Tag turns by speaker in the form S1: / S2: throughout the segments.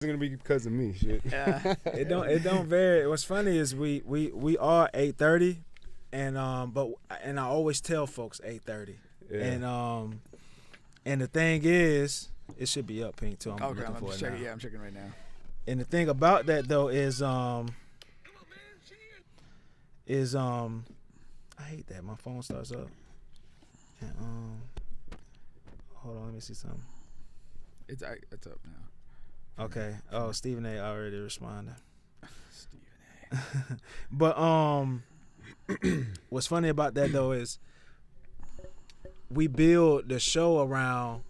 S1: It's gonna be because of me, shit.
S2: Yeah. It don't vary. What's funny is we are 8:30, and I always tell folks 8:30, and the thing is, it should be up, Pink, too. I'm looking for it now.
S3: Yeah, I'm checking right now.
S2: And the thing about that though is I hate that my phone starts up. And, hold on, let me see something.
S3: It's up now.
S2: Okay. Oh, Stephen A. already responded.
S3: Stephen A.
S2: But what's funny about that though is we build the show around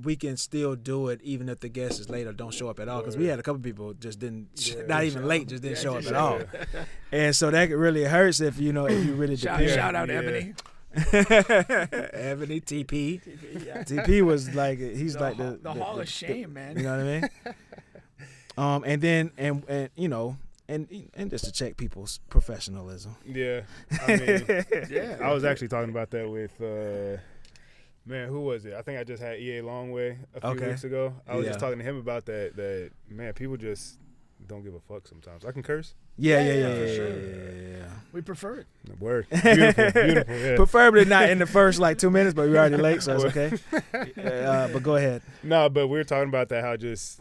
S2: we can still do it even if the guest is late or don't show up at all. Because we had a couple people just didn't, not even late, just didn't show up at all. And so that really hurts if you really depend.
S3: Shout out Ebony.
S2: Ebony, TP.
S3: Yeah.
S2: TP was like, he's like the
S3: Hall of Shame, man.
S2: You know what I mean? And then and just to check people's professionalism.
S1: Yeah, I mean, I was actually talking about that with man, who was it? I think I just had EA Longway a few weeks ago. I was just talking to him about that man, people just don't give a fuck sometimes. I can curse.
S2: Yeah,
S3: for sure. Yeah. We prefer it.
S1: Word. Beautiful, yeah.
S2: Preferably not in the first 2 minutes, but we're already late, so it's okay. But go ahead.
S1: No, but we were talking about that, how just,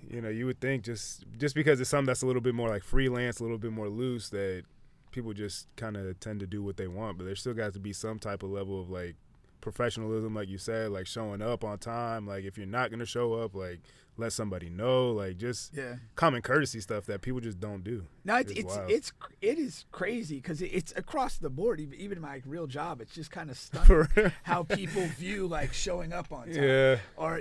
S1: you would think just because it's something that's a little bit more like freelance, a little bit more loose, that people just kind of tend to do what they want, but there still got to be some type of level of professionalism, like you said, showing up on time. If you're not going to show up, let somebody know, just common courtesy stuff that people just don't do.
S3: No, it is crazy because it's across the board. Even my real job, it's just kind of stunning how people view showing up on time, or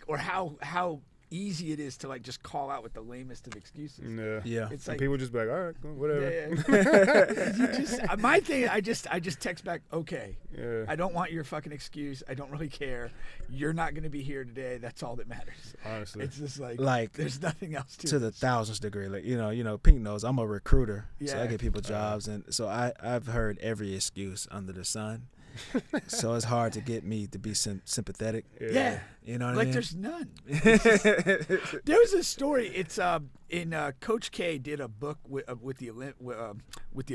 S3: or how easy it is to just call out with the lamest of excuses.
S1: Yeah.
S3: It's
S1: people just be like, all right, whatever.
S3: Yeah. My thing, I just text back, okay.
S1: Yeah.
S3: I don't want your fucking excuse. I don't really care. You're not going to be here today. That's all that matters.
S1: Honestly,
S3: it's just there's nothing else to
S2: the thousandth degree. Pink knows I'm a recruiter, so I get people jobs, and so I've heard every excuse under the sun. So it's hard to get me to be sympathetic.
S3: Yeah.
S2: You know what I mean?
S3: There's none. There was a story. It's Coach K did a book with the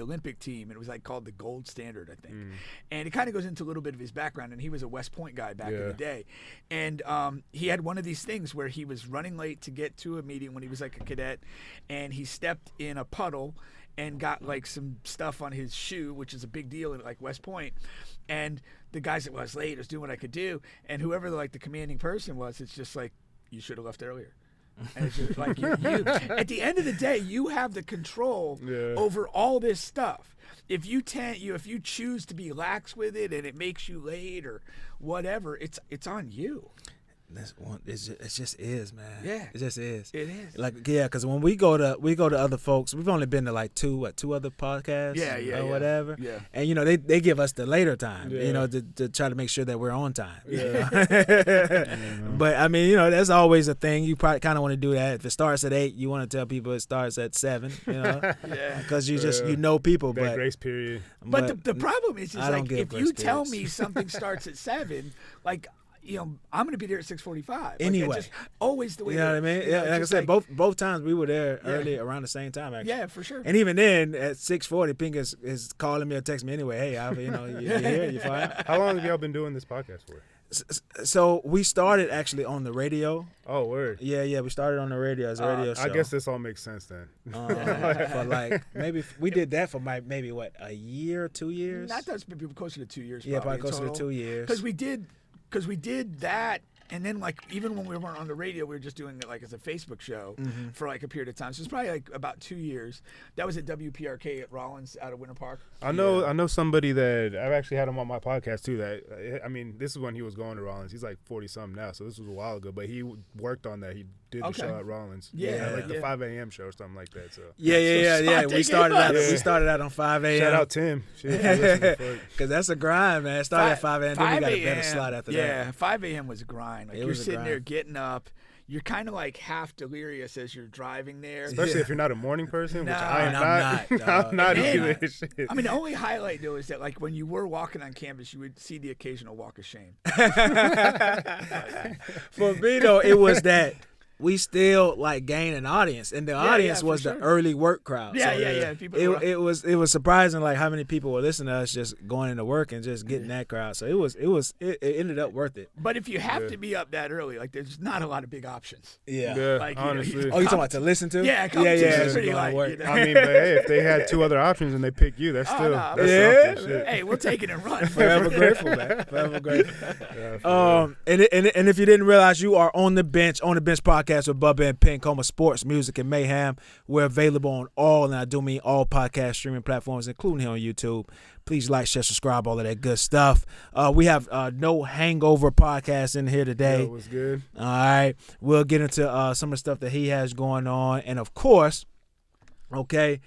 S3: Olympic team. It was called The Gold Standard, I think. And it kind of goes into a little bit of his background. And he was a West Point guy back in the day. And he had one of these things where he was running late to get to a meeting when he was a cadet, and he stepped in a puddle and got some stuff on his shoe, which is a big deal at West Point. And the guy said, well, I was late, I was doing what I could do. And whoever the commanding person was, it's just you should have left earlier. And it's just you at the end of the day, you have the control over all this stuff. If you choose to be lax with it and it makes you late or whatever, it's on you.
S2: That's one. It just is, man.
S3: Yeah,
S2: it just is.
S3: It is.
S2: Because when we go to other folks, we've only been to two other podcasts, or whatever. Yeah. And they give us the later time, to try to make sure that we're on time. Yeah. But I mean, that's always a thing. You probably kind of want to do that. If it starts at 8, you want to tell people it starts at 7. Because you just people.
S1: That grace period.
S3: But the problem is if you tell me something starts at 7, I'm going to be there at 6:45.
S2: Anyway.
S3: Just always the way.
S2: You know what I mean? Yeah, like I said, both times we were there early around the same time, actually.
S3: Yeah, for sure.
S2: And even then, at 6:40, Pink is calling me or texting me anyway. Hey, Alpha, you here? You fine?
S1: How long have y'all been doing this podcast for?
S2: So we started actually on the radio.
S1: Oh, word.
S2: Yeah, we started on the radio as a radio show.
S1: I guess this all makes sense then.
S2: For maybe we did that for maybe a year, 2 years?
S3: Not that's maybe closer to 2 years.
S2: Yeah, probably closer to 2 years.
S3: Because we did that, and then even when we weren't on the radio, we were just doing it as a Facebook show for a period of time. So it's probably about 2 years. That was at WPRK at Rollins out of Winter Park.
S1: I know somebody that I've actually had him on my podcast too. That this is when he was going to Rollins. He's 40 something now, so this was a while ago. But he worked on that. He did the show at Rollins. The 5 a.m. show or something like that. So
S2: yeah. We started out on 5 a.m.
S1: Shout out Tim.
S2: Because that's a grind, man. It started at 5 a.m. Then we got a better slot after that.
S3: Yeah, 5 a.m. was a grind. You're sitting there getting up. You're kind of half delirious as you're driving there.
S1: Especially if you're not a morning person, which I'm not. I'm
S2: not
S1: either.
S3: I mean, the only highlight, though, is that when you were walking on campus, you would see the occasional walk of shame.
S2: For me, though, it was that we still like gain an audience, and the audience was the early work crowd.
S3: Yeah. People
S2: it was surprising like how many people were listening to us just going into work and just getting that crowd. So it ended up worth it.
S3: But if you have to be up that early, like there's not a lot of big options.
S1: Yeah,
S3: like,
S1: honestly.
S2: You talking about to listen to?
S3: Yeah,
S2: yeah.
S3: Pretty light,
S1: you know? I mean, but hey, if they had 2 other options and they pick you, that's still something. Shit.
S3: Hey, we'll take it and run.
S2: Forever grateful, man. Forever grateful. And if you didn't realize, you are on the bench podcast with Bubba and Pink, home of sports, music, and mayhem. We're available on all, and I do mean all podcast streaming platforms, including here on YouTube. Please like, share, subscribe, all of that good stuff. We have no Hangover Podcast in here today.
S1: That was good.
S2: All right. We'll get into some of the stuff that he has going on. And, of course, okay,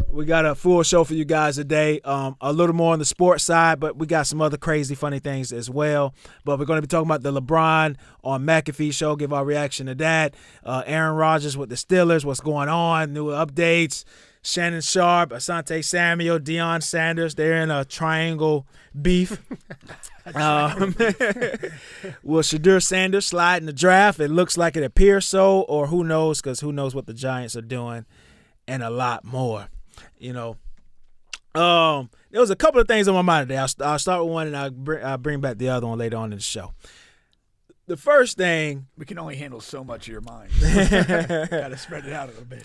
S2: we got a full show for you guys today. A little more on the sports side, but we got some other crazy, funny things as well. But we're going to be talking about the Lebron on Mcafee show, give our reaction to that. Aaron Rodgers with the Steelers, what's going on, new updates. Shannon Sharpe, Asante Samuel, Deion Sanders, they're in a triangle beef. Will Shedeur Sanders slide in the draft? It looks like it appears so, or who knows, because who knows what the Giants are doing, and a lot more. You know, there was a couple of things on my mind today. I'll start with one, and I'll bring back the other one later on in the show. The first thing,
S3: we can only handle so much of your mind. Got to spread it out a little bit.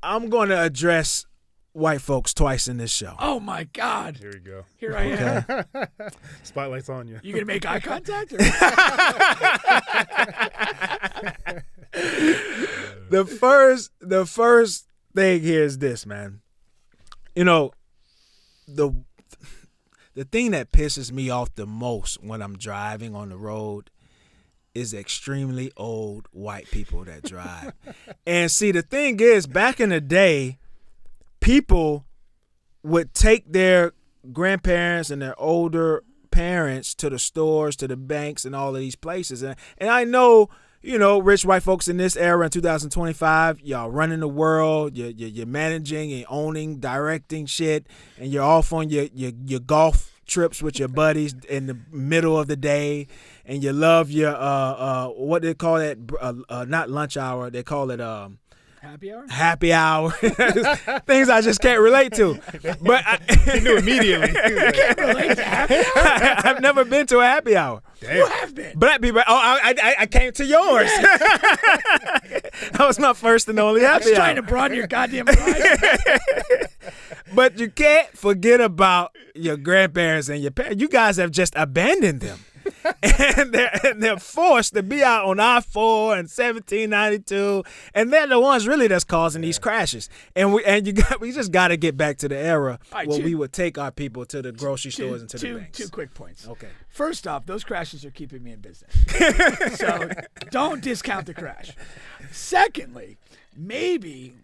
S2: I'm going to address white folks twice in this show.
S3: Oh my God!
S1: Here we go.
S3: Here I am.
S1: Spotlight's on you.
S3: You gonna make eye contact? Or?
S2: The first thing here is this, man. You know, the thing that pisses me off the most when I'm driving on the road is extremely old white people that drive. And see, the thing is, back in the day, people would take their grandparents and their older parents to the stores, to the banks, and all of these places. And I know, you know, rich white folks in this era in 2025, y'all running the world, you're managing and owning, directing shit, and you're off on your golf trips with your buddies in the middle of the day, and you love your what they call that, not lunch hour, they call it happy hour. Things I just can't relate to. But
S1: he knew immediately.
S3: You can't relate to happy hour?
S2: I've never been to a happy hour.
S1: Damn.
S3: You have been.
S2: But I came to yours. That was my first and only happy hour.
S3: I was trying to broaden your goddamn horizon.
S2: But you can't forget about your grandparents and your parents. You guys have just abandoned them. And they're forced to be out on I-4 and 1792, and they're the ones really that's causing these crashes. And we just got to get back to the era where we would take our people to the grocery stores and to the banks.
S3: 2 quick points.
S2: Okay.
S3: First off, those crashes are keeping me in business. So don't discount the crash. Secondly, maybe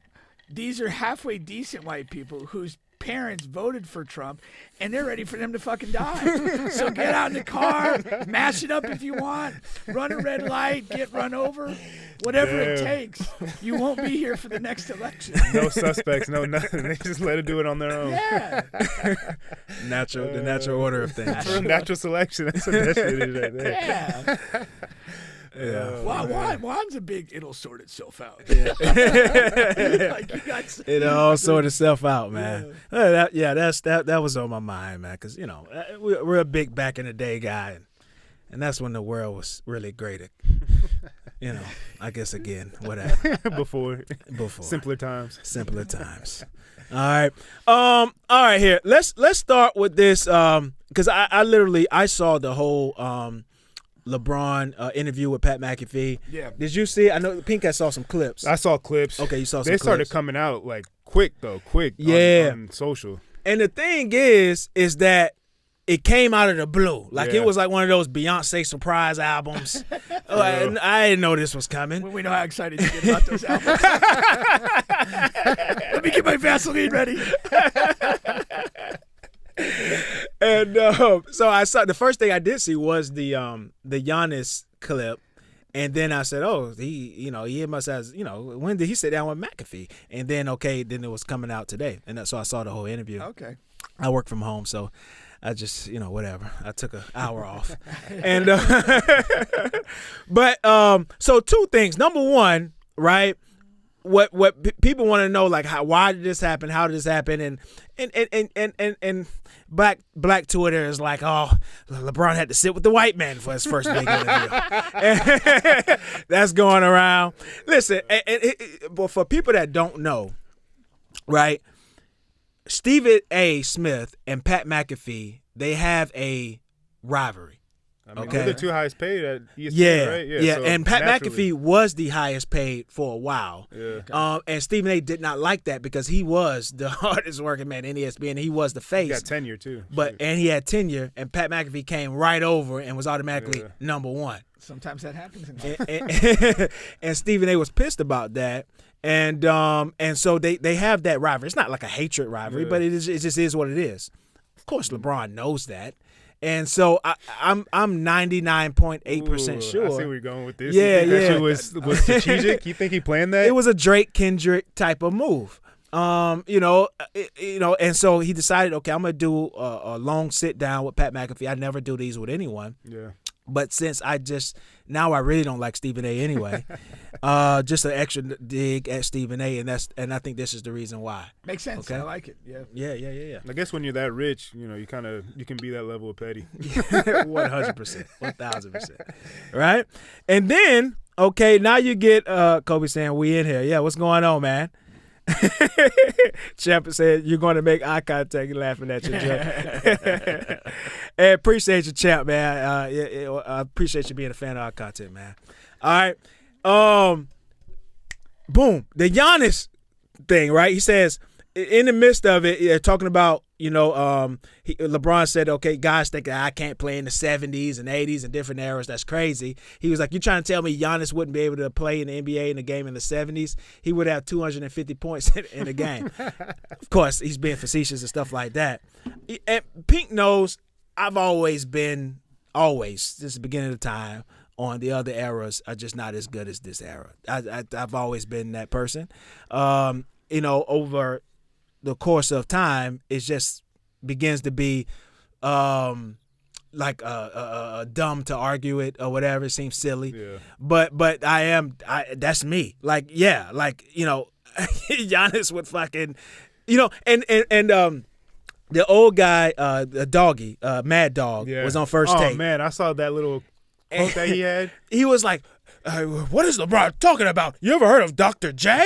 S3: these are halfway decent white people whose parents voted for Trump, and they're ready for them to fucking die. So get out in the car, mash it up if you want, run a red light, get run over, whatever it takes. You won't be here for the next election.
S1: No suspects, no nothing. They just let it do it on their own.
S3: Yeah.
S2: The natural order of things.
S1: Natural selection. That's what that shit is right there.
S3: Yeah.
S2: Yeah.
S3: Wow, Juan's a big, it'll sort itself out.
S2: Yeah.
S3: Like
S2: It all sort itself out, man. That was on my mind, man, because, you know, we're a big back in the day guy, and that's when the world was really great. You know, I guess again, whatever.
S1: Before.
S2: Simpler
S1: times.
S2: All right, here. Let's start with this, because I saw the whole LeBron interview with Pat McAfee.
S3: Yeah.
S2: Did you see? I know Pink saw some clips.
S1: I saw clips.
S2: Okay, you saw some
S1: They
S2: clips.
S1: started coming out like quick.
S2: Yeah.
S1: On social.
S2: And the thing is that it came out of the blue. Like it was like one of those Beyonce surprise albums. I didn't know this was coming.
S3: We know how excited you get about those albums. Let me get my Vaseline ready.
S2: And so I saw, the first thing I did see was the Giannis clip, and then I said, oh, he must have, when did he sit down with McAfee? And then then it was coming out today, and so I saw the whole interview.
S3: Okay.
S2: I work from home, so I just, whatever. I took an hour off. And but so two things. Number one, right? What people want to know, like, why did this happen? How did this happen? And black Twitter is like, oh, LeBron had to sit with the white man for his first big interview. That's going around. Listen, but for people that don't know, right? Stephen A. Smith and Pat McAfee, they have a rivalry.
S1: I mean, they're the two highest paid at ESPN, right?
S2: Yeah. So and Pat
S1: naturally.
S2: McAfee was the highest paid for a while.
S1: Yeah.
S2: And Stephen A. did not like that because he was the hardest working man in ESPN. And he was the face.
S1: He got tenure, too.
S2: And he had tenure, and Pat McAfee came right over and was automatically number one.
S3: Sometimes that happens.
S2: And Stephen A. was pissed about that. And so they have that rivalry. It's not like a hatred rivalry, but it just is what it is. Of course, LeBron knows that. And so I'm 99.8% sure.
S1: I see where you're going with this.
S2: Yeah,
S1: you think that shit was strategic? You think he planned that?
S2: It was a Drake Kendrick type of move. And so he decided, okay, I'm gonna do a long sit down with Pat McAfee. I never do these with anyone.
S1: Yeah.
S2: But since I really don't like Stephen A. anyway, just an extra dig at Stephen A. and I think this is the reason why.
S3: Makes sense.
S2: Okay?
S3: I like it. Yeah.
S2: Yeah.
S1: I guess when you're that rich, you can be that level of petty.
S2: 100%, 1,000%. Right? And then, okay, now you get Kobe saying, we in here. Yeah, what's going on, man? Champ said, you're going to make eye contact and laughing at your joke. Hey, appreciate you, Champ, man. I appreciate you being a fan of our content, man. All right. Boom. The Giannis thing, right? He says, in the midst of it, talking about, LeBron said, okay, guys think I can't play in the 70s and 80s and different eras. That's crazy. He was like, you trying to tell me Giannis wouldn't be able to play in the NBA in a game in the 70s? He would have 250 points in a game. Of course, he's being facetious and stuff like that. And Pink knows I've always been, since the beginning of the time, on the other eras are just not as good as this era. I've always been that person. Over the course of time, it just begins to be like dumb to argue it or whatever. It seems silly. Yeah. But that's me. Giannis would fucking, the old guy, the doggy, Mad Dog, was on First Take.
S1: Oh man, I saw that little quote that he had.
S2: He was like, what is LeBron talking about? You ever heard of Dr. J?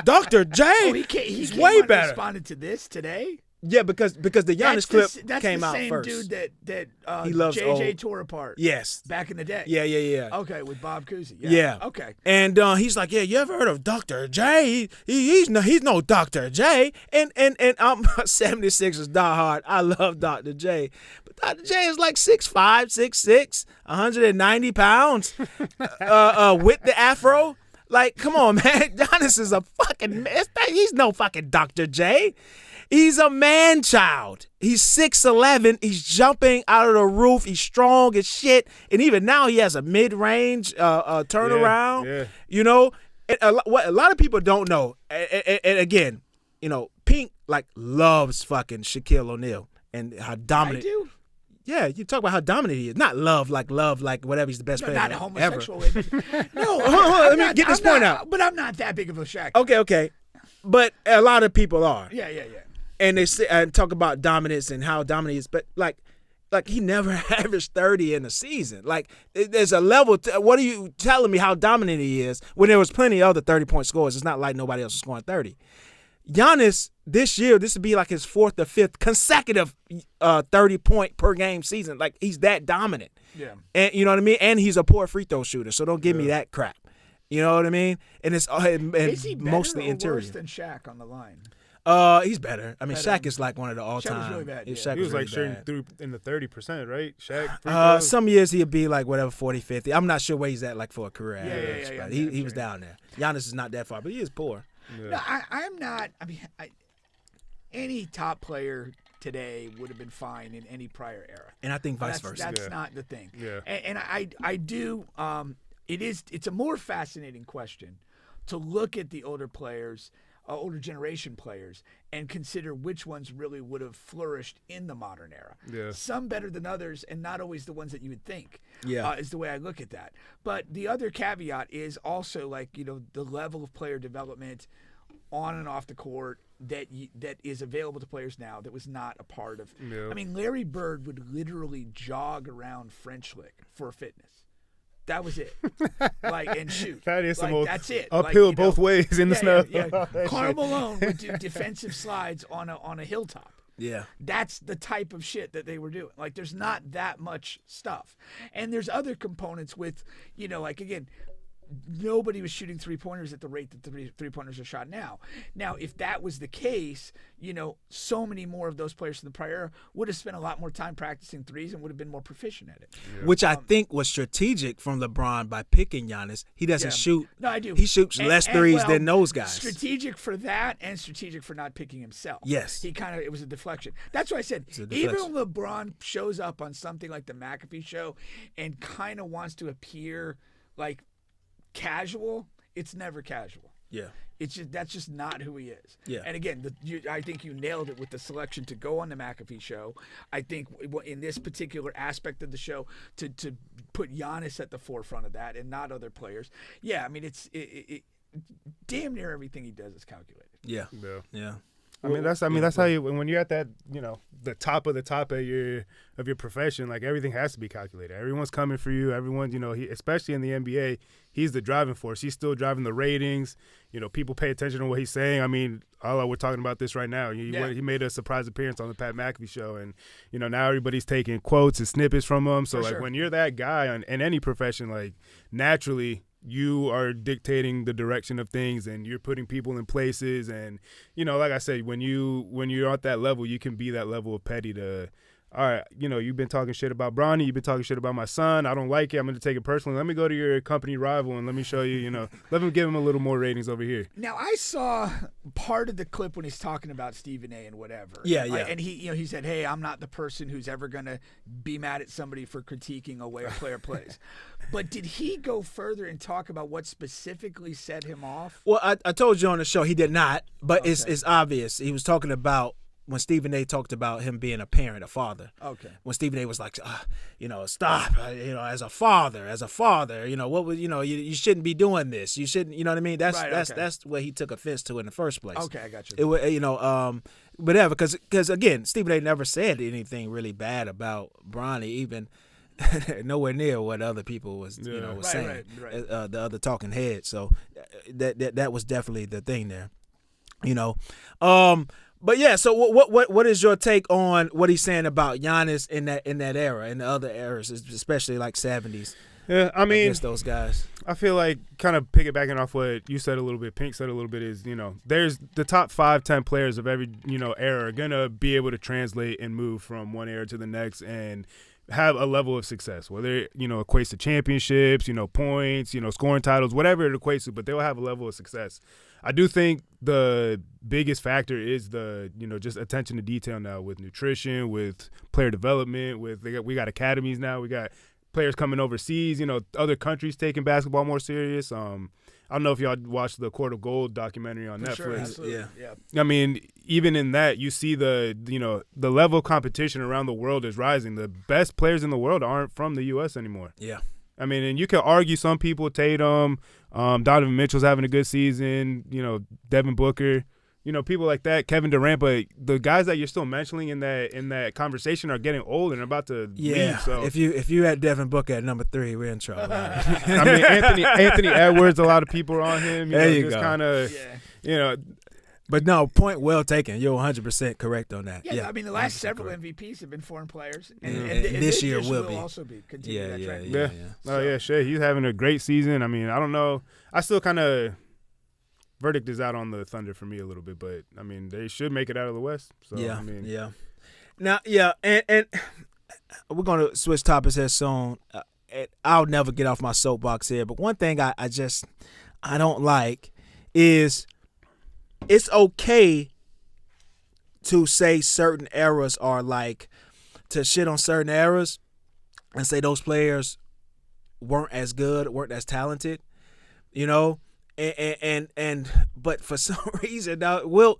S2: Dr. J? He's way better.
S3: Responded to this today.
S2: Yeah, because the Giannis clip came out first.
S3: That's the same dude that
S2: he loves
S3: JJ tore apart.
S2: Yes.
S3: Back in the day.
S2: Yeah.
S3: Okay, with Bob Cousy.
S2: Yeah.
S3: Okay.
S2: And he's like, yeah, you ever heard of Dr. J? He's no Dr. J. And I'm 76ers diehard. I love Dr. J. But Dr. J is like 6'5", 6'6", 190 pounds with the afro. Like, come on, man. Giannis is a fucking – he's no fucking Dr. J. He's a man-child. He's 6'11". He's jumping out of the roof. He's strong as shit. And even now he has a mid-range turnaround. Yeah. What a lot of people don't know, and again, Pink, like, loves fucking Shaquille O'Neal and how dominant.
S3: I do?
S2: Yeah, you talk about how dominant he is. Not love like whatever. He's the best player
S3: not
S2: ever.
S3: Homosexual.
S2: No, hold on, let me get this point out.
S3: But I'm not that big of a Shaq.
S2: Okay. But a lot of people are.
S3: Yeah.
S2: And they say, and talk about dominance and how dominant he is, but like he never averaged 30 in a season. Like, there's a level. What are you telling me how dominant he is when there was plenty of other 30-point scores? It's not like nobody else was scoring 30. Giannis this year, this would be like his fourth or fifth consecutive 30-point per game season. Like, he's that dominant.
S3: Yeah. And
S2: you know what I mean? And he's a poor free throw shooter, so don't give me that crap. You know what I mean? And it's
S3: is he better
S2: mostly
S3: or
S2: interior.
S3: Worse than Shaq on the line?
S2: He's better. I mean, Shaq is like one of the all-time.
S3: Shaq was really bad.
S1: He was like shooting through in the 30%, right?
S2: Shaq. Some years he'd be like whatever 40, 50. I'm not sure where he's at like for a career average.
S3: Yeah,
S2: he was down there. Giannis is not that far, but he is poor.
S3: Yeah. No, I'm not. I mean, any top player today would have been fine in any prior era.
S2: And I think vice versa.
S3: That's not the thing.
S1: Yeah.
S3: And I do. It's a more fascinating question to look at the older players. older generation players and consider which ones really would have flourished in the modern era.
S1: Yeah.
S3: Some better than others, and not always the ones that you would think.
S2: Yeah.
S3: Is the way I look at that. But the other caveat is also the level of player development on and off the court that is available to players now that was not a part of.
S1: Yeah.
S3: I mean, Larry Bird would literally jog around French Lick for fitness. That was it. And shoot.
S1: That is
S3: that's it.
S1: Uphill both ways in the snow.
S3: Yeah. Karl Malone would do defensive slides on a hilltop.
S2: Yeah.
S3: That's the type of shit that they were doing. There's not that much stuff. And there's other components with, again, nobody was shooting three-pointers at the rate that the three-pointers are shot now. Now, if that was the case, so many more of those players in the prior era would have spent a lot more time practicing threes and would have been more proficient at it.
S2: Yeah. Which I think was strategic from LeBron by picking Giannis. He doesn't shoot.
S3: No, I do.
S2: He shoots less threes than those guys.
S3: Strategic for that and strategic for not picking himself.
S2: Yes.
S3: It was a deflection. That's why I said, even when LeBron shows up on something like the McAfee show and kind of wants to appear like casual, it's never casual.
S2: Yeah.
S3: That's just not who he is.
S2: Yeah.
S3: And again, I think you nailed it with the selection to go on the McAfee show. I think in this particular aspect of the show to put Giannis at the forefront of that and not other players. Yeah, I mean it's damn near everything he does is calculated.
S2: Yeah.
S1: Yeah.
S2: Yeah.
S1: That's how you, when you're at that, the top of the top of your profession, everything has to be calculated. Everyone's coming for you. Everyone, especially in the NBA, he's the driving force. He's still driving the ratings. People pay attention to what he's saying. I mean, we're talking about this right now. He made a surprise appearance on the Pat McAfee show, and now everybody's taking quotes and snippets from him. So when you're that guy in any profession, naturally, you are dictating the direction of things and you're putting people in places. And, like I said, when you're at that level, you can be that level of petty to, all right, you've been talking shit about Bronny. You've been talking shit about my son. I don't like it. I'm going to take it personally. Let me go to your company rival and let me show you, let me give him a little more ratings over here.
S3: Now, I saw part of the clip when he's talking about Stephen A. and whatever.
S2: Yeah.
S3: And he said, hey, I'm not the person who's ever going to be mad at somebody for critiquing a way a player plays. But did he go further and talk about what specifically set him off?
S2: Well, I told you on the show he did not, but it's obvious. He was talking about when Stephen A. talked about him being a parent, a father.
S3: Okay.
S2: When Stephen A. was like, stop, as a father, what would, you shouldn't be doing this. You shouldn't, you know what I mean? That's what he took offense to in the first place.
S3: Okay, I got you.
S2: It was, whatever, because again, Stephen A. never said anything really bad about Bronny, even nowhere near what other people was, was saying,
S3: right.
S2: The other talking heads. So that was definitely the thing there, But yeah, so what is your take on what he's saying about Giannis in that era, in the other eras, especially like 70s?
S1: Yeah, I mean,
S2: against those guys.
S1: I feel like kind of piggybacking off what you said a little bit, Pink said a little bit, is there's the top 5-10 players of every era are gonna be able to translate and move from one era to the next and have a level of success, whether it equates to championships, points, scoring titles, whatever it equates to, but they will have a level of success. I do think the biggest factor is the just attention to detail now with nutrition, with player development, we got academies now, we got players coming overseas, other countries taking basketball more serious. I don't know if y'all watched the Court of Gold documentary on Netflix.
S3: Sure, absolutely. Yeah.
S1: I mean, even in that, you see the level of competition around the world is rising. The best players in the world aren't from the U.S. anymore.
S2: Yeah.
S1: I mean, and you can argue some people, Tatum, Donovan Mitchell's having a good season, Devin Booker, people like that, Kevin Durant, but the guys that you're still mentioning in that conversation are getting old and about to leave. So
S2: if you had Devin Booker at number 3, we're in trouble.
S1: I mean, Anthony Edwards, a lot of people are on him.
S2: There you
S1: just
S2: go.
S1: kind of,
S2: But no, point well taken. You're 100% correct on that.
S3: Yeah, I mean, the last several MVPs have been foreign players, and
S2: this year will be.
S3: Also continue that trend.
S1: Yeah. Oh yeah, Shay, he's having a great season. I mean, I don't know. I still kind of verdict is out on the Thunder for me a little bit, but I mean, they should make it out of the West. So
S2: yeah,
S1: I mean,
S2: yeah. Now, and we're gonna switch topics here soon. I'll never get off my soapbox here, but one thing I don't like is it's okay to say certain eras are to shit on certain eras and say those players weren't as good, weren't as talented, But for some reason, Wilt,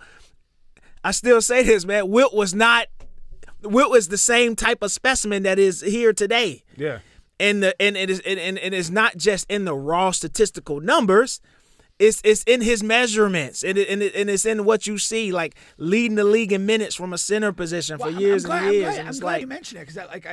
S2: I still say this, man. Wilt was the same type of specimen that is here today.
S1: Yeah.
S2: And it's not just in the raw statistical numbers. It's in his measurements, and it's in what you see, like leading the league in minutes from a center position for years and years.
S3: I'm glad you mentioned it, because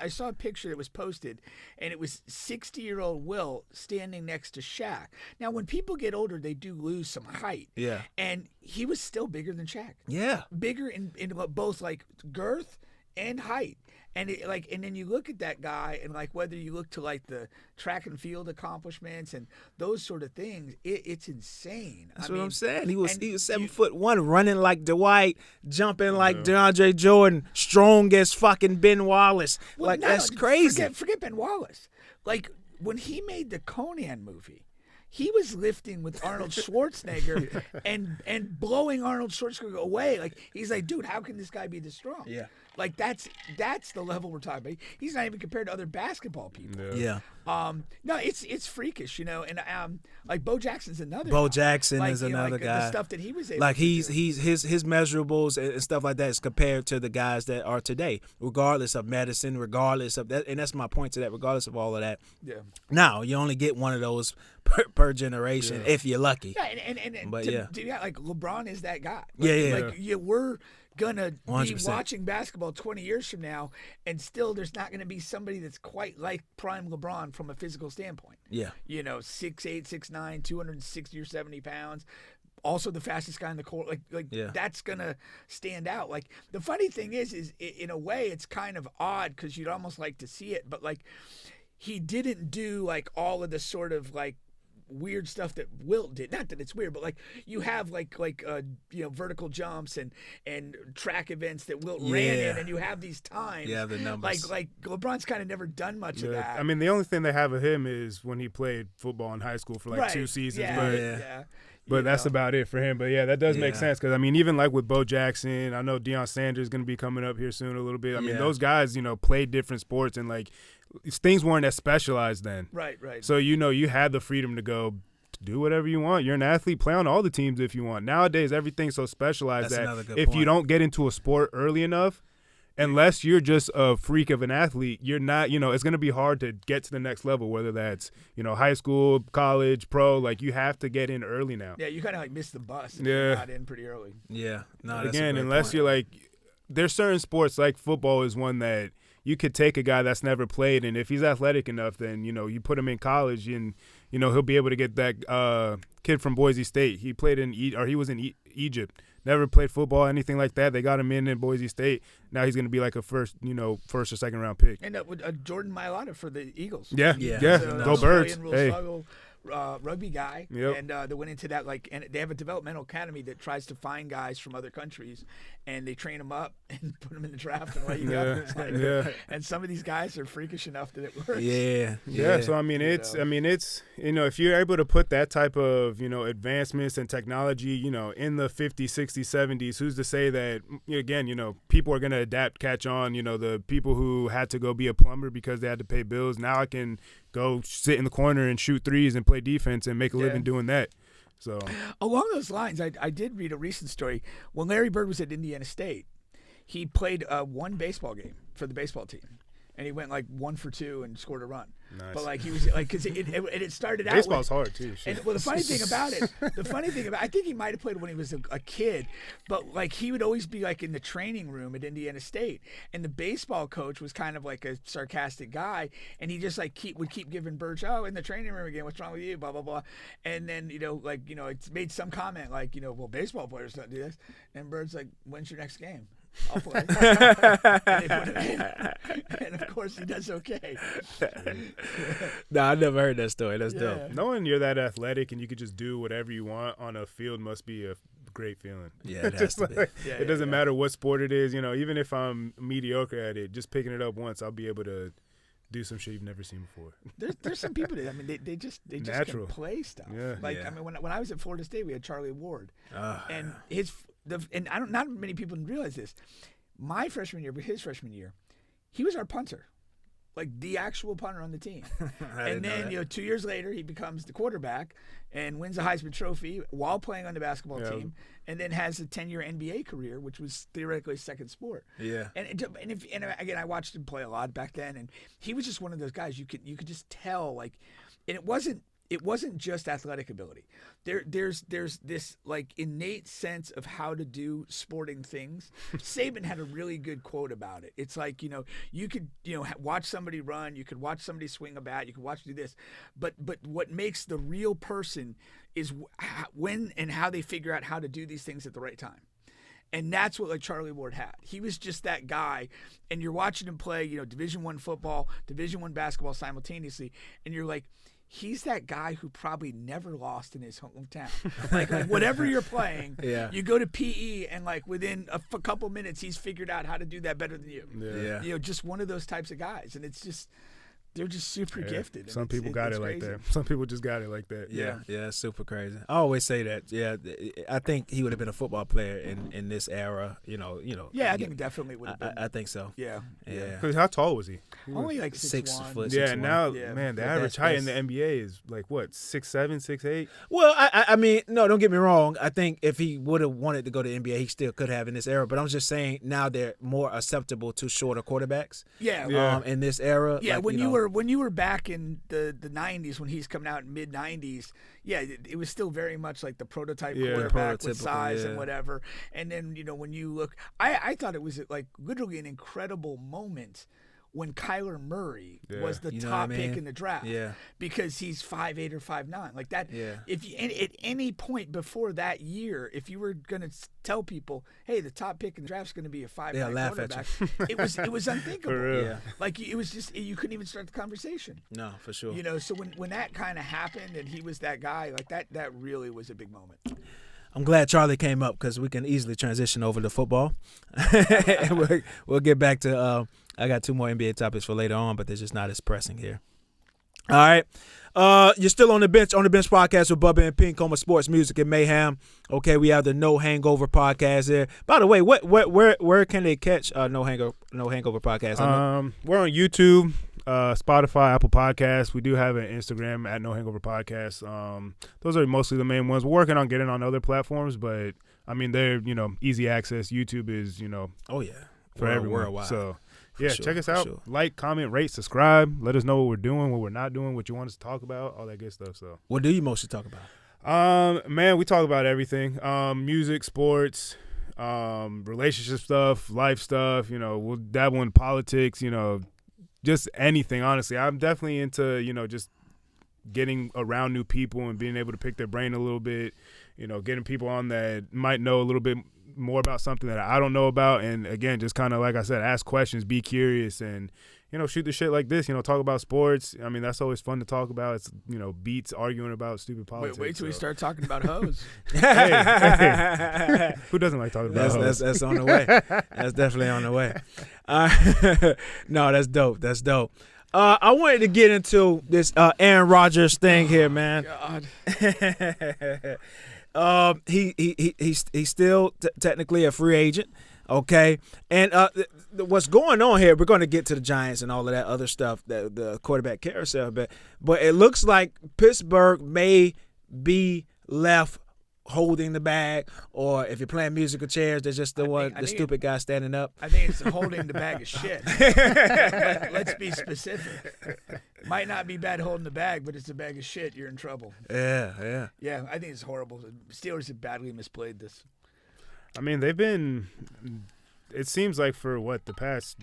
S3: I saw a picture that was posted, and it was 60-year-old Wilt standing next to Shaq. Now, when people get older, they do lose some height.
S2: Yeah.
S3: And he was still bigger than Shaq.
S2: Yeah.
S3: Bigger in both like girth and height. And and then you look at that guy, and like whether you look to like the track and field accomplishments and those sort of things, it's insane.
S2: That's what I'm saying. He was 7'1", running like Dwight, jumping like DeAndre Jordan, strong as fucking Ben Wallace.
S3: Well,
S2: that's crazy.
S3: Forget Ben Wallace. Like when he made the Conan movie, he was lifting with Arnold Schwarzenegger and blowing Arnold Schwarzenegger away. Like he's like, dude, how can this guy be this strong?
S2: Yeah.
S3: Like that's the level we're talking about. He's not even compared to other basketball people.
S2: Yeah.
S3: No, it's freakish, and like Bo Jackson's another.
S2: Bo
S3: guy.
S2: Jackson is another guy.
S3: The stuff that he was able
S2: like
S3: to
S2: he's
S3: do.
S2: his measurables and stuff like that is compared to the guys that are today, regardless of medicine, regardless of that, and that's my point to that. Regardless of all of that.
S3: Yeah.
S2: Now you only get one of those per generation if you're lucky.
S3: Yeah, and
S2: but
S3: like LeBron is that guy.
S2: Like,
S3: we're gonna
S2: 100%.
S3: be watching basketball 20 years from now, and still there's not gonna be somebody that's quite like prime LeBron from a physical standpoint.
S2: Yeah.
S3: 6'8", 6'9", 260 or 70 pounds. Also the fastest guy in the court. That's gonna stand out. Like the funny thing is in a way it's kind of odd because you'd almost like to see it, but like he didn't do like all of the sort of like weird stuff that Wilt did. Not that it's weird, but like you have vertical jumps and track events that Wilt ran in, and you have these times.
S2: Yeah, the numbers.
S3: Like LeBron's kind of never done much of that.
S1: I mean, the only thing they have of him is when he played football in high school for like 2 seasons. But that's about it for him. But yeah, that does make sense because I mean, even like with Bo Jackson, I know Deion Sanders is going to be coming up here soon a little bit. I mean, those guys, played different sports and like things weren't as specialized then.
S3: Right.
S1: So you had the freedom to go do whatever you want. You're an athlete. Play on all the teams if you want. Nowadays, everything's so specialized that if you don't get into a sport early enough, unless you're just a freak of an athlete, you're not, it's going to be hard to get to the next level, whether that's, high school, college, pro. Like, you have to get in early now.
S3: Yeah, you kind of like miss the bus if you're not in pretty early.
S2: Yeah. No,
S1: again, unless you're like, there's certain sports like football is one that you could take a guy that's never played, and if he's athletic enough, then, you put him in college and, he'll be able to get that kid from Boise State. He played he was in Egypt. Never played football, anything like that. They got him in Boise State. Now he's going to be like a first or second round pick.
S3: And Jordan Mailata for the Eagles.
S1: Yeah. Go Birds. Hey.
S3: Rugby guy,
S1: yep.
S3: And they went into that and they have a developmental academy that tries to find guys from other countries, and they train them up and put them in the draft and let you go. And some of these guys are freakish enough that it works.
S1: Yeah. So I mean, it's if you're able to put that type of advancements and technology in the 50s, 60s, 70s, who's to say that again people are going to adapt, catch on. The people who had to go be a plumber because they had to pay bills, now I can go sit in the corner and shoot threes and play defense and make a living doing that. So
S3: along those lines, I did read a recent story. When Larry Bird was at Indiana State, he played one baseball game for the baseball team, and he went like 1 for 2 and scored a run.
S1: Nice.
S3: But like he was like, because it started out.
S1: Baseball's hard too.
S3: And well, the funny thing about it, I think he might have played when he was a kid, but like he would always be like in the training room at Indiana State, and the baseball coach was kind of like a sarcastic guy, and he just like would keep giving Birch, in the training room again, what's wrong with you, blah blah blah, and then it's made some comment like well, baseball players don't do this, and Bird's like, when's your next game? I'll play. And they put him in. And of course he does okay.
S2: No, I never heard that story. That's dope.
S1: Knowing you're that athletic and you could just do whatever you want on a field must be a great feeling.
S2: Yeah, it has to be.
S1: It doesn't matter what sport it is. Even if I'm mediocre at it, just picking it up once, I'll be able to do some shit you've never seen before.
S3: There's some people that they just can play stuff.
S1: Yeah.
S3: I mean, when I was at Florida State, we had Charlie Ward, and not many people realize this. My freshman year, but his freshman year, he was our punter. like the actual punter on the team. And then 2 years later, he becomes the quarterback and wins a Heisman Trophy while playing on the basketball team, and then has a 10-year NBA career, which was theoretically his second sport.
S2: Yeah.
S3: And again, I watched him play a lot back then, and he was just one of those guys you could just tell, like, and it wasn't just athletic ability. There's this like innate sense of how to do sporting things. Saban had a really good quote about it. It's like, you could watch somebody run, you could watch somebody swing a bat, you could watch do this, but what makes the real person is when and how they figure out how to do these things at the right time. And that's what like Charlie Ward had. He was just that guy, and you're watching him play, Division I football, Division I basketball simultaneously, and you're like, he's that guy who probably never lost in his hometown. Like whatever you're playing, you go to PE, and like within a couple minutes, he's figured out how to do that better than you.
S2: Yeah.
S3: Just one of those types of guys, and it's just. They're just super gifted.
S1: Some people got it like that. Some people just got it like that.
S2: Yeah, super crazy. I always say that. Yeah, I think he would have been a football player in this era.
S3: Yeah, I think definitely would have been.
S2: I think so.
S3: Yeah.
S1: Because how tall was he?
S3: Only like
S2: 6 foot.
S1: Yeah, now man, the average height in the NBA is like what, 6'7", 6'8"?
S2: Well, I mean, no, don't get me wrong. I think if he would have wanted to go to the NBA, he still could have in this era. But I'm just saying now they're more acceptable to shorter quarterbacks.
S3: Yeah.
S2: In this era.
S3: Yeah, like, when you were back in the 90s, when he's coming out in mid 90s, it was still very much like the prototype quarterback with size and whatever. And then when you look, I thought it was like literally an incredible moment when Kyler Murray was the top pick in the draft, because he's 5'8" or 5'9", like that. If you, at any point before that year, if you were going to tell people, "Hey, the top pick in the draft is going to be a 5'9" quarterback," it was unthinkable. Like it was just, you couldn't even start the conversation.
S2: No, for sure.
S3: So when that kind of happened and he was that guy, like that really was a big moment.
S2: I'm glad Charlie came up because we can easily transition over to football. We'll get back to I got 2 more NBA topics for later on, but they're just not as pressing here. All right. You're still on the bench podcast with Bubba and Pink, home of sports, music, and mayhem. Okay, we have the No Hangover Podcast here. By the way, where can they catch No Hangover Podcast?
S1: We're on YouTube, Spotify, Apple Podcasts. We do have an Instagram at No Hangover Podcast. Those are mostly the main ones. We're working on getting on other platforms, but I mean they're easy access. YouTube is for everyone.
S2: Worldwide.
S1: So. Check us out. Sure. Like, comment, rate, subscribe. Let us know what we're doing, what we're not doing, what you want us to talk about, all that good stuff. So,
S2: what do you mostly talk about?
S1: Man, we talk about everything. Music, sports, relationship stuff, life stuff. We'll dabble in politics. Just anything. Honestly, I'm definitely into just getting around new people and being able to pick their brain a little bit. Getting people on that might know a little bit more about something that I don't know about, and again, just kind of like I said, ask questions, be curious, and shoot the shit like this. Talk about sports. I mean, that's always fun to talk about. It's beats arguing about stupid politics.
S3: Wait till we start talking about hoes.
S1: Hey. Who doesn't like talking about hoes?
S2: That's on the way. That's definitely on the way. No, that's dope. That's dope. I wanted to get into this Aaron Rodgers thing here, man.
S3: God.
S2: He's still technically a free agent, okay? And what's going on here, we're going to get to the Giants and all of that other stuff, the quarterback carousel, but it looks like Pittsburgh may be left holding the bag, or if you're playing musical chairs, there's just the stupid guy standing up.
S3: I think it's holding the bag of shit. Let's be specific. Might not be bad holding the bag, but it's a bag of shit. You're in trouble.
S2: Yeah.
S3: Yeah, I think it's horrible. Steelers have badly misplayed this.
S1: I mean, they've been. It seems like for the past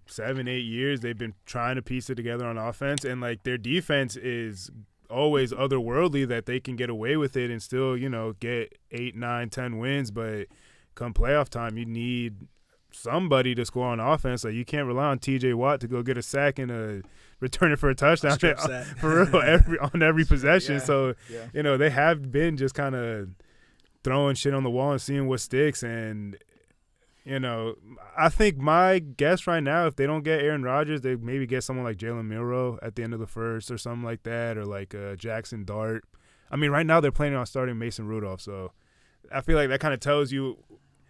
S1: 7-8 years, they've been trying to piece it together on offense, and their defense is always otherworldly that they can get away with it and still, get 8, 9, 10 wins. But come playoff time, you need somebody to score on offense. Like, you can't rely on T.J. Watt to go get a sack and return it for a touchdown for real on every possession. So, they have been just kind of throwing shit on the wall and seeing what sticks. And, I think my guess right now, if they don't get Aaron Rodgers, they maybe get someone like Jalen Milroe at the end of the first or something like that, or Jackson Dart. I mean, right now they're planning on starting Mason Rudolph, so I feel like that kind of tells you.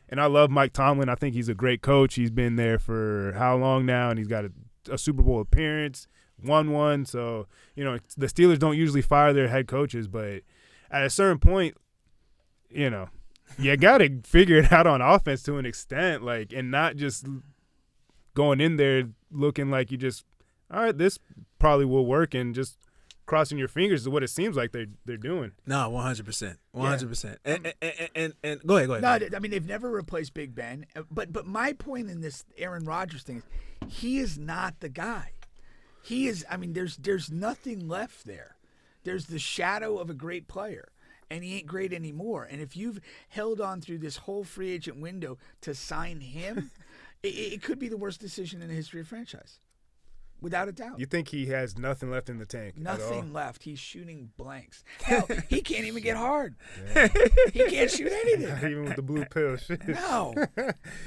S1: And I love Mike Tomlin. I think he's a great coach. He's been there for how long now, and he's got a a Super Bowl appearance, won one. So, you know, the Steelers don't usually fire their head coaches, but at a certain point, you know, you got to figure it out on offense to an extent, like, and not just going in there looking like you just, all right, this probably will work, and just crossing your fingers is what it seems like they're doing.
S2: No, 100%. 100%. And go ahead.
S3: No, I mean, they've never replaced Big Ben. But my point in this Aaron Rodgers thing is he is not the guy. He is, I mean, there's nothing left there. There's the shadow of a great player, and he ain't great anymore. And if you've held on through this whole free agent window to sign him, it could be the worst decision in the history of franchise. Without a doubt.
S1: You think he has nothing left in the tank?
S3: Nothing left. He's shooting blanks. Hell, he can't even get hard. Yeah. He can't shoot anything.
S1: Not even with the blue pill.
S3: No.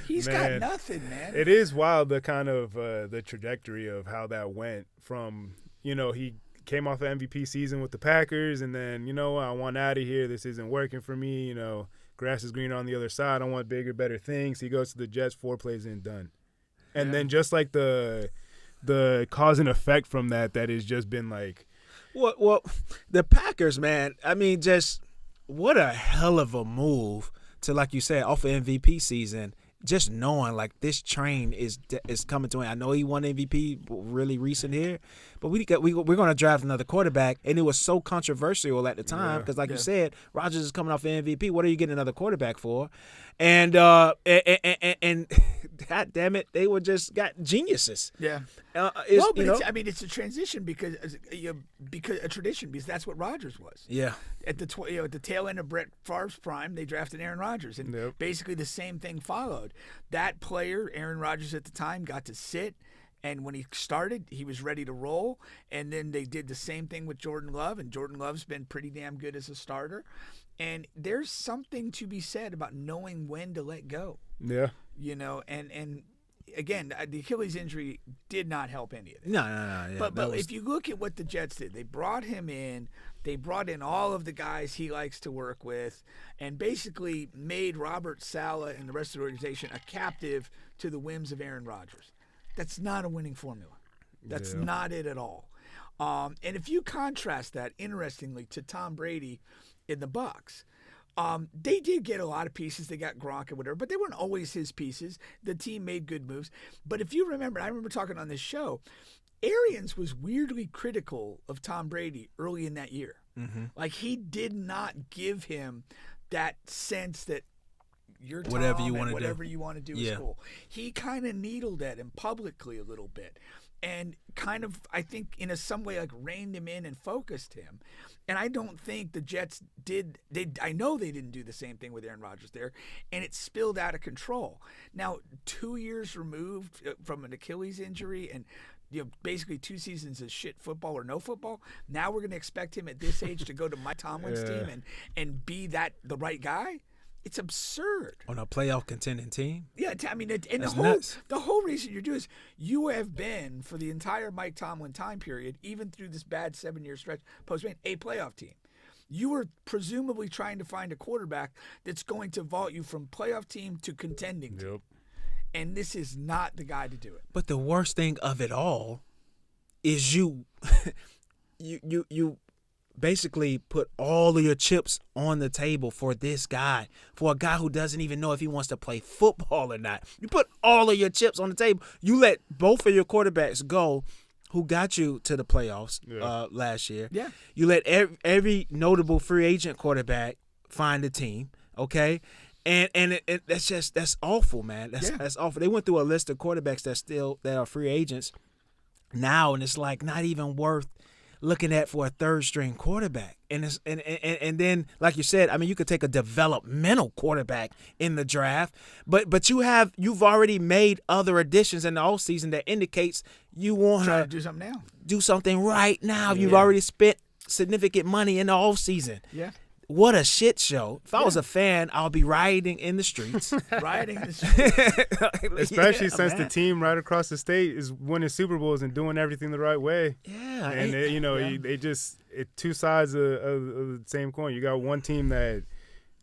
S3: He's got nothing, man.
S1: It is wild, the kind of the trajectory of how that went from, you know, he came off an MVP season with the Packers, and then, you know, I want out of here. This isn't working for me. You know, grass is greener on the other side. I want bigger, better things. He goes to the Jets, 4 plays in, done. And then just like the cause and effect from that has just been like.
S2: Well, the Packers, man, I mean, just what a hell of a move to, like you said, off an MVP season, just knowing like this train is coming to an end. I know he won MVP really recent here, but we're going to draft another quarterback, and it was so controversial at the time because, like you said, Rodgers is coming off an MVP. What are you getting another quarterback for? And God damn it, they were just got geniuses.
S3: Yeah. It's a transition because a tradition, because that's what Rodgers was.
S2: Yeah.
S3: At the tail end of Brett Favre's prime, they drafted Aaron Rodgers, and basically the same thing followed. That player, Aaron Rodgers at the time, got to sit, and when he started, he was ready to roll. And then they did the same thing with Jordan Love, and Jordan Love's been pretty damn good as a starter. And there's something to be said about knowing when to let go.
S1: Yeah.
S3: You know, and again, the Achilles injury did not help any of it.
S2: No. Yeah,
S3: but if you look at what the Jets did, they brought him in. They brought in all of the guys he likes to work with, and basically made Robert Saleh and the rest of the organization a captive to the whims of Aaron Rodgers. That's not a winning formula. That's not it at all. And if you contrast that, interestingly, to Tom Brady in the Bucs, they did get a lot of pieces. They got Gronk and whatever, but they weren't always his pieces. The team made good moves. But if you remember, I remember talking on this show, Arians was weirdly critical of Tom Brady early in that year. Mm-hmm. Like, he did not give him that sense that you're Tom, whatever you want to do is cool. He kind of needled at him publicly a little bit, and kind of, I think, in some way, like, reined him in and focused him. And I don't think the Jets did. I know they didn't do the same thing with Aaron Rodgers there, and it spilled out of control. Now, 2 years removed from an Achilles injury, and basically 2 seasons of shit football or no football. Now we're going to expect him at this age to go to Mike Tomlin's team and be the right guy. It's absurd.
S2: On a playoff contending team?
S3: Yeah, I mean, and the whole reason you're doing is you have been, for the entire Mike Tomlin time period, even through this bad 7-year stretch post-game, a playoff team. You were presumably trying to find a quarterback that's going to vault you from playoff team to contending team. And this is not the guy to do it.
S2: But the worst thing of it all is you basically put all of your chips on the table for this guy, for a guy who doesn't even know if he wants to play football or not. You put all of your chips on the table. You let both of your quarterbacks go who got you to the playoffs last year.
S3: Yeah.
S2: You let every notable free agent quarterback find a team, okay? And that's awful, man. That's awful. They went through a list of quarterbacks that are free agents now, and it's like not even worth looking at for a third string quarterback. And then, like you said, I mean, you could take a developmental quarterback in the draft, but you've already made other additions in the offseason that indicates you want to
S3: do something now.
S2: Do something right now. Yeah. You've already spent significant money in the offseason.
S3: Yeah.
S2: What a shit show. If I was a fan, I'll be rioting in the streets.
S1: Especially since the team right across the state is winning Super Bowls and doing everything the right way.
S2: Yeah.
S1: And, they just – two sides of the same coin. You got one team that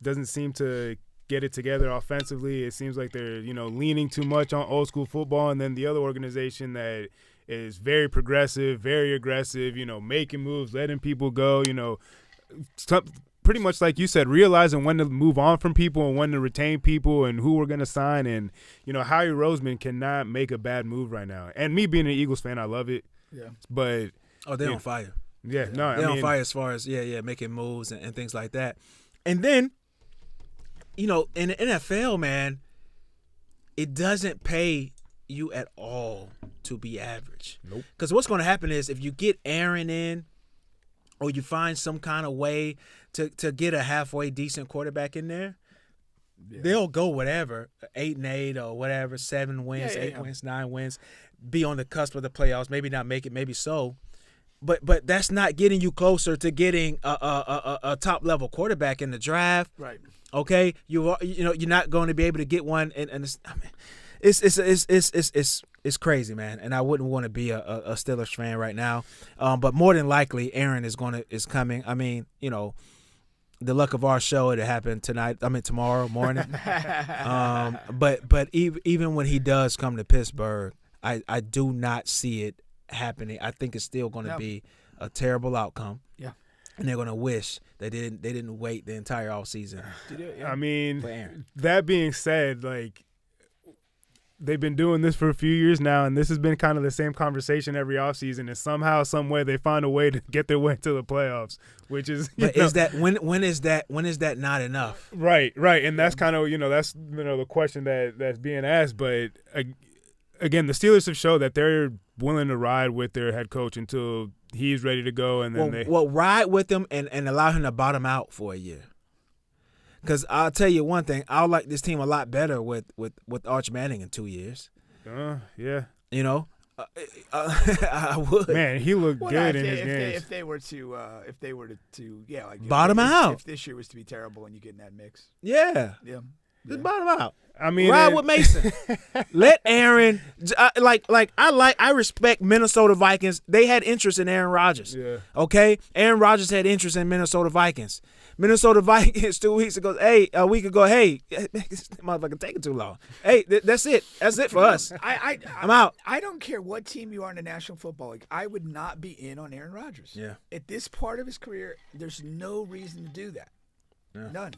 S1: doesn't seem to get it together offensively. It seems like they're, leaning too much on old school football. And then the other organization that is very progressive, very aggressive, making moves, letting people go, pretty much like you said, realizing when to move on from people and when to retain people and who we're going to sign. And, Howie Roseman cannot make a bad move right now. And me being an Eagles fan, I love it. Yeah. But
S2: they're on fire.
S1: Yeah, no,
S2: they're on fire as far as making moves and things like that. And then, in the NFL, man, it doesn't pay you at all to be average.
S1: Nope.
S2: Because what's going to happen is if you get Aaron in, or you find some kind of way to get a halfway decent quarterback in there, they'll go whatever, 8-8 or whatever, 7 wins, 8 wins, 9 wins, be on the cusp of the playoffs, maybe not make it, maybe so. But that's not getting you closer to getting a top level quarterback in the draft.
S3: Right.
S2: Okay? You're not going to be able to get one, and it's crazy, man. And I wouldn't want to be a Steelers fan right now. But more than likely, Aaron is coming. I mean, the luck of our show, it'll happen tomorrow morning. But even when he does come to Pittsburgh, I do not see it happening. I think it's still going to be a terrible outcome.
S3: Yeah.
S2: And they're going to wish they didn't wait the entire offseason.
S1: I mean, that being said, like, they've been doing this for a few years now, and this has been kind of the same conversation every offseason, and somehow, some way, they find a way to get their way to the playoffs, which is
S2: is that when is that not enough?
S1: Right, and that's kind of that's the question that's being asked. But again, the Steelers have showed that they're willing to ride with their head coach until he's ready to go, and then
S2: ride with him and allow him to bottom out for a year. Because I'll tell you one thing, I'll like this team a lot better with Arch Manning in 2 years.
S1: Yeah.
S2: I would.
S1: Man, he looked good in his games.
S3: If they were to
S2: bottom out.
S3: If this year was to be terrible and you get in that mix.
S2: Yeah. Just bottom out.
S1: I mean,
S2: ride with Mason. Let Aaron I respect Minnesota Vikings. They had interest in Aaron Rodgers.
S1: Yeah.
S2: Okay? Aaron Rodgers had interest in Minnesota Vikings. Minnesota Vikings 2 weeks ago, a week ago, this motherfucker taking too long. Hey, that's it. That's it for us. I'm out.
S3: I don't care what team you are in the National Football League. I would not be in on Aaron Rodgers.
S2: Yeah.
S3: At this part of his career, there's no reason to do that. Yeah. None.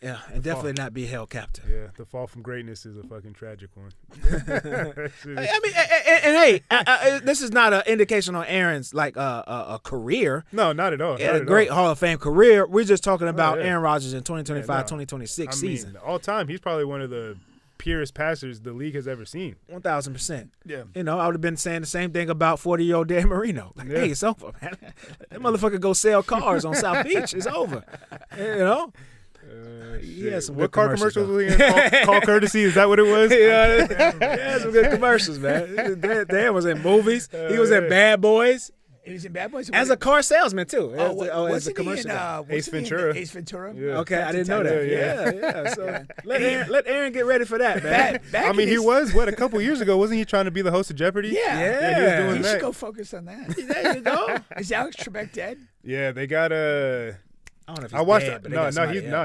S2: Yeah, and definitely not be held captive.
S1: Yeah, the fall from greatness is a fucking tragic one.
S2: This is not an indication on Aaron's a career.
S1: No, not at all.
S2: He had a great Hall of Fame career. We're just talking about Aaron Rodgers in 2025-2026 season.
S1: All time, he's probably one of the purest passers the league has ever seen.
S2: 1,000%.
S3: Yeah.
S2: I would have been saying the same thing about 40-year-old Dan Marino. Hey, it's over, man. That motherfucker go sell cars on South Beach. It's over.
S1: What car commercials was he in? Call Courtesy? Is that what it was?
S2: Yeah, some good commercials, man. Dan was in movies. He was in Bad Boys.
S3: He was in Bad Boys
S2: as a car salesman too. As a commercial
S1: Ace Ventura.
S3: Ace Ventura.
S2: Yeah. Okay, I didn't know that. Yeah. So let Aaron get ready for that, man.
S1: He was a couple years ago, wasn't he trying to be the host of Jeopardy?
S3: Yeah.
S2: He
S3: was doing that. Should go focus on that. There you go. Is Alex Trebek dead?
S1: Yeah, they got a.
S2: I don't know if he's dead, but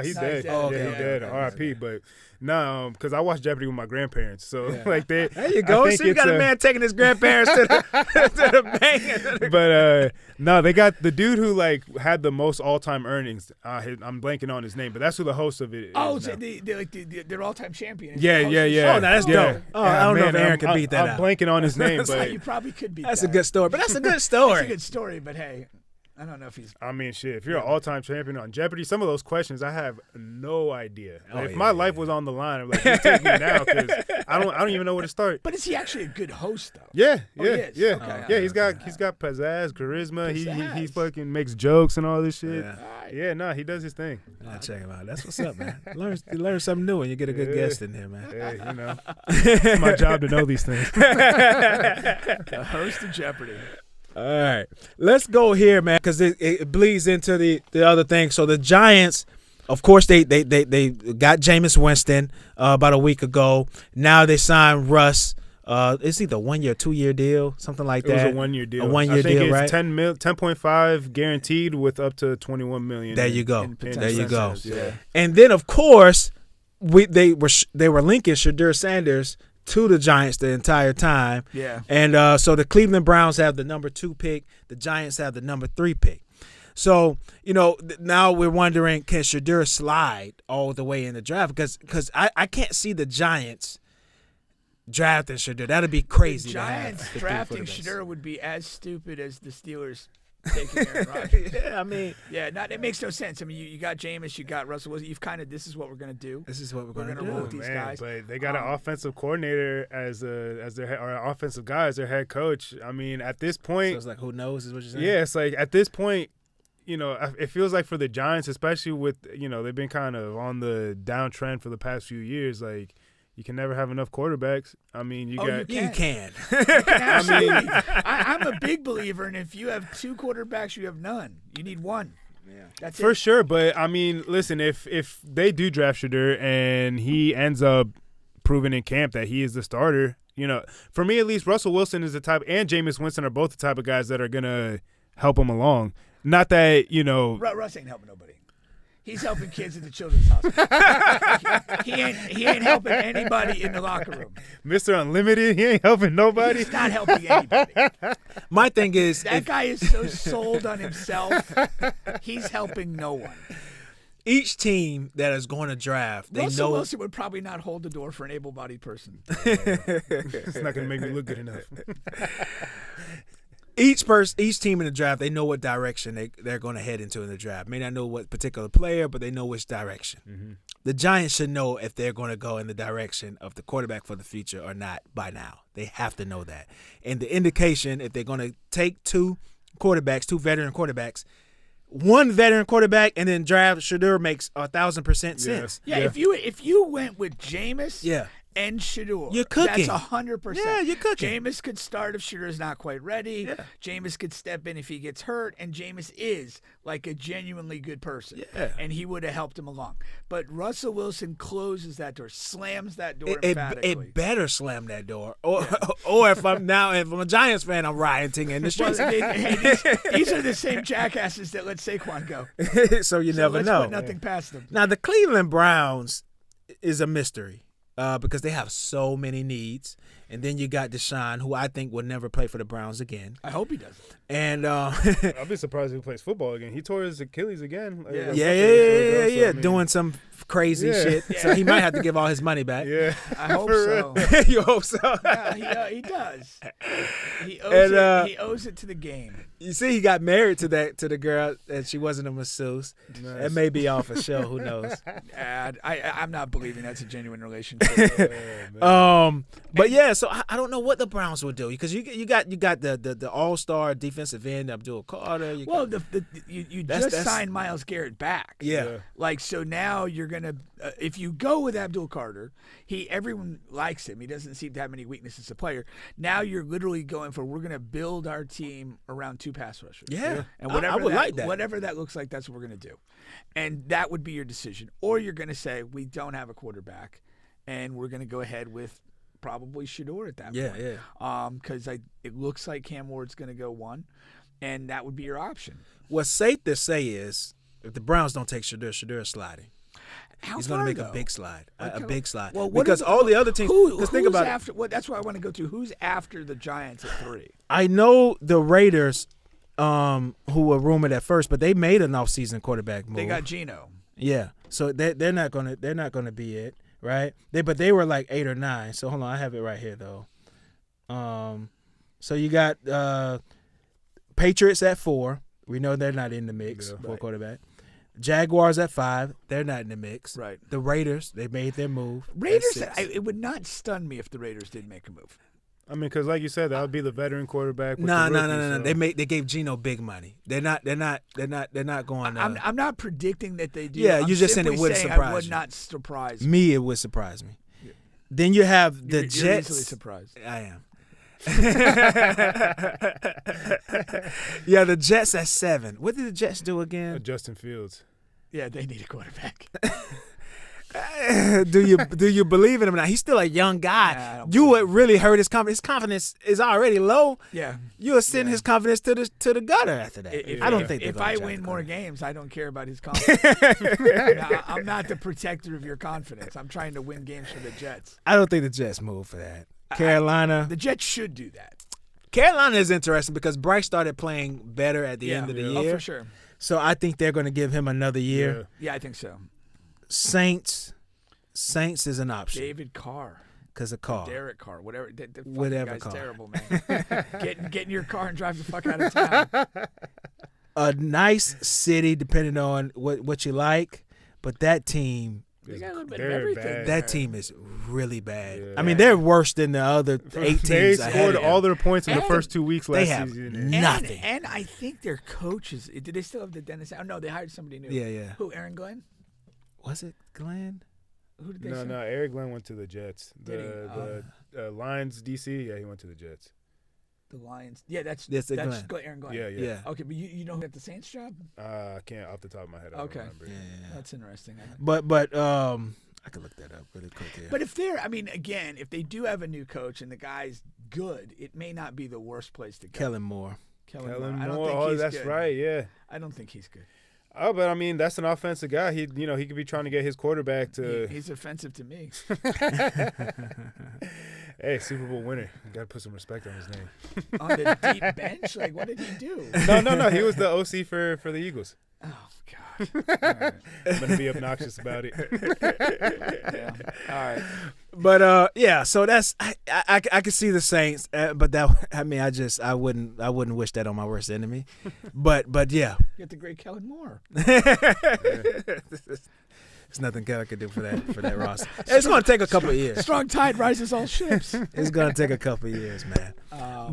S1: he's dead.
S3: Oh,
S1: yeah, he's dead. R.I.P. But no, because I watched Jeopardy with my grandparents, so there
S2: you go. See, you got a man taking his grandparents to the bank.
S1: But no, they got the dude who had the most all-time earnings. I'm blanking on his name, but that's who the host of it is.
S3: Oh, so they're all-time champion.
S1: Yeah.
S2: Oh, no, that's dope. Oh, I don't know if Aaron can beat that.
S1: I'm blanking on his name, but
S3: you probably could beat that.
S2: That's a good story. But that's a good story.
S3: That's a good story, but hey. I don't know if he's.
S1: I mean, shit. If you're an all-time champion on Jeopardy, some of those questions I have no idea. If my life was on the line, I'm like, just take me now because I don't even know where to start.
S3: But is he actually a good host though?
S1: Yeah.
S3: Okay.
S1: Yeah. He's got pizzazz, charisma. He fucking makes jokes and all this shit. Yeah. He does his thing.
S2: I'll check him out. That's what's up, man. Learn something new when you get a good guest in here, man.
S1: Yeah, it's my job to know these things.
S3: The host of Jeopardy.
S2: All right, let's go here, man, because it bleeds into the other thing. So the Giants, of course, they got Jameis Winston about a week ago. Now they signed Russ. It's either 1 year, 2 year deal, something like that.
S1: It was a 1 year deal.
S2: A 1 year deal, right?
S1: 10.5 guaranteed with up to $21 million.
S2: There you go. There you go.
S1: Yeah.
S2: And then, of course, they were linking Shedeur Sanders to the Giants the entire time.
S3: Yeah.
S2: And so the Cleveland Browns have the number 2 pick. The Giants have the number 3 pick. So, now we're wondering, can Shedeur slide all the way in the draft? Because I can't see the Giants drafting Shedeur. That'd be crazy.
S3: The Giants drafting Shedeur would be as stupid as the Steelers taking Aaron Rodgers. It makes no sense. I mean, you got Jameis, you got Russell Wilson. You've kind of, this is what we're gonna do.
S2: This is what we're gonna do.
S3: Roll with these guys.
S1: But they got an offensive coordinator as their or an offensive guy as their head coach. I mean, at this point,
S2: so it's like, who knows? Is what you're saying?
S1: Yeah, it's like at this point, it feels like for the Giants, especially with they've been kind of on the downtrend for the past few years. Like, you can never have enough quarterbacks. I mean, you
S2: can.
S3: Absolutely. I'm a big believer, and if you have 2 quarterbacks, you have none. You need 1. Yeah, that's
S1: for sure. But I mean, listen, if they do draft Shedeur and he ends up proving in camp that he is the starter, for me at least, Russell Wilson is the type, and Jameis Winston are both the type of guys that are gonna help him along. Not that
S3: Russ ain't helping nobody. He's helping kids at the children's hospital. he ain't helping anybody in the locker room.
S1: Mr. Unlimited, he ain't helping nobody.
S3: He's not helping anybody.
S2: My thing is,
S3: that guy is so sold on himself. He's helping no one.
S2: Each team that is going to draft, they
S3: Russell
S2: know
S3: Wilson would probably not hold the door for an able-bodied person.
S1: It's not going to make me look good enough.
S2: Each team in the draft, they know what direction they're going to head into in the draft. May not know what particular player, but they know which direction. Mm-hmm. The Giants should know if they're going to go in the direction of the quarterback for the future or not by now. They have to know that. And the indication, if they're going to take 2 veteran quarterbacks, 1 veteran quarterback and then draft Shedeur makes 1,000% sense.
S3: Yeah, if you went with Jameis and Shedeur,
S2: you're cooking.
S3: That's 100%.
S2: Yeah, you're cooking.
S3: Jameis could start if Shedeur's not quite ready. Yeah. Jameis could step in if he gets hurt, and Jameis is like a genuinely good person. Yeah. And he would have helped him along. But Russell Wilson closes that door, slams that door emphatically.
S2: It better slam that door. Or if I'm a Giants fan, I'm rioting in the streets.
S3: These are the same jackasses that let Saquon go.
S2: So never know.
S3: Put nothing past them.
S2: Now, the Cleveland Browns is a mystery. Because they have so many needs. And then you got Deshaun, who I think will never play for the Browns again.
S3: I hope he doesn't.
S2: And
S1: I'll be surprised if he plays football again. He tore his Achilles again.
S2: Yeah. Doing some crazy shit. Yeah. So he might have to give all his money back.
S1: Yeah.
S3: I hope so.
S2: You hope so?
S3: Yeah, he does. He owes it to the game.
S2: You see, he got married to the girl, and she wasn't a masseuse. Nice. It may be off a show. Who knows?
S3: I'm not believing that's a genuine relationship.
S2: But yeah, so I don't know what the Browns will do because you got the all-star defensive end Abdul Carter.
S3: You just signed Myles Garrett back.
S2: Yeah.
S3: So now you're gonna if you go with Abdul Carter, everyone likes him. He doesn't seem to have many weaknesses as a player. Now you're literally going for we're gonna build our team around 2 pass rushers.
S2: Yeah.
S3: And whatever
S2: I would like that.
S3: Whatever that looks like, that's what we're gonna do. And that would be your decision. Or you're gonna say we don't have a quarterback, and we're gonna go ahead with probably Shedeur at that point.
S2: Yeah.
S3: Because it looks like Cam Ward's going to go 1, and that would be your option.
S2: What's safe to say is if the Browns don't take Shedeur is sliding. He's going to make a big slide. A big slide.
S3: Well,
S2: because all the other teams. Because think about
S3: it. That's where I want to go to. Who's after the Giants at 3?
S2: I know the Raiders, who were rumored at first, but they made an offseason quarterback move.
S3: They got Geno.
S2: Yeah. So they're not gonna be it. Right, but they were like 8 or 9. So hold on, I have it right here though. So you got Patriots at 4. We know they're not in the mix for quarterback. Jaguars at 5. They're not in the mix.
S3: Right.
S2: The Raiders, they made their move.
S3: Raiders. It would not stun me if the Raiders didn't make a move.
S1: I mean, because like you said, that would be the veteran quarterback.
S2: No. So. They gave Geno big money. They're not going.
S3: I'm not predicting that they do.
S2: Yeah, you just saying it wouldn't surprise.
S3: I would not surprise
S2: me. It would surprise me. Yeah. Then you have the Jets.
S3: You're easily surprised.
S2: I am. Yeah, the Jets at 7. What did the Jets do again?
S1: Justin Fields.
S3: Yeah, they need a quarterback.
S2: Do you believe in him now? He's still a young guy. You would really hurt his confidence. His confidence is already low.
S3: Yeah.
S2: You would send his confidence to the gutter after that. I don't think
S3: if I win more games, I don't care about his confidence. I'm not the protector of your confidence. I'm trying to win games for the Jets.
S2: I don't think the Jets move for that. Carolina.
S3: The Jets should do that.
S2: Carolina is interesting because Bryce started playing better at the end of the year.
S3: Oh, for sure.
S2: So I think they're going to give him another year.
S3: Yeah, I think so.
S2: Saints is an option.
S3: David Carr.
S2: Because of Carr.
S3: Derek Carr. Whatever.
S2: Whatever
S3: guy's
S2: Carr.
S3: Terrible, man. Get in your car and drive the fuck out of town.
S2: A nice city, depending on what you like. But that team...
S3: They got a little bit of everything.
S2: That team is really bad. Yeah. I mean, they're worse than the other 8 teams.
S1: They scored all their points in the first 2 weeks last season.
S2: They have nothing.
S3: And I think their coaches, did they still have the Dennis? Oh, no, they hired somebody new.
S2: Yeah.
S3: Who, Aaron Glenn?
S2: Was it Glenn?
S3: Who did they say?
S1: No, Eric Glenn went to the Jets. The Lions DC, he went to the Jets.
S3: The Lions. Yeah, that's
S2: Glenn.
S3: Aaron Glenn.
S1: Yeah.
S3: Okay, but you know who got the Saints job?
S1: I can't off the top of my head. I don't remember.
S2: Yeah.
S3: That's interesting.
S2: But I could look that up really quick here.
S3: But if they do have a new coach and the guy's good, it may not be the worst place to go.
S2: Kellen Moore.
S3: I don't think he's
S1: that's
S3: good.
S1: Right, yeah.
S3: I don't think he's good.
S1: Oh, but I mean, that's an offensive guy. He could be trying to get his quarterback to.
S3: He's offensive to me.
S1: Hey, Super Bowl winner. You got to put some respect on his name.
S3: On the deep bench? Like, what did he do?
S1: No. He was the OC for the Eagles.
S3: Oh, God.
S1: Right. I'm going to be obnoxious about it.
S3: Yeah. All right.
S2: But so that's I can see the Saints, but I wouldn't wish that on my worst enemy. But yeah.
S3: You got the great Kellen Moore.
S2: There's nothing Kellen could do for that roster. It's going to take a couple of years.
S3: Strong tide rises all ships.
S2: It's going to take a couple of years, man.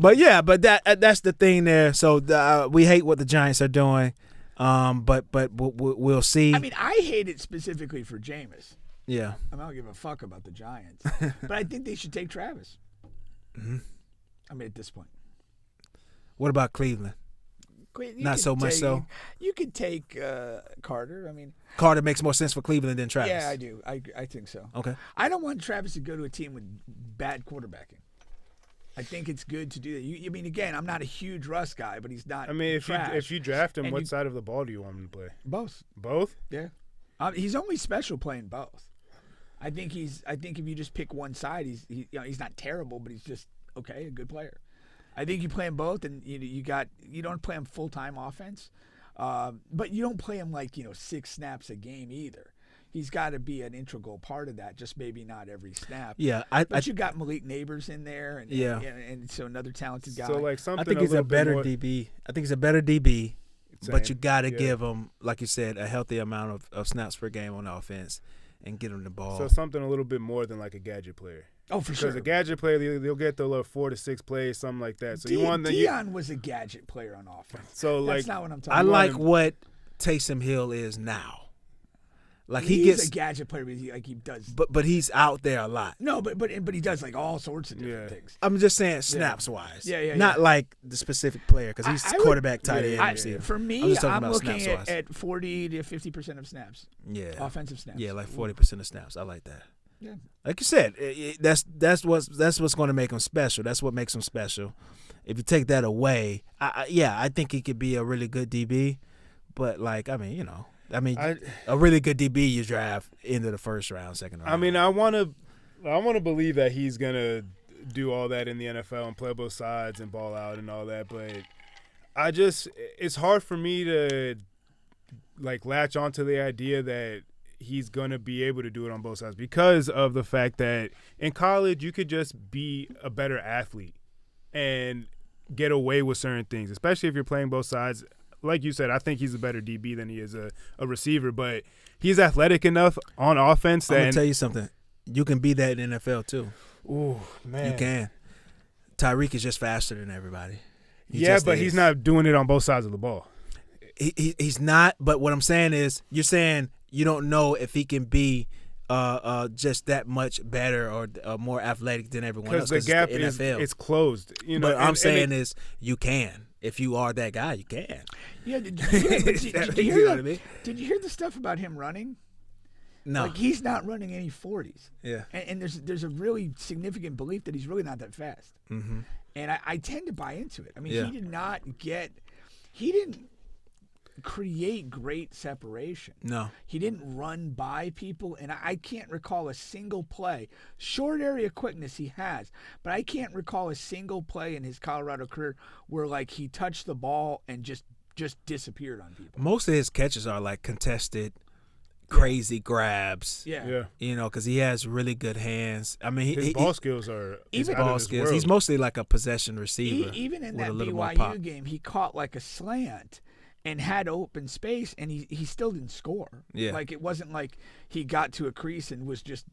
S2: But that's the thing there. So we hate what the Giants are doing. But we'll see.
S3: I mean, I hate it specifically for Jameis.
S2: Yeah.
S3: I don't give a fuck about the Giants. But I think they should take Travis.
S2: Mm-hmm.
S3: I mean, at this point.
S2: What about Cleveland? Not so much so.
S3: You could take Carter. I mean,
S2: Carter makes more sense for Cleveland than Travis.
S3: Yeah, I do. I think so.
S2: Okay.
S3: I don't want Travis to go to a team with bad quarterbacking. I think it's good to do that. I mean, again, I'm not a huge Russ guy, but he's not.
S1: I mean, if you draft him, what side of the ball do you want him to play?
S3: Both.
S1: Both?
S3: Yeah. He's only special playing both. I think if you just pick one side, he's not terrible, but he's just okay, a good player. I think you play him both, and you don't play him full-time offense, but you don't play him like 6 snaps a game either. He's got to be an integral part of that, just maybe not every snap.
S2: Yeah,
S3: but you got Malik Neighbors in there, and so another talented guy.
S1: So like something.
S2: I think he's a better DB. I think he's a better DB, but you got to give him, like you said, a healthy amount of snaps per game on offense, and get him the ball.
S1: So something a little bit more than like a gadget player.
S3: Oh, for sure.
S1: Because a gadget player, they'll get the 4 to 6 plays, something like that. So
S3: Deion was a gadget player on offense.
S1: So
S3: that's not what I'm talking about.
S2: I like what Taysom Hill is now. Like
S3: he's a gadget player, but he does.
S2: But he's out there a lot.
S3: No, but he does like all sorts of different things.
S2: I'm just saying snaps wise.
S3: Yeah.
S2: Not like the specific player because he's quarterback, tight end, receiver.
S3: For me, I'm looking at 40 to 50% of snaps.
S2: Yeah.
S3: Offensive snaps.
S2: Yeah, like 40% of snaps. I like that.
S3: Yeah.
S2: Like you said, that's what's going to make him special. That's what makes him special. If you take that away, I think he could be a really good DB. But a really good DB you draft into the first round, second round.
S1: I mean, I want to believe that he's gonna do all that in the NFL and play both sides and ball out and all that. But it's hard for me to latch onto the idea that he's going to be able to do it on both sides because of the fact that in college you could just be a better athlete and get away with certain things, especially if you're playing both sides. Like you said, I think he's a better DB than he is a receiver, but he's athletic enough on offense that –
S2: I'm going to tell you something. You can be that in the NFL too.
S1: Ooh, man.
S2: You can. Tyreek is just faster than everybody.
S1: He's not doing it on both sides of the ball.
S2: He's not, but what I'm saying is you're saying you don't know if he can be just that much better or more athletic than everyone else.
S1: Because the gap is closed.
S2: But I'm saying is you can. If you are that guy, you can.
S3: Yeah, did you hear the stuff about him running?
S2: No.
S3: Like, he's not running any 40s.
S2: Yeah.
S3: And there's a really significant belief that he's really not that fast.
S2: Mm-hmm.
S3: And I tend to buy into it. I mean,
S2: Yeah.
S3: he didn't create great separation.
S2: No.
S3: He didn't run by people, and I can't recall a single play. Short area quickness he has, but I can't recall a single play in his Colorado career where, like, he touched the ball and just disappeared on people.
S2: Most of his catches are like contested, crazy grabs.
S3: Yeah.
S2: You know, because he has really good hands. I mean,
S1: his ball skills are
S3: even
S1: ball skills.
S2: He's mostly like a possession receiver.
S3: Even in
S2: with
S3: that
S2: a little more
S3: BYU
S2: pop.
S3: game, he caught like a slant and had open space, and he still didn't score.
S2: Yeah.
S3: Like, it wasn't like he got to a crease and was just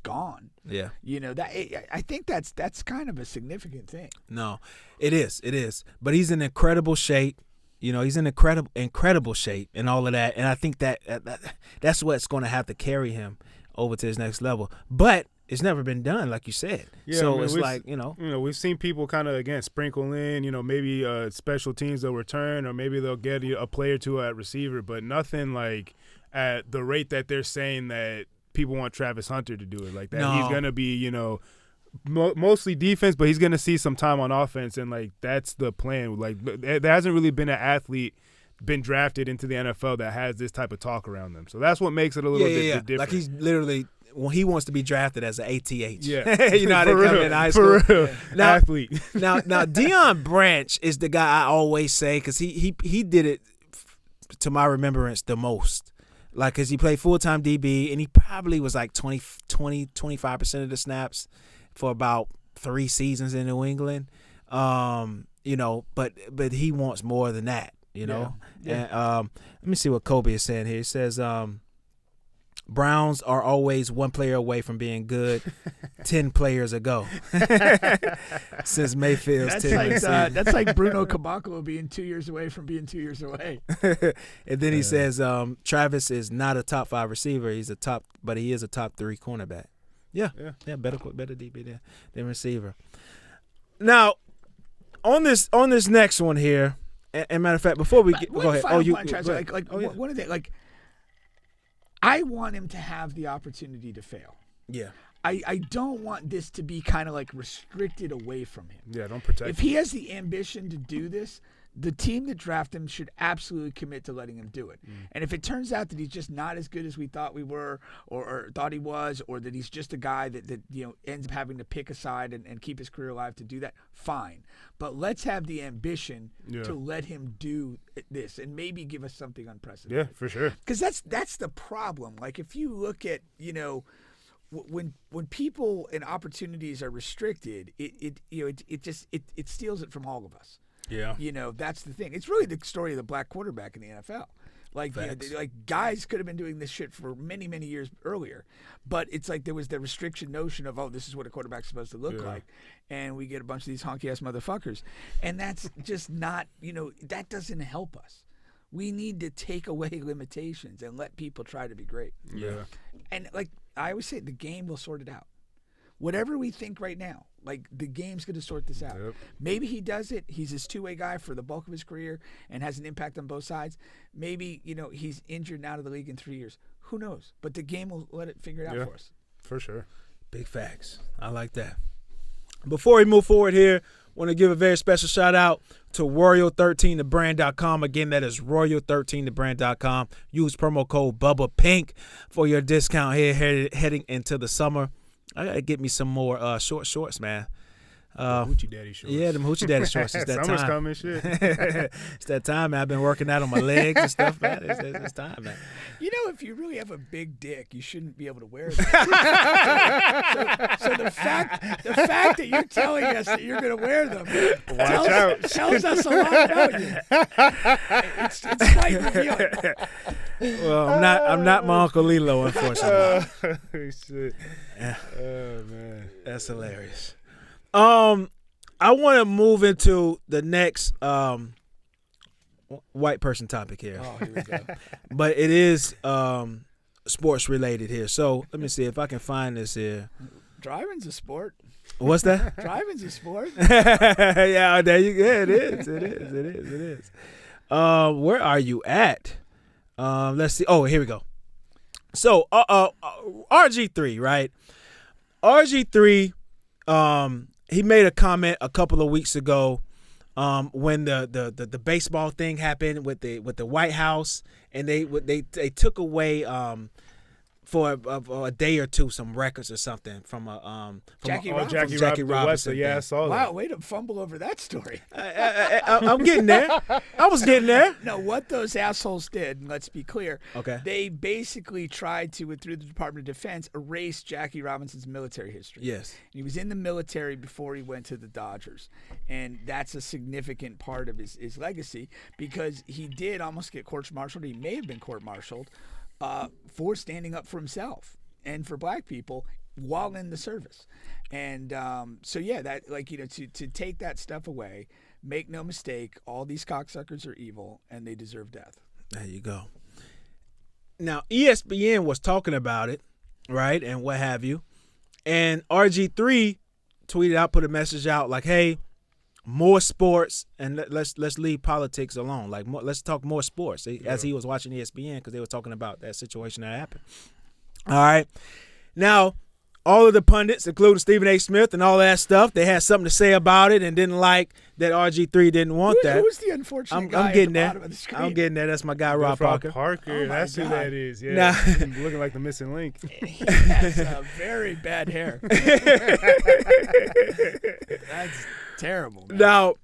S3: gone.
S2: Yeah.
S3: You know, I think that's kind of a significant thing.
S2: No, it is. But he's in incredible shape. You know, he's in incredible shape and all of that. And I think that's what's going to have to carry him over to his next level. But it's never been done, like you said.
S1: Yeah,
S2: so
S1: I mean,
S2: it's like, you know,
S1: we've seen people kind of, again, sprinkle in, maybe special teams they'll return, or maybe they'll get a play or two at receiver, but nothing like at the rate that they're saying that people want Travis Hunter to do it like that.
S2: No.
S1: He's going to be, mostly defense, but he's going to see some time on offense, and, like, that's the plan. Like, there hasn't really been an athlete been drafted into the NFL that has this type of talk around them. So that's what makes it a little bit different.
S2: Like, he's literally – well, he wants to be drafted as an ATH.
S1: Yeah.
S2: You know how they come in high school.
S1: For real.
S2: Now,
S1: athlete.
S2: now, Deion Branch is the guy I always say, because he did it, to my remembrance, the most. Like, because he played full-time DB, and he probably was like 25% of the snaps for about 3 seasons in New England. But he wants more than that, you know.
S3: Yeah.
S2: And let me see what Kobe is saying here. He says, Browns are always one player away from being good 10 players ago. Since Mayfield's
S3: that's like Bruno Caboclo being 2 years away from being 2 years away.
S2: And then he says Travis is not a top 5 receiver. But he is a top 3 cornerback. Yeah, better DB than receiver. Now, on this next one here, and matter of fact, before we get go ahead.
S3: One of the I want him to have the opportunity to fail.
S2: Yeah.
S3: I don't want this to be kind of like restricted away from him.
S1: Yeah, don't protect him.
S3: If he has the ambition to do this, the team that drafted him should absolutely commit to letting him do it. And if it turns out that he's just not as good as we thought we were or thought he was, or that he's just a guy that ends up having to pick a side and keep his career alive to do that, fine. But let's have the ambition to let him do this and maybe give us something unprecedented.
S1: Yeah, for sure.
S3: Because that's the problem. Like, if you look at, when people and opportunities are restricted, it steals it from all of us.
S2: Yeah.
S3: That's the thing. It's really the story of the black quarterback in the NFL. Like, guys could have been doing this shit for many, many years earlier. But it's like there was the restriction notion of, this is what a quarterback's supposed to look like. And we get a bunch of these honky-ass motherfuckers. And that's just not, that doesn't help us. We need to take away limitations and let people try to be great.
S1: Yeah.
S3: And, like I always say, the game will sort it out. Whatever we think right now, like, the game's going to sort this out.
S1: Yep.
S3: Maybe he does it. He's this two-way guy for the bulk of his career and has an impact on both sides. Maybe, he's injured and out of the league in 3 years. Who knows? But the game will let it figure it out for us.
S1: For sure.
S2: Big facts. I like that. Before we move forward here, want to give a very special shout-out to Royal13thebrand.com. Again, that is Royal13thebrand.com. Use promo code BubbaPink for your discount here heading into the summer. I got to get me some more short shorts, man.
S1: Hoochie Daddy shorts.
S2: Yeah, them Hoochie Daddy shorts. It's that
S1: Summer's
S2: time.
S1: coming, shit.
S2: It's that time, man. I've been working out on my legs and stuff, man. It's time, man.
S3: If you really have a big dick, you shouldn't be able to wear them. so the fact that you're telling us that you're going to wear them tells us a lot about you. It's quite revealing.
S2: Well, I'm not my Uncle Lilo, unfortunately.
S1: Shit.
S2: Yeah.
S1: Oh man,
S2: that's hilarious. I want to move into the next white person topic here.
S3: Oh, here we go.
S2: But it is sports related here. So let me see if I can find this here.
S3: Driving's a sport.
S2: What's that?
S3: Driving's a sport.
S2: Yeah, there you go. Yeah, it is. Where are you at? Let's see. Oh, here we go. So RG3, right? RG3, he made a comment a couple of weeks ago when the baseball thing happened with the White House, and they took away for a day or two some records or something from
S3: Jackie
S2: Robinson.
S1: Yeah, I saw that.
S3: Wow, way to fumble over that story.
S2: I'm getting there. I was getting there.
S3: No, what those assholes did, and let's be clear,
S2: okay,
S3: they basically tried to, through the Department of Defense, erase Jackie Robinson's military history.
S2: Yes.
S3: He was in the military before he went to the Dodgers, and that's a significant part of his legacy, because he did almost get court-martialed. He may have been court-martialed for standing up for himself and for black people while in the service. And so yeah, that, like, you know, to take that stuff away, make no mistake, all these cocksuckers are evil and they deserve death.
S2: There you go. Now, ESPN was talking about it, right, and what have you, and RG3 tweeted out, put a message out like, hey, more sports, and let's leave politics alone. Like, let's talk more sports. As he was watching ESPN, because they were talking about that situation that happened. All right. Now, all of the pundits, including Stephen A. Smith and all that stuff, they had something to say about it and didn't like that RG3 didn't want that.
S3: Who's the unfortunate guy
S2: I'm getting
S3: at the
S2: there.
S3: bottom of the screen?
S2: I'm getting there. That's my guy, Rob Parker.
S1: Oh, that's
S3: God.
S1: who that is. Yeah,
S2: Now,
S1: looking like the missing link.
S3: He has very bad hair. That's terrible, man.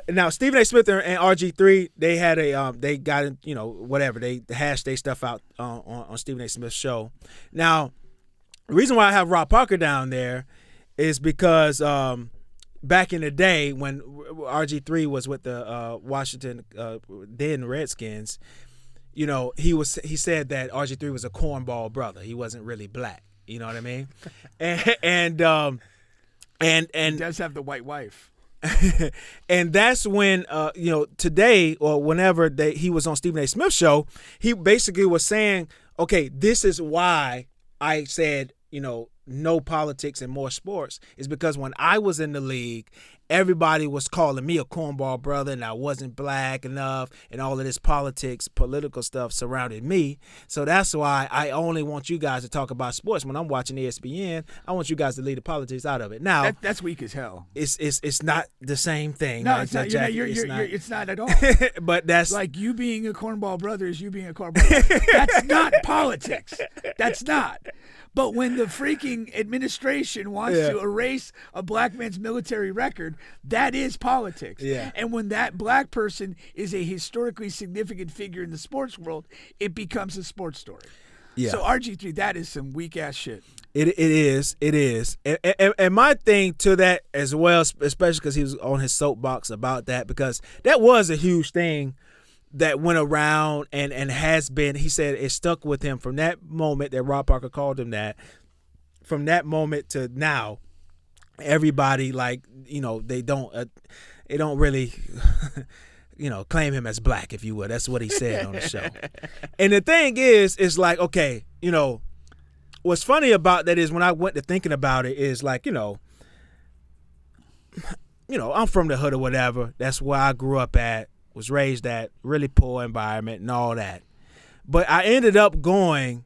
S2: Now Stephen A. Smith and RG3, they had they got, you know, whatever, they hashed their stuff out on Stephen A. Smith's show. Now, the reason why I have Rob Parker down there is because back in the day when RG3 was with the Washington then Redskins, you know, he said that RG3 was a cornball brother. He wasn't really black. You know what I mean? and
S3: he does have the white wife.
S2: And that's when, you know, today or whenever he was on Stephen A. Smith's show, he basically was saying, okay, this is why I said, you know, no politics and more sports, is because when I was in the league, everybody was calling me a cornball brother and I wasn't black enough and all of this political stuff surrounded me. So that's why I only want you guys to talk about sports. When I'm watching ESPN, I want you guys to leave the politics out of it. Now,
S3: that's weak as hell.
S2: It's not the same thing.
S3: No, it's not. It's not at all.
S2: But that's
S3: like you being a cornball brother is you being a cornball brother. That's not politics. That's not. But when the freaking administration wants to erase a black man's military record, that is politics.
S2: Yeah.
S3: And when that black person is a historically significant figure in the sports world, it becomes a sports story. Yeah. So RG3, that is some weak ass shit.
S2: It is. And my thing to that as well, especially because he was on his soapbox about that, because that was a huge thing that went around and has been, he said it stuck with him from that moment that Rob Parker called him that. From that moment to now, everybody, like, you know, they don't really, you know, claim him as black, if you will. That's what he said on the show. And the thing is, it's like, okay, you know, what's funny about that is when I went to thinking about it is like, you know, I'm from the hood or whatever. That's where I grew up at. Was raised at, really poor environment and all that. But I ended up going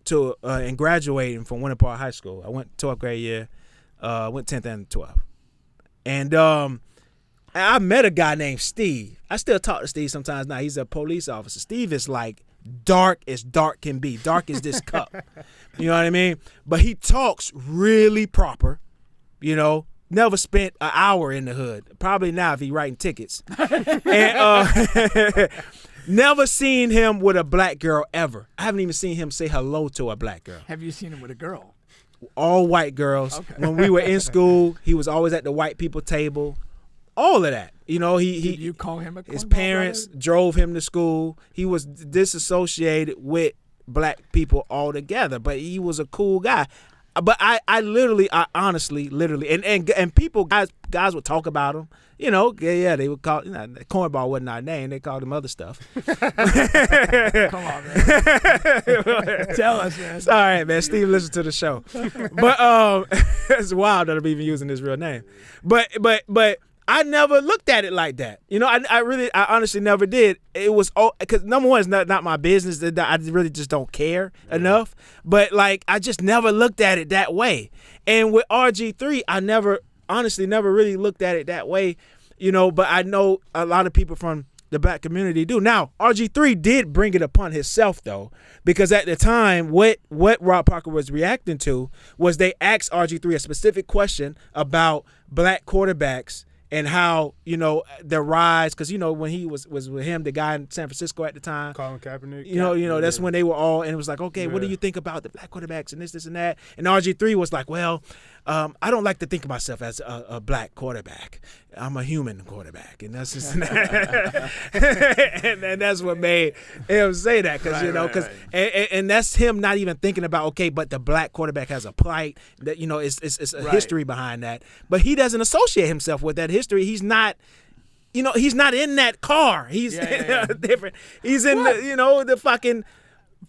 S2: to and graduating from Winter Park High School. I went 12th grade year, went 10th and 12th. And I met a guy named Steve. I still talk to Steve sometimes now. He's a police officer. Steve is like dark as dark can be. Dark as this cup. You know what I mean? But he talks really proper, you know. Never spent an hour in the hood. Probably now if he writing tickets. And never seen him with a black girl ever. I haven't even seen him say hello to a black girl.
S3: Have you seen him with a girl?
S2: All white girls. Okay. When we were in school, he was always at the white people table. All of that. You know,
S3: Did you call him a
S2: his parents
S3: brother?
S2: Drove him to school. He was disassociated with black people altogether, but he was a cool guy. But I honestly, and people, guys would talk about him. You know, they would call, cornball wasn't our name. They called him other stuff.
S3: Come on, man. Tell us, man.
S2: All right, man. Steve listened to the show. But it's wild that I'm even using his real name. But I never looked at it like that. You know, I honestly never did. It was because number one, it's not my business. I really just don't care enough. But like, I just never looked at it that way. And with RG3, I honestly never really looked at it that way. You know, but I know a lot of people from the black community do. Now, RG3 did bring it upon himself, though, because at the time, what Rob Parker was reacting to was they asked RG3 a specific question about black quarterbacks and how, you know, the rise, because, you know, when he was with him, the guy in San Francisco at the time,
S1: Colin Kaepernick.
S2: You know, that's when they were all, and it was like, okay, what do you think about the black quarterbacks and this, and that? And RG3 was like, well, I don't like to think of myself as a black quarterback. I'm a human quarterback, and that's just and that's what made him say that, because and that's him not even thinking about, okay, but the black quarterback has a plight that, you know, it's a history behind that, but he doesn't associate himself with that history. He's not. You know, he's not in that car. He's different. He's in the fucking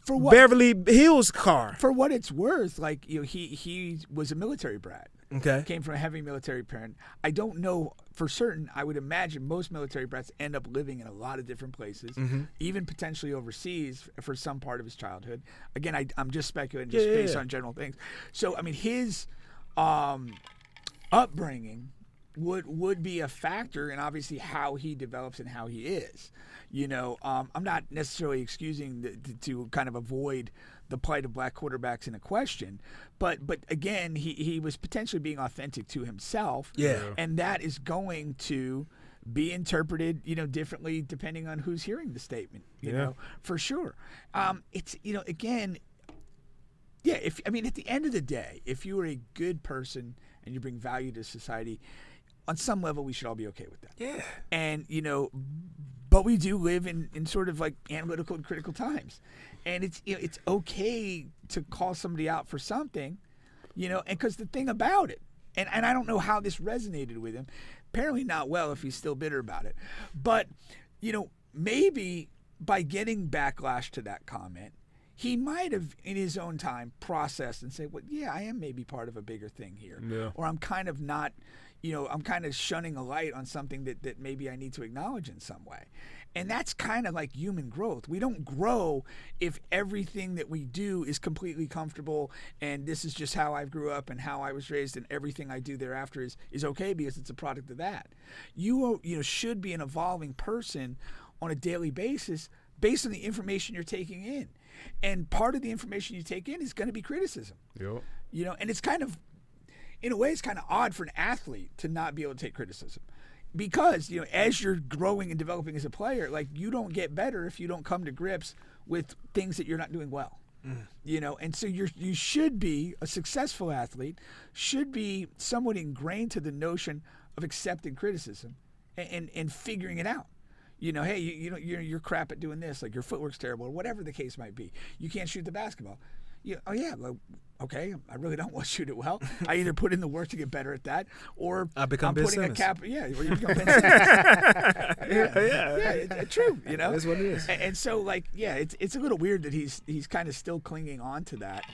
S2: Beverly Hills car.
S3: For what it's worth, like, you know, he was a military brat.
S2: Okay.
S3: Came from a heavy military parent. I don't know for certain. I would imagine most military brats end up living in a lot of different places, even potentially overseas for some part of his childhood. Again, I'm just speculating, based on general things. So, I mean, his upbringing would be a factor in obviously how he develops and how he is. You know, I'm not necessarily excusing to kind of avoid the plight of black quarterbacks in a question, but again, he was potentially being authentic to himself, and that is going to be interpreted, you know, differently depending on who's hearing the statement. You know, for sure. It's, you know, again, at the end of the day, if you are a good person and you bring value to society, on some level, we should all be okay with that. Yeah. And, you know, but we do live in sort of like analytical and critical times. And it's, you know, it's okay to call somebody out for something, you know, and because the thing about it, and I don't know how this resonated with him, apparently not well if he's still bitter about it, but, you know, maybe by getting backlash to that comment, he might have, in his own time, processed and say, well, yeah, I am maybe part of a bigger thing here. Yeah. Or I'm kind of not, you know, I'm kind of shunning a light on something that maybe I need to acknowledge in some way. And that's kind of like human growth. We don't grow if everything that we do is completely comfortable and this is just how I grew up and how I was raised and everything I do thereafter is okay because it's a product of that. You should be an evolving person on a daily basis based on the information you're taking in. And part of the information you take in is going to be criticism. Yep. You know, and it's kind of, in a way, it's kind of odd for an athlete to not be able to take criticism. Because, you know, as you're growing and developing as a player, like, you don't get better if you don't come to grips with things that you're not doing well. You know, and so you should be a successful athlete, should be somewhat ingrained to the notion of accepting criticism and figuring it out. You know, hey, you're crap at doing this, like your footwork's terrible, or whatever the case might be. You can't shoot the basketball. Well, okay, I really don't want to shoot it well. I either put in the work to get better at that, or I'm putting a cap. Yeah, or you become Ben Simmons. True. You know,
S2: that's what it is.
S3: And so, like, it's a little weird that he's kind of still clinging on to that,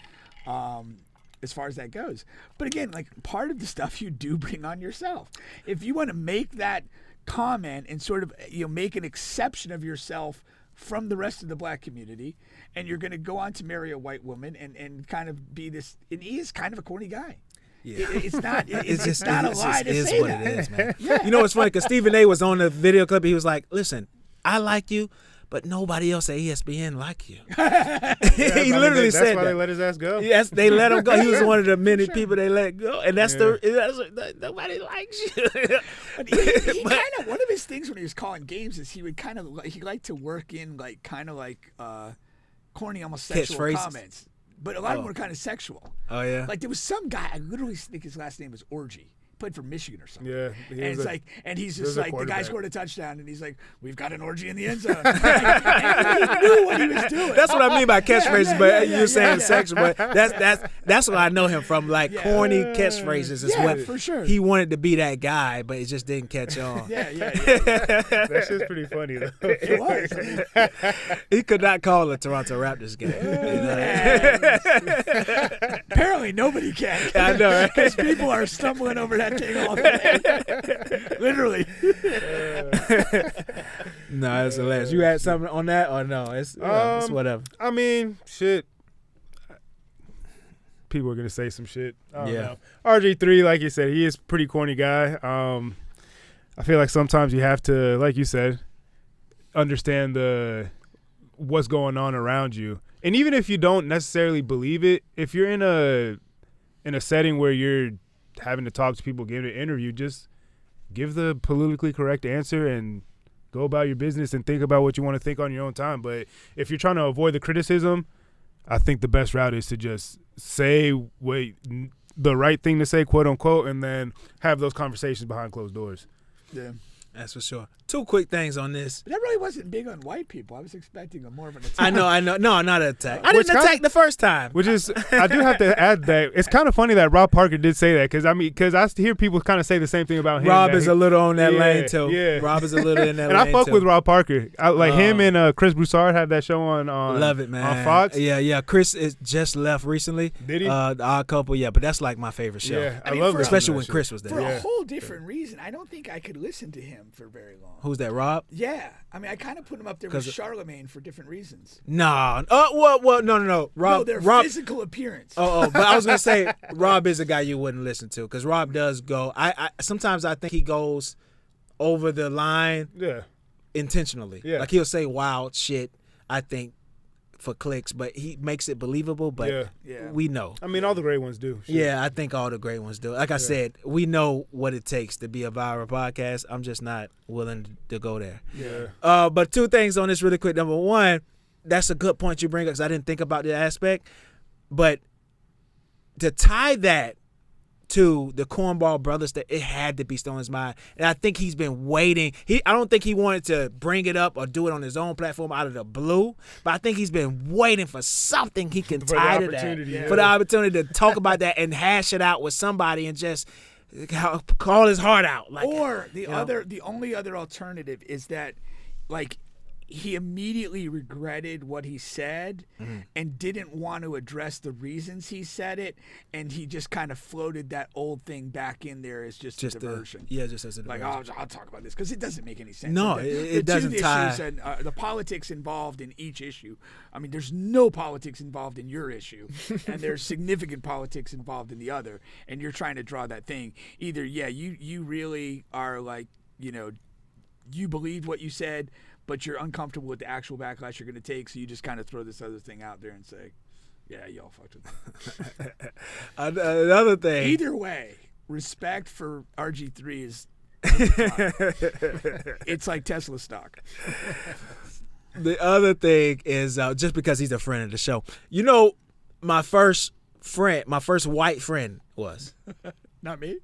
S3: as far as that goes. But again, like, part of the stuff you do bring on yourself. If you want to make that comment and sort of, you know, make an exception of yourself from the rest of the black community, and you're going to go on to marry a white woman and kind of be this, and he is kind of a corny guy. Yeah. It's not a lie to say that.
S2: It is, man. Yeah. You know, it's funny because Stephen A. was on the video clip. He was like, listen, I like you, but nobody else at ESPN like you. He literally said that. That's why
S1: they let his ass go.
S2: Yes, they let him go. He was one of the many people they let go, and that's nobody likes you.
S3: he kind of, one of his things when he was calling games is he liked to work in like kind of like corny, almost sexual comments. But a lot of them were kind of sexual.
S2: Oh yeah.
S3: Like there was some guy, I literally think his last name was Orgy. Played for Michigan or something.
S1: Yeah.
S3: And it's like, and he's just like, the guy scored a touchdown, and he's like, we've got an orgy in the end zone. And he knew what he was doing.
S2: That's what I mean by catchphrases, but you're saying sexual, but that's what I know him from, like corny catchphrases is what
S3: for sure.
S2: He wanted to be that guy, but it just didn't catch on.
S1: That shit's pretty funny though.
S3: It was.
S2: He could not call a Toronto Raptors game.
S3: Apparently nobody can.
S2: I know, right?
S3: Because people are stumbling over that thing all day. Literally.
S2: No, it's hilarious. You had something on that or no? It's whatever.
S1: I mean, shit. People are gonna say some shit. I don't know. RG3, like you said, he is a pretty corny guy. I feel like sometimes you have to, like you said, understand what's going on around you. And even if you don't necessarily believe it, if you're in a setting where you're having to talk to people, give an interview, just give the politically correct answer and go about your business and think about what you want to think on your own time. But if you're trying to avoid the criticism, I think the best route is to just say the right thing to say, quote unquote, and then have those conversations behind closed doors.
S3: Yeah.
S2: That's for sure. Two quick things on this.
S3: But that really wasn't big on white people. I was expecting more of an attack.
S2: I know. No, not an attack. I didn't attack the first time.
S1: Which is, I do have to add that it's kind of funny that Rob Parker did say that because I hear people kind of say the same thing about him.
S2: Rob is a little on that lane too. Yeah. Rob is a little in that
S1: and
S2: lane
S1: I fuck
S2: too.
S1: with Rob Parker. Him and Chris Broussard had that show on
S2: Love it, man.
S1: on Fox.
S2: Yeah. Chris is just left recently.
S1: Did he?
S2: The Odd Couple, yeah. But that's like my favorite show.
S1: Yeah, I love it.
S2: Especially when Chris was there.
S3: For a whole different reason, I don't think I could listen to him for very long.
S2: Who's that, Rob?
S3: Yeah. I mean, I kind of put him up there with Charlemagne for different reasons.
S2: No. No. Rob,
S3: their physical appearance.
S2: But I was going to say, Rob is a guy you wouldn't listen to because Rob does go. Sometimes I think he goes over the line intentionally. Yeah. Like he'll say wild shit, I think, for clicks, but he makes it believable. But we know.
S1: I mean, all the great ones do.
S2: Sure. Yeah, I think all the great ones do. Like I said, we know what it takes to be a viral podcast. I'm just not willing to go there.
S1: Yeah.
S2: But two things on this really quick. Number one, that's a good point you bring up because I didn't think about the aspect. But to tie that to the Cornball Brothers, that it had to be Stone's mind. And I think he's been waiting. I don't think he wanted to bring it up or do it on his own platform out of the blue, but I think he's been waiting for something he can tie to that. For the opportunity to talk about that and hash it out with somebody and just call his heart out. Like,
S3: or the only other alternative is that, like, he immediately regretted what he said and didn't want to address the reasons he said it, and he just kind of floated that old thing back in there as just a diversion.
S2: Just as a diversion.
S3: Like, I'll talk about this because it doesn't make any sense.
S2: No, it doesn't tie.
S3: Issues and, the politics involved in each issue. I mean, there's no politics involved in your issue, and there's significant politics involved in the other, and you're trying to draw that thing. Either, you really are like, you believed what you said, but you're uncomfortable with the actual backlash you're going to take, so you just kind of throw this other thing out there and say, yeah, y'all fucked with me.
S2: Another thing.
S3: Either way, respect for RG3 is it's like Tesla stock.
S2: The other thing is just because he's a friend of the show. My first white friend was...
S3: Not me.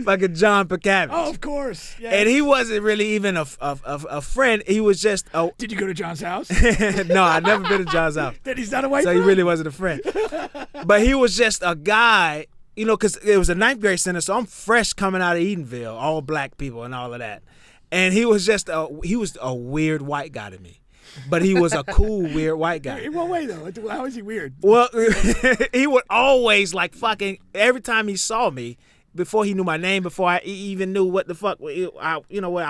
S2: Fucking John Mcafee.
S3: Oh, of course. Yes.
S2: And he wasn't really even a friend. He was just a...
S3: Did you go to John's house?
S2: No, I've never been to John's house.
S3: Then he's not a white
S2: friend? So he really wasn't a friend. But he was just a guy, because it was a 9th grade center, so I'm fresh coming out of Edenville, all black people and all of that. And he was just he was a weird white guy to me. But he was a cool, weird white guy.
S3: In what way, though? How is he weird?
S2: Well, he would always, every time he saw me, before he knew my name, before I even knew what the fuck, where I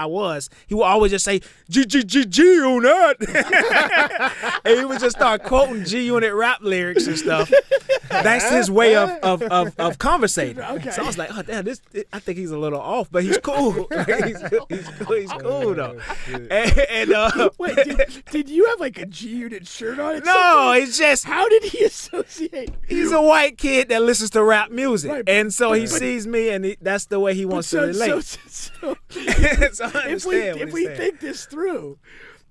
S2: was, he would always just say, G on that. And he would just start quoting G-Unit rap lyrics and stuff. That's his way of conversating. Okay. So I was like, oh, damn, I think he's a little off, but he's cool. He's cool, though. And
S3: wait, did you have like a G-Unit shirt on?
S2: No, it's just...
S3: How did he associate?
S2: He's a white kid that listens to rap music. Right, and so he sees me, and that's the way he wants to relate.
S3: So
S2: if
S3: we think this through,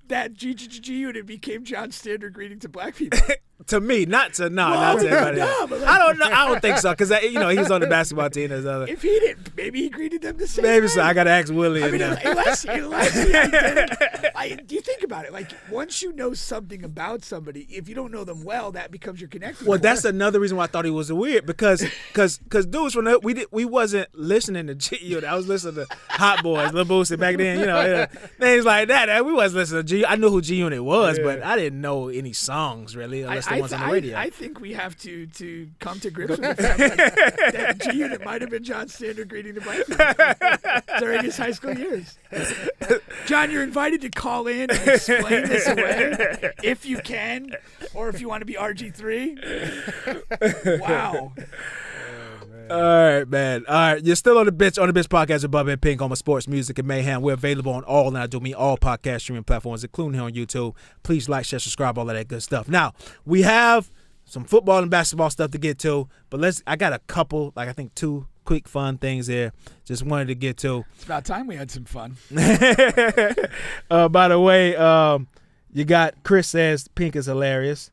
S3: that G-Unit became John's standard greeting to black people.
S2: To me, not to everybody else. I don't know. I don't think so, because he's on the basketball team.
S3: If he didn't, maybe he greeted them the same
S2: way. Maybe
S3: so.
S2: I got to ask Willie.
S3: Unless do you think about it? Like, once you know something about somebody, if you don't know them well, that becomes your connection.
S2: Well, that's another reason why I thought he was weird, because dudes from we wasn't listening to G-Unit. I was listening to Hot Boys, Lil Boosie back then. Things like that. We wasn't listening to I knew who G Unit was, but I didn't know any songs really, unless the ones on the radio.
S3: I think we have to come to grips with the fact that G Unit might have been John's standard greeting device during his high school years. John, you're invited to call in and explain this away if you can, or if you want to be RG3. Wow.
S2: All right, man. All right, you're still on the Bitch Podcast with Bubba and Pink, home of sports, music, and mayhem. We're available on all podcast streaming platforms, including here on YouTube. Please like, share, subscribe, all of that good stuff. Now, we have some football and basketball stuff to get to, but I got a couple, I think 2 quick fun things here. Just wanted to get to.
S3: It's about time we had some fun.
S2: By the way, you got Chris says Pink is hilarious.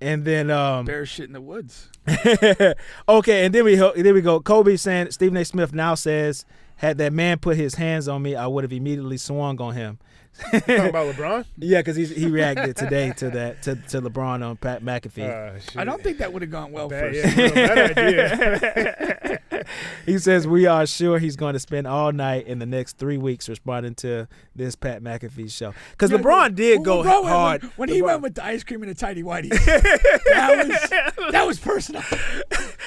S2: And then
S3: bear shit in the woods.
S2: Okay, and then we go. Kobe saying Stephen A. Smith now says, had that man put his hands on me, I would have immediately swung on him.
S1: Talking about LeBron?
S2: Yeah, because he reacted today to LeBron on Pat McAfee.
S3: I don't think that would have gone well first.
S1: Bad idea.
S2: He says we are sure he's going to spend all night in the next 3 weeks responding to this Pat McAfee show. Because LeBron did go hard.
S3: When he went with the ice cream and the tidy whities, that was personal.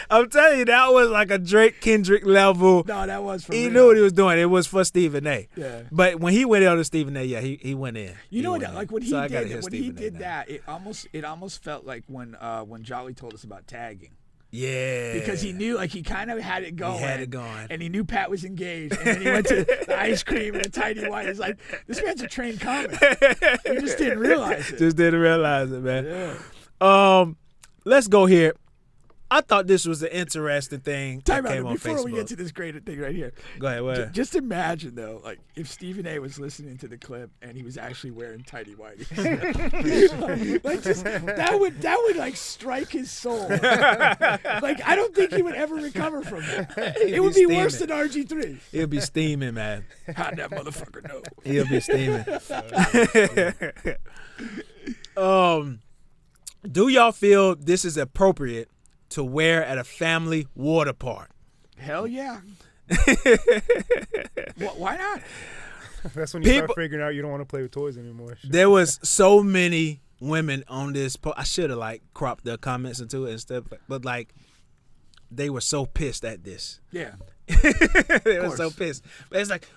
S2: I'm telling you, that was like a Drake Kendrick level.
S3: No, that was for
S2: He
S3: real.
S2: knew what he was doing. It was for Stephen A.
S3: Yeah.
S2: But when he went on to Stephen A, yeah, he went in.
S3: You know what? Like when he did
S2: that,
S3: it almost felt like when Jolly told us about tagging.
S2: Yeah.
S3: Because he knew, like, he kind of had it going.
S2: He had it going.
S3: And he knew Pat was engaged. And then he went to the ice cream and a tidy white. It's like, this man's a trained comic. He just didn't realize it.
S2: Just didn't realize it, man.
S3: Yeah.
S2: Let's go here. I thought this was an interesting thing.
S3: Time out.
S2: On
S3: Before
S2: Facebook.
S3: we get to this great thing right here.
S2: Go ahead. What?
S3: Just imagine, though, like, if Stephen A. was listening to the clip and he was actually wearing tidy whities. Like, that would like strike his soul. Like, I don't think he would ever recover from that. It would be worse than RG3.
S2: He'll be steaming, man.
S3: How'd that motherfucker know?
S2: He'll be steaming. Do y'all feel this is appropriate to wear at a family water park?
S3: Hell yeah. Why not?
S1: That's when you start figuring out you don't want to play with toys anymore.
S2: There was so many women on this I should have cropped their comments into it and stuff, but they were so pissed at this.
S3: Yeah.
S2: They were so pissed. But it's like,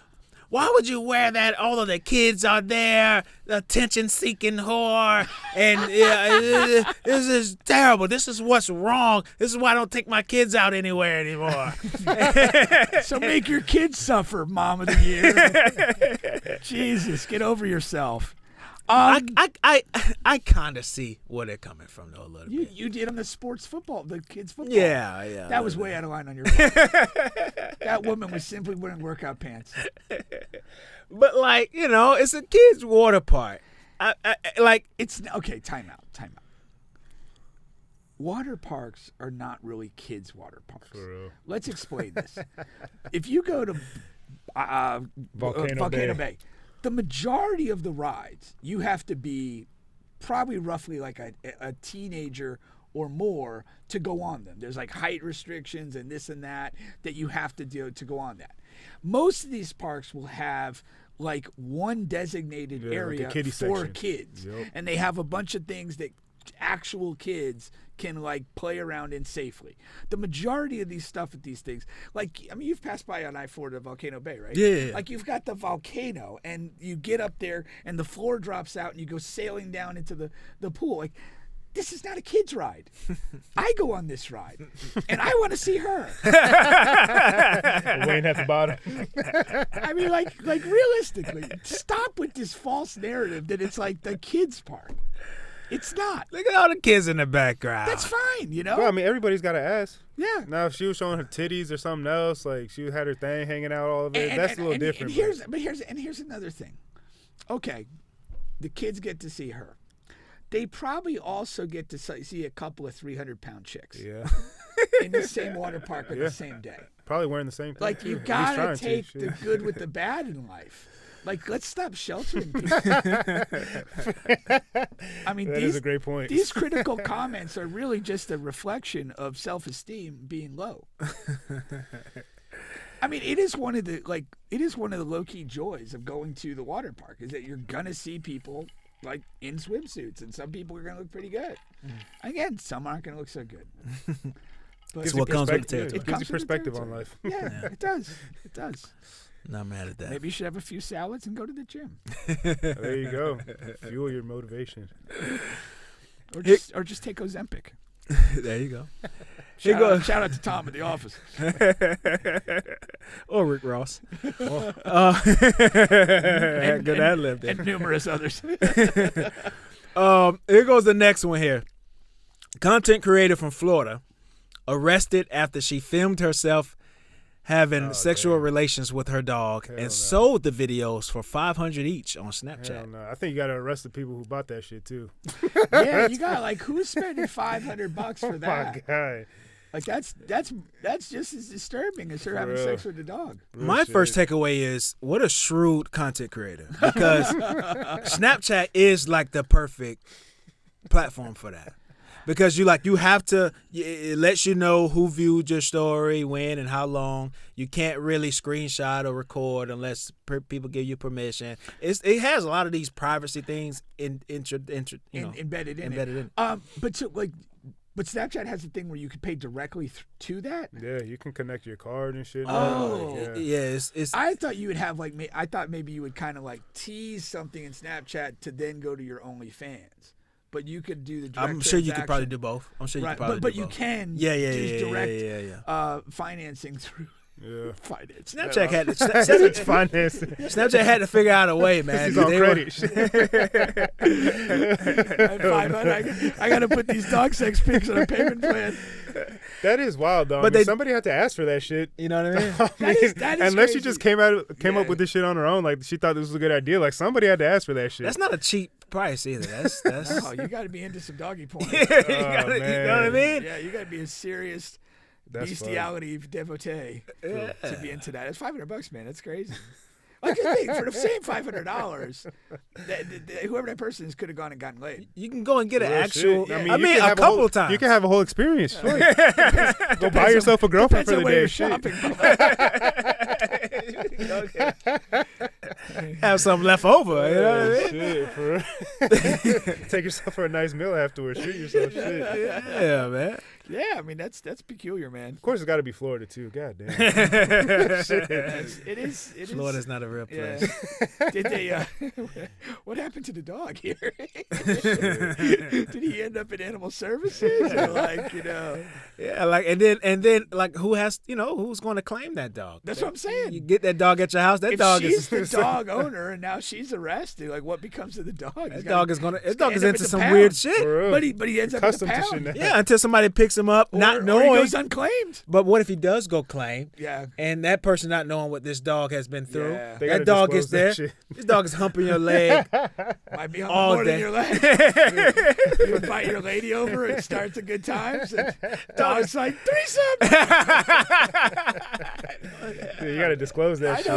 S2: why would you wear that? All of the kids are there, the attention-seeking whore, and this is terrible. This is what's wrong. This is why I don't take my kids out anywhere anymore.
S3: So make your kids suffer, Mom of the Year. Jesus, get over yourself.
S2: I kind of see where they're coming from, though, a little bit.
S3: You did on the the kids' football.
S2: Yeah.
S3: That was way out of line on your part. That woman was simply wearing workout pants.
S2: But, it's a kids' water park.
S3: It's okay. Time out. Water parks are not really kids' water parks. For real. Let's explain this. If you go to Volcano Bay, the majority of the rides, you have to be probably roughly like a teenager or more to go on them. There's like height restrictions and this and that you have to do to go on that. Most of these parks will have like one designated area
S1: like
S3: for
S1: section.
S3: Kids.
S1: Yep.
S3: And they have a bunch of things that actual kids can play around in safely. The majority of these stuff at these things, you've passed by on I-4 to Volcano Bay, right?
S2: Yeah.
S3: You've got the volcano and you get up there and the floor drops out and you go sailing down into the pool. This is not a kid's ride. I go on this ride and I want to see her.
S1: Waiting at the bottom.
S3: I mean, realistically, stop with this false narrative that it's like the kids' park. It's not.
S2: Look at all the kids in the background.
S3: That's fine,
S1: Well, I mean, everybody's got an ass.
S3: Yeah.
S1: Now, if she was showing her titties or something else, she had her thing hanging out, all of it, that's a little different.
S3: Here's another thing. Okay, the kids get to see her. They probably also get to see a couple of 300-pound chicks.
S1: Yeah.
S3: In the same water park on the same day.
S1: Probably wearing the same thing.
S3: You gotta take the good with the bad in life. Let's stop sheltering people. I mean,
S1: that is a great point.
S3: These critical comments are really just a reflection of self-esteem being low. I mean, it is one of the low key joys of going to the water park is that you're gonna see people like in swimsuits, and some people are gonna look pretty good. Again, some aren't gonna look so good. But
S2: it's what comes with the territory.
S1: It gives you perspective on life.
S3: Yeah, it does. It does.
S2: Not mad at that.
S3: Maybe you should have a few salads and go to the gym.
S1: There you go. Fuel your motivation.
S3: Or just take Ozempic.
S2: There you go.
S3: Shout out to Tom at the office.
S2: Or Rick Ross.
S3: And
S2: good ad lib there.
S3: And numerous others.
S2: Here goes the next one here. Content creator from Florida arrested after she filmed herself having sexual relations with her dog and sold the videos for $500 each on Snapchat.
S1: Hell no. I think you got to arrest the people who bought that shit too.
S3: Yeah, you got like who's spending $500 for that?
S1: Oh my God.
S3: Like that's just as disturbing as her having sex with the dog.
S2: My first takeaway is what a shrewd content creator, because Snapchat is like the perfect platform for that. Because you have to, it lets you know who viewed your story, when, and how long. You can't really screenshot or record unless people give you permission. It has a lot of these privacy things embedded in it. But Snapchat has a thing where you can pay directly to that.
S1: Yeah, you can connect your card and shit.
S2: It's
S3: I thought you would have I thought maybe you would kind of like tease something in Snapchat to then go to your OnlyFans. But you could do the direct
S2: I'm sure you could probably do both. I'm sure you could probably do both.
S3: But you can do direct financing through finance.
S2: Snapchat had to
S1: Snapchat
S2: had to figure out a way, man.
S1: He's on credit.
S3: I got to put these dog sex pics on a payment plan.
S1: That is wild, though. But somebody had to ask for that shit.
S2: You know what I mean?
S3: That is
S1: unless
S3: crazy.
S1: she just came up with this shit on her own, like she thought this was a good idea. Like somebody had to ask for that shit.
S2: That's not a cheap price either. That's
S3: no, you got to be into some doggy porn.
S2: You know what I mean?
S3: Yeah, you got to be a serious bestiality devotee to be into that. It's $500, man. That's crazy. Like for the same $500, whoever that person is could have gone and gotten laid.
S2: You can go and get an actual.
S1: Shit.
S2: I mean a couple of times.
S1: You can have a whole experience. Sure. Go buy yourself a girlfriend for the day.
S3: Shopping.
S2: Have something left over. You know what I mean?
S1: Shit, for real. Take yourself for a nice meal afterwards. Shoot yourself. Shit.
S2: Yeah, man.
S3: Yeah, I mean that's peculiar, man.
S1: Of course, it's got to be Florida too. God damn.
S3: It is.
S2: Florida's not a real place.
S3: Yeah. Did they? What happened to the dog here? Did he end up in animal services? Or
S2: Yeah, like and then like who's going to claim that dog?
S3: That's what I'm saying.
S2: You get that dog at your house. That
S3: if
S2: dog
S3: she's the dog owner, and now she's arrested. Like, what becomes of the dog?
S2: That dog is into some weird shit.
S3: But he ends up in the pound.
S2: Yeah, until somebody picks him up, not knowing.
S3: Or he goes unclaimed.
S2: But what if he does go claim?
S3: Yeah.
S2: And that person not knowing what this dog has been through.
S3: Yeah.
S2: That dog is there. This dog is humping your leg.
S3: Might be humping more than your leg. You invite your lady over and starts a good time. And dog's like, threesome.
S1: You got to disclose that shit.
S3: I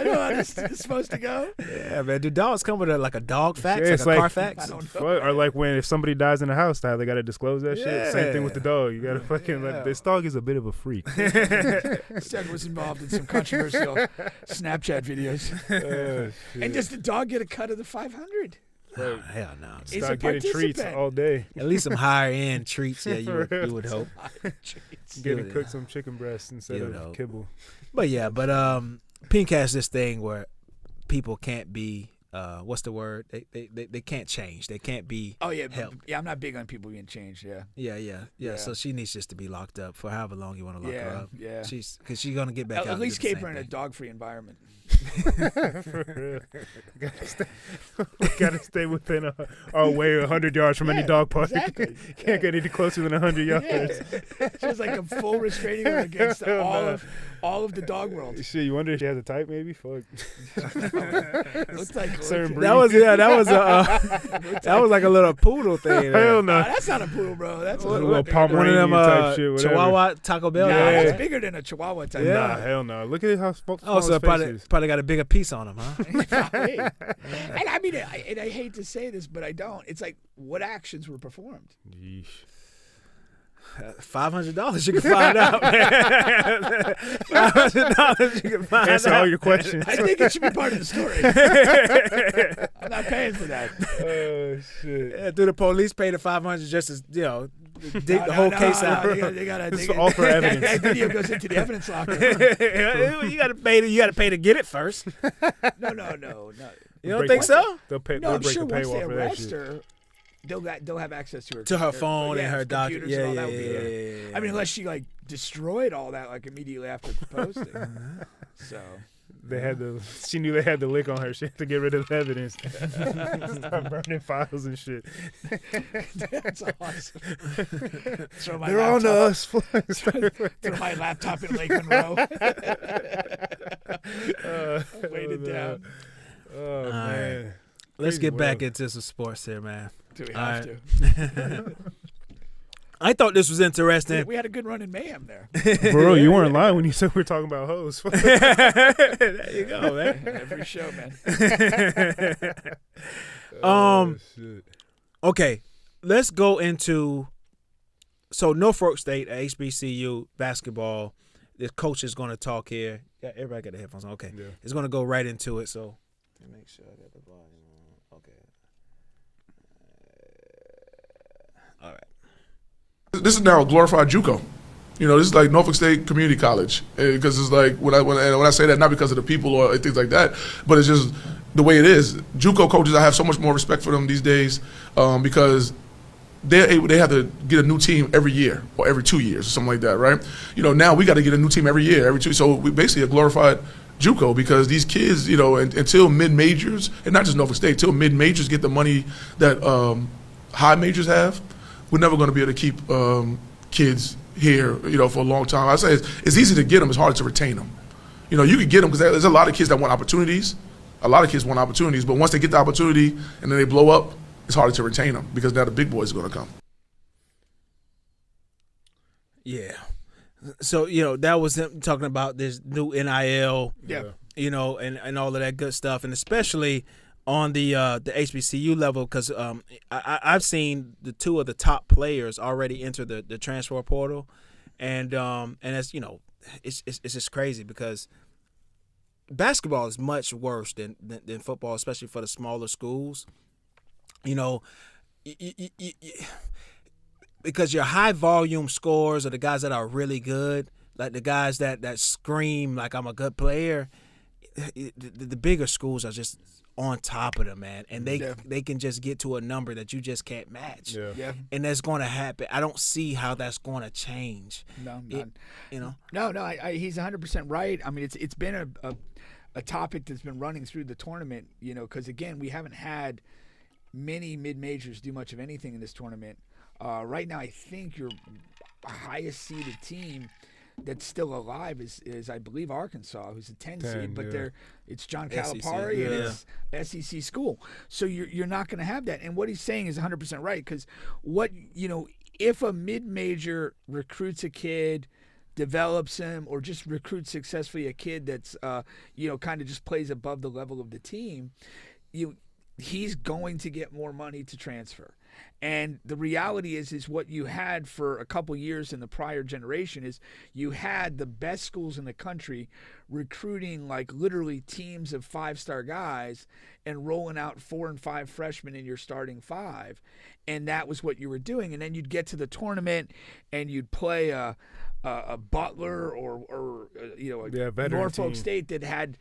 S3: know how this is supposed to go.
S2: Yeah, man. Do dogs come with a dog fax,
S1: it's
S2: like a Carfax?
S3: I don't know.
S1: Or like if somebody dies in the house, how they got to disclose that shit. Same thing with the dog. You got to fucking this dog is a bit of a freak.
S3: Sted was involved in some controversial Snapchat videos. And does the dog get a cut of the $500?
S2: No, hell no.
S1: Start getting treats all day.
S2: At least some higher end treats. Yeah, you would hope.
S1: Getting cooked some chicken breasts instead of kibble.
S2: But Pink has this thing where people can't be. What's the word? They can't change. They can't be.
S3: Oh yeah,
S2: helped.
S3: Yeah. I'm not big on people being changed. Yeah.
S2: So she needs just to be locked up for however long you want to lock her up.
S3: Yeah.
S2: Because she's gonna get back out.
S3: At least keep her in a dog-free environment.
S1: For real. We gotta stay within our way 100 yards from any dog park.
S3: Exactly.
S1: Can't get any closer than 100 yards.
S3: Yeah. She's like a full restraining order against all of the dog world.
S1: Shit, you wonder if she has a type, maybe? Fuck.
S3: Looks like
S1: certain breed.
S2: That was like a little poodle thing.
S1: Hell no.
S3: That's not a poodle, bro. That's a
S1: little Pomeranian type shit. Whatever.
S2: Chihuahua Taco Bell.
S3: Nah, that's bigger than a Chihuahua type.
S1: Nah, hell no. Look at how small
S2: so
S1: his face is.
S2: Probably got a bigger piece on him, huh?
S3: And I mean, I hate to say this, but I don't. It's like, what actions were performed?
S1: Yeesh.
S2: $500 you can find out, man. $500 you can find
S1: Answer
S2: out.
S1: all your questions.
S3: I think it should be part of the story. I'm not paying for that.
S1: Oh shit!
S2: Yeah, do the police pay the $500 just as dig the whole case out?
S3: They gotta
S1: all for evidence.
S3: That video goes into the evidence locker.
S2: You got to pay to get it first.
S3: No.
S2: You don't think so?
S1: They'll
S3: No,
S1: they'll
S3: I'm
S1: break
S3: sure
S1: the
S3: once they
S1: paywall for that
S3: arrest
S1: shit.
S3: her, they'll have access to
S2: To her phone and her
S3: computers
S2: document.
S3: and all
S2: Yeah,
S3: that would be there.
S2: yeah.
S3: I mean, unless she like destroyed all that like immediately after the posting. So
S1: They had to. She knew they had the lick on her. She had to get rid of the evidence. Start burning files and shit.
S3: that's awesome. Throw my
S1: They're on
S3: laptop-
S1: us.
S3: Throw my laptop in Lake Monroe. Weight it down.
S1: Oh man.
S2: Let's
S1: Crazy
S2: get back
S1: world.
S2: into some sports here, man.
S3: Do we
S2: All
S3: have
S2: right.
S3: to?
S2: I thought this was interesting.
S3: We had a good run in mayhem there.
S1: Bro, you weren't lying when you said we were talking about hoes.
S2: There you go, man.
S3: Every show, man.
S1: Shit.
S2: Okay, let's go into. So Norfolk State, HBCU basketball. The coach is going to talk here. Yeah, everybody got the headphones on. Okay,
S1: Yeah.
S2: It's going to go right into it. So let me make sure I got the volume on. Okay. All right.
S4: This is now a glorified JUCO. You know, this is like Norfolk State Community College, because it's like when I say that, not because of the people or things like that, but it's just the way it is. JUCO coaches, I have so much more respect for them these days, because they have to get a new team every year or every 2 years or something like that, right? You know, now we got to get a new team every year, every 2. So we basically a glorified JUCO, because these kids, you know, until mid-majors, and not just Norfolk State, until mid-majors get the money that high majors have, we're never going to be able to keep kids here, you know, for a long time. I say it's easy to get them, it's hard to retain them. You know, you can get them because there's a lot of kids that want opportunities. A lot of kids want opportunities, but once they get the opportunity and then they blow up, it's harder to retain them because now the big boys are going to come.
S2: Yeah. So, you know, that was him talking about this new NIL, you know, and all of that good stuff, and especially on the HBCU level, because I've seen the two of the top players already enter the transfer portal, and it's, you know, it's just crazy because basketball is much worse than football, especially for the smaller schools. You know, because your high volume scores are the guys that are really good, like the guys that scream like I'm a good player. The bigger schools are just on top of them, man, and they can just get to a number that you just can't match.
S3: Yeah.
S2: And that's going to happen. I don't see how that's going to change.
S3: No,
S2: you know.
S3: No, he's 100% right. I mean, it's been a topic that's been running through the tournament, you know, because again, we haven't had many mid-majors do much of anything in this tournament. Right now, I think your highest seeded team that's still alive is I believe Arkansas, who's a 10 seed, but it's John Calipari and it's SEC school. So you're not going to have that. And what he's saying is 100% right, because if a mid-major recruits a kid, develops him, or just recruits successfully a kid that's kind of just plays above the level of the team, he's going to get more money to transfer. And the reality is what you had for a couple years in the prior generation is you had the best schools in the country recruiting like literally teams of 5-star guys and rolling out 4 and 5 freshmen in your starting 5. And that was what you were doing. And then you'd get to the tournament and you'd play a Butler or a Norfolk
S1: team.
S3: State that had,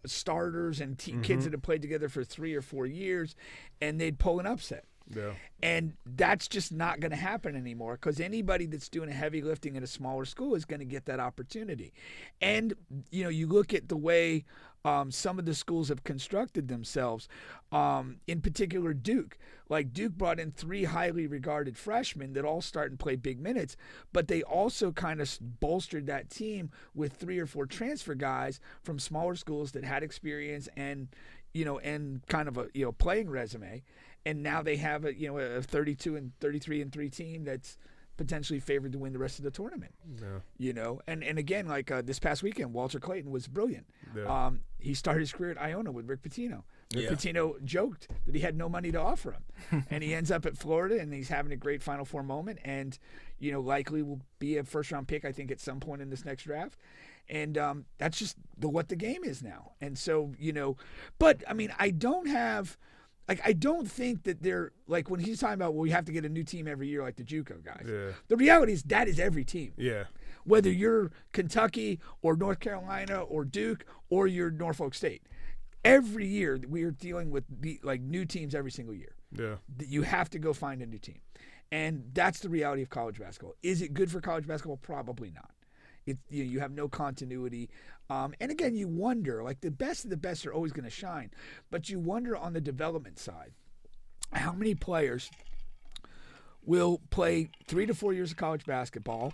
S3: starters and kids that had played together for 3 or 4 years, and they'd pull an upset.
S1: Yeah.
S3: And that's just not going to happen anymore, because anybody that's doing heavy lifting at a smaller school is going to get that opportunity. And, you look at the way some of the schools have constructed themselves, in particular Duke. Like Duke brought in 3 highly regarded freshmen that all start and play big minutes, but they also kind of bolstered that team with 3 or 4 transfer guys from smaller schools that had experience and kind of a playing resume. And now they have a 32 and 33 and 3 team that's potentially favored to win the rest of the tournament.
S1: Yeah.
S3: You know, and again, like this past weekend, Walter Clayton was brilliant.
S1: Yeah.
S3: He started his career at Iona with Rick Pitino. Rick
S2: Yeah.
S3: Pitino joked that he had no money to offer him, and he ends up at Florida, and he's having a great Final Four moment, and you know, likely will be a first-round pick, I think, at some point in this next draft. And that's just what the game is now. And so, you know, but I mean, I don't think that they're like when he's talking about, well, you have to get a new team every year like the JUCO guys.
S1: Yeah.
S3: The reality is that is every team.
S1: Yeah.
S3: Whether you're Kentucky or North Carolina or Duke or you're Norfolk State. Every year we are dealing with new teams every single year.
S1: Yeah.
S3: You have to go find a new team. And that's the reality of college basketball. Is it good for college basketball? Probably not. You have no continuity. And again, you wonder, like the best of the best are always going to shine. But you wonder on the development side, how many players will play 3 to 4 years of college basketball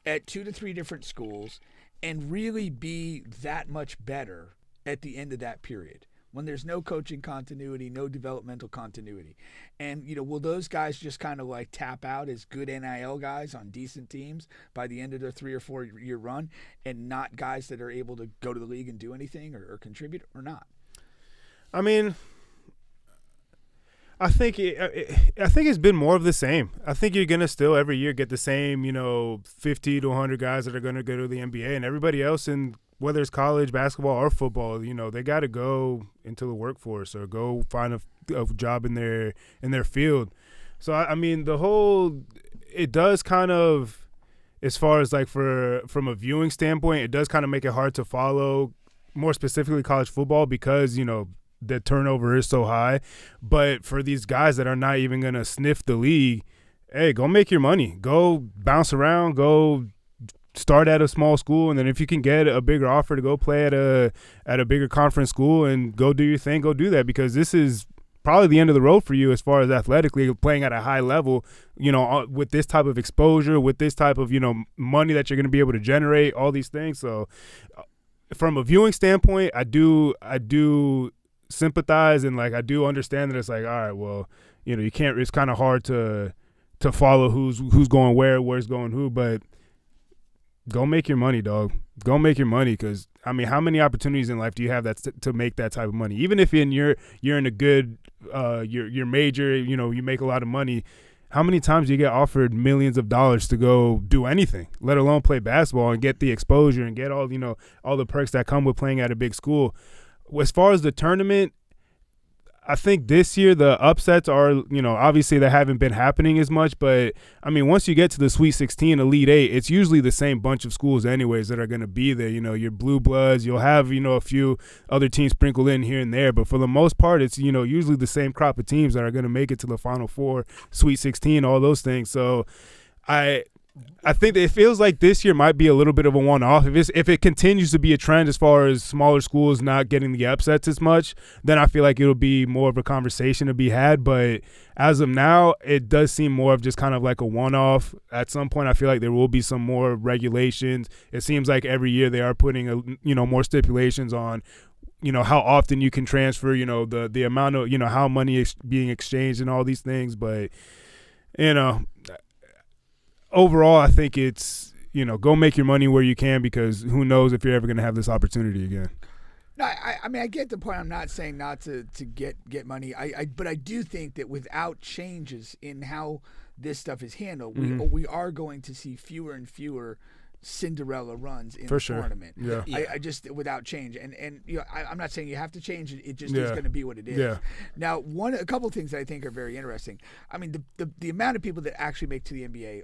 S3: at 2 to 3 different schools and really be that much better at the end of that period when there's no coaching continuity, no developmental continuity. And, you know, will those guys just kind of like tap out as good NIL guys on decent teams by the end of their 3 or 4 year run and not guys that are able to go to the league and do anything or contribute or not?
S1: I mean, I think it's been more of the same. I think you're gonna still every year get the same, you know, 50 to 100 guys that are gonna go to the NBA, and everybody else in whether it's college basketball or football, you know, they got to go into the workforce or go find a job in their field. So I mean, it does kind of, as far as like from a viewing standpoint, it does kind of make it hard to follow, more specifically college football, because, you know, the turnover is so high. But for these guys that are not even going to sniff the league, hey, go make your money. Go bounce around. Go start at a small school, and then if you can get a bigger offer to go play at a bigger conference school and go do your thing, go do that, because this is probably the end of the road for you as far as athletically playing at a high level, you know, with this type of exposure, with this type of, you know, money that you're going to be able to generate, all these things. So from a viewing standpoint, I do sympathize, and like I do understand that it's like, all right, well, you know, you can't, it's kind of hard to follow who's going where's going who, but go make your money, dog. Go make your money, because I mean, how many opportunities in life do you have to make that type of money? Even if you're in a good your major, you know, you make a lot of money. How many times do you get offered millions of dollars to go do anything, let alone play basketball and get the exposure and get all, you know, all the perks that come with playing at a big school? As far as the tournament, I think this year the upsets are, you know, obviously they haven't been happening as much, but I mean, once you get to the Sweet 16, Elite 8, it's usually the same bunch of schools anyways that are going to be there. You know, your Blue Bloods, you'll have, you know, a few other teams sprinkled in here and there, but for the most part, it's, you know, usually the same crop of teams that are going to make it to the Final Four, Sweet 16, all those things. So I think that it feels like this year might be a little bit of a one-off. If it continues to be a trend as far as smaller schools not getting the upsets as much, then I feel like it'll be more of a conversation to be had. But as of now, it does seem more of just kind of like a one-off. At some point, I feel like there will be some more regulations. It seems like every year they are putting more stipulations on, you know, how often you can transfer, you know, the amount of, you know, how money is being exchanged and all these things. But, you know, overall, I think it's, you know, go make your money where you can, because who knows if you're ever going to have this opportunity again.
S3: No, I mean, I get the point. I'm not saying not to get money. But I do think that without changes in how this stuff is handled, we are going to see fewer and fewer Cinderella runs in the tournament.
S1: Yeah.
S3: I just, without change, and you know, I'm not saying you have to change it. It just is going to be what it is.
S1: Yeah.
S3: Now, a couple of things that I think are very interesting. I mean, the amount of people that actually make to the NBA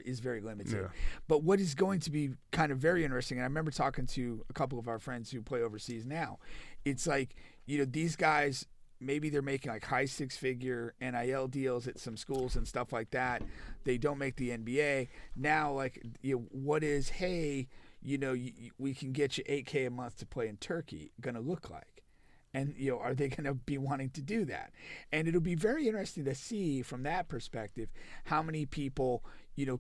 S3: is very limited.
S1: Yeah.
S3: But what is going to be kind of very interesting, and I remember talking to a couple of our friends who play overseas now. It's like, you know, these guys, maybe they're making like high 6-figure NIL deals at some schools and stuff like that. They don't make the NBA. Now, like, you know, what is, hey, you know, we can get you $8K a month to play in Turkey going to look like? And, you know, are they going to be wanting to do that? And it'll be very interesting to see from that perspective how many people,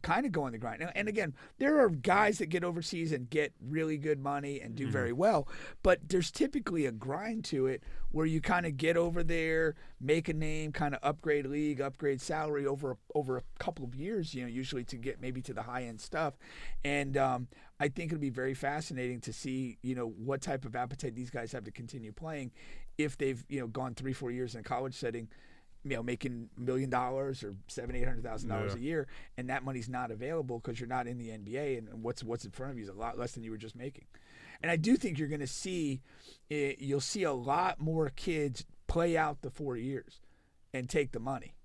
S3: kind of go on the grind. And again, there are guys that get overseas and get really good money and do very well, but there's typically a grind to it where you kind of get over there, make a name, kind of upgrade league, upgrade salary over a couple of years, usually to get maybe to the high end stuff. And I think it'll be very fascinating to see, what type of appetite these guys have to continue playing if they've, gone 3-4 years in a college setting, making $1 million or $700,000-$800,000 a year, and that money's not available because you're not in the NBA, and what's in front of you is a lot less than you were just making. And I do think you're going to see, you'll see a lot more kids play out the 4 years and take the money,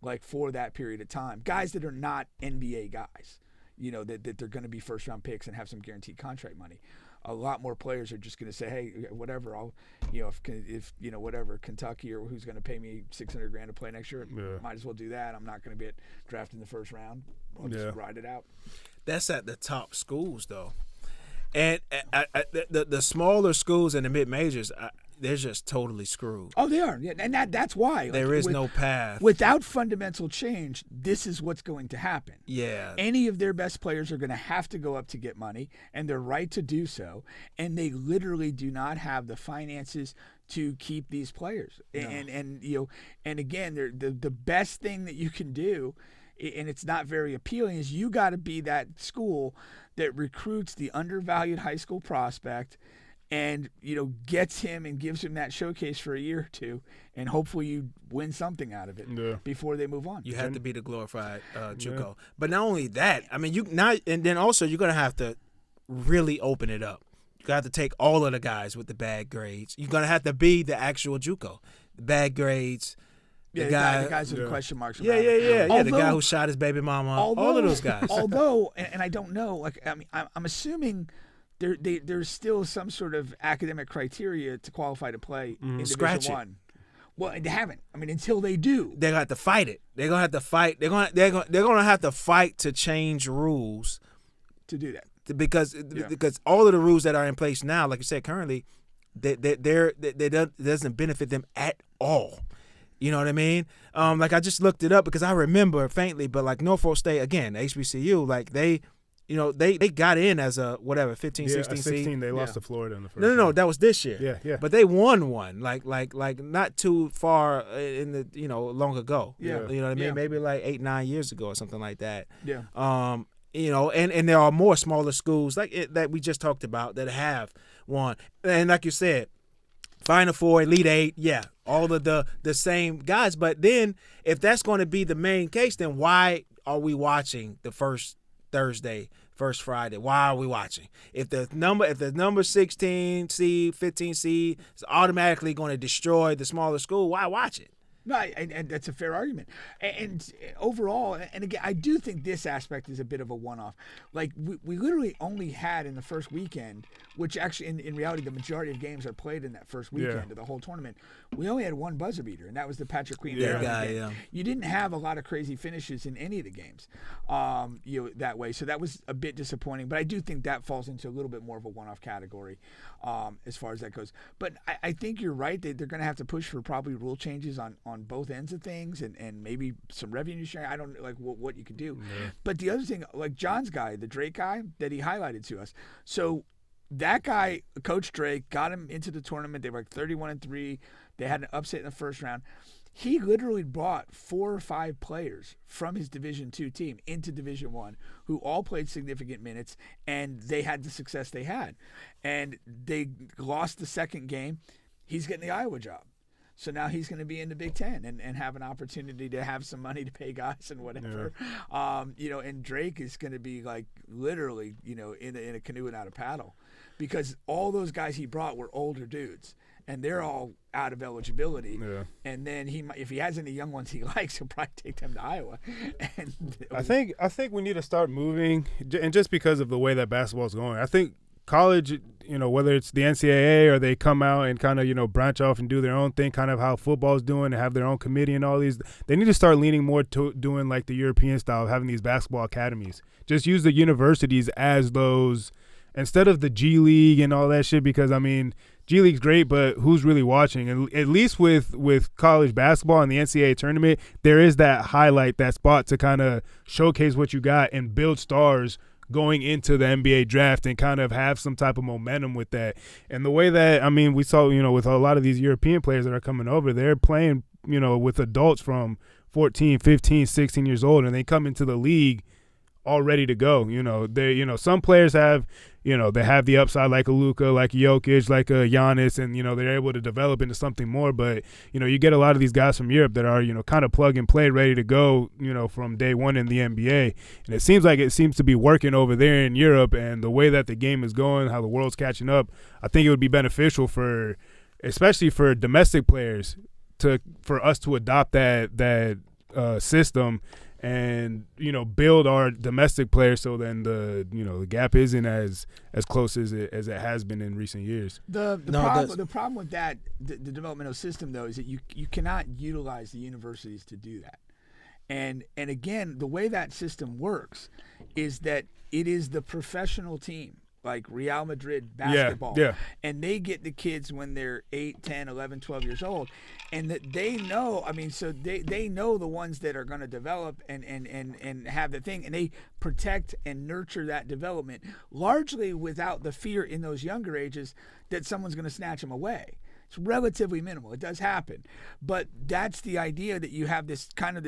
S3: like for that period of time. Guys that are not NBA guys, that they're going to be first-round picks and have some guaranteed contract money. A lot more players are just going to say, hey, whatever, I'll, if whatever, Kentucky or who's going to pay me $600,000 to play next year, might as well do that. I'm not going to get drafted in the first round. I'll just ride it out. That's
S2: at the top schools, though. And the smaller schools and the mid-majors, they're just totally screwed.
S3: Oh, they are. Yeah, and that's why.
S2: There is no path.
S3: Without fundamental change, this is what's going to happen.
S2: Yeah.
S3: Any of their best players are going to have to go up to get money, and they're right to do so. And they literally do not have the finances to keep these players. No. And again, the best thing that you can do, and it's not very appealing, is you got to be that school that recruits the undervalued high school prospect and gets him and gives him that showcase for a year or two, and hopefully you win something out of it before they move on.
S2: You have to be the glorified JUCO. But not only that, I mean, and then also you're gonna have to really open it up. You have to take all of the guys with the bad grades. You're gonna have to be the actual JUCO, the bad grades.
S3: The guys with the question marks.
S2: Yeah. The guy who shot his baby mama. All of those guys.
S3: Although, and I don't know, I'm assuming there's still some sort of academic criteria to qualify to play in Division I. Well, they haven't. I mean, until they do,
S2: they're gonna have to fight it. They're gonna have to fight. They're gonna have to fight to change rules
S3: to do that.
S2: Because all of the rules that are in place now, like you said, currently, they doesn't benefit them at all. You know what I mean? Like I just looked it up because I remember faintly, but like Norfolk State, again, HBCU, like they got in as a 15, 16 seed.
S1: They lost to Florida in the first.
S2: No, that was this year.
S1: Yeah.
S2: But they won one, like not too far in the long ago.
S3: Yeah.
S2: You know what I mean? Maybe like 8-9 years ago or something like that.
S3: Yeah.
S2: And there are more smaller schools that we just talked about that have won, and like you said, Final Four, Elite Eight, all of the same guys. But then, if that's going to be the main case, then why are we watching the first Thursday, first Friday? Why are we watching? If the number 16 seed, 15 seed is automatically going to destroy the smaller school, why watch it?
S3: No, and that's a fair argument. And overall, and again, I do think this aspect is a bit of a one-off. Like, we literally only had in the first weekend, which actually, in reality, the majority of games are played in that first weekend of the whole tournament. We only had one buzzer beater, and that was the Patrick Queen.
S2: Yeah.
S3: You didn't have a lot of crazy finishes in any of the games that way. So that was a bit disappointing. But I do think that falls into a little bit more of a one-off category as far as that goes. But I think you're right. They're going to have to push for probably rule changes on both ends of things and maybe some revenue sharing. I don't know what you could do. Yeah. But the other thing, like John's guy, the Drake guy that he highlighted to us. So that guy, Coach Drake, got him into the tournament. They were like 31-3. They had an upset in the first round. He literally brought 4 or 5 players from his Division II team into Division I who all played significant minutes, and they had the success they had. And they lost the second game. He's getting the Iowa job. So now he's going to be in the Big Ten and have an opportunity to have some money to pay guys and whatever. Yeah. And Drake is going to be like literally, in a canoe without a paddle, because all those guys he brought were older dudes, and they're all out of eligibility. Yeah. And then if he has any young ones he likes, he'll probably take them to Iowa. And
S1: I think we need to start moving, and just because of the way that basketball is going, I think college, whether it's the NCAA or they come out and kind of, branch off and do their own thing, kind of how football's doing, and have their own committee and all these, they need to start leaning more to doing like the European style of having these basketball academies. Just use the universities as those instead of the G League and all that shit, because, I mean, G League's great, but who's really watching? And at least with college basketball and the NCAA tournament, there is that highlight, that spot to kind of showcase what you got and build stars going into the NBA draft and kind of have some type of momentum with that. And the way that, I mean, we saw, with a lot of these European players that are coming over, they're playing, with adults from 14, 15, 16 years old, and they come into the league all ready to go. They, some players have, they have the upside like a Luka, like a Jokic, like a Giannis, and, they're able to develop into something more. But, you get a lot of these guys from Europe that are, kind of plug and play, ready to go, from day one in the NBA. And it seems to be working over there in Europe, and the way that the game is going, how the world's catching up, I think it would be beneficial especially for domestic players, for us to adopt that system and build our domestic players, so then the gap isn't as close as it has been in recent years.
S3: The problem with that the developmental system though is that you cannot utilize the universities to do that. And again, the way that system works is that it is the professional team, like Real Madrid basketball.
S1: Yeah.
S3: And they get the kids when they're 8, 10, 11, 12 years old. And that they know, so they know the ones that are going to develop and have the thing. And they protect and nurture that development, largely without the fear in those younger ages that someone's going to snatch them away. It's relatively minimal. It does happen. But that's the idea, that you have this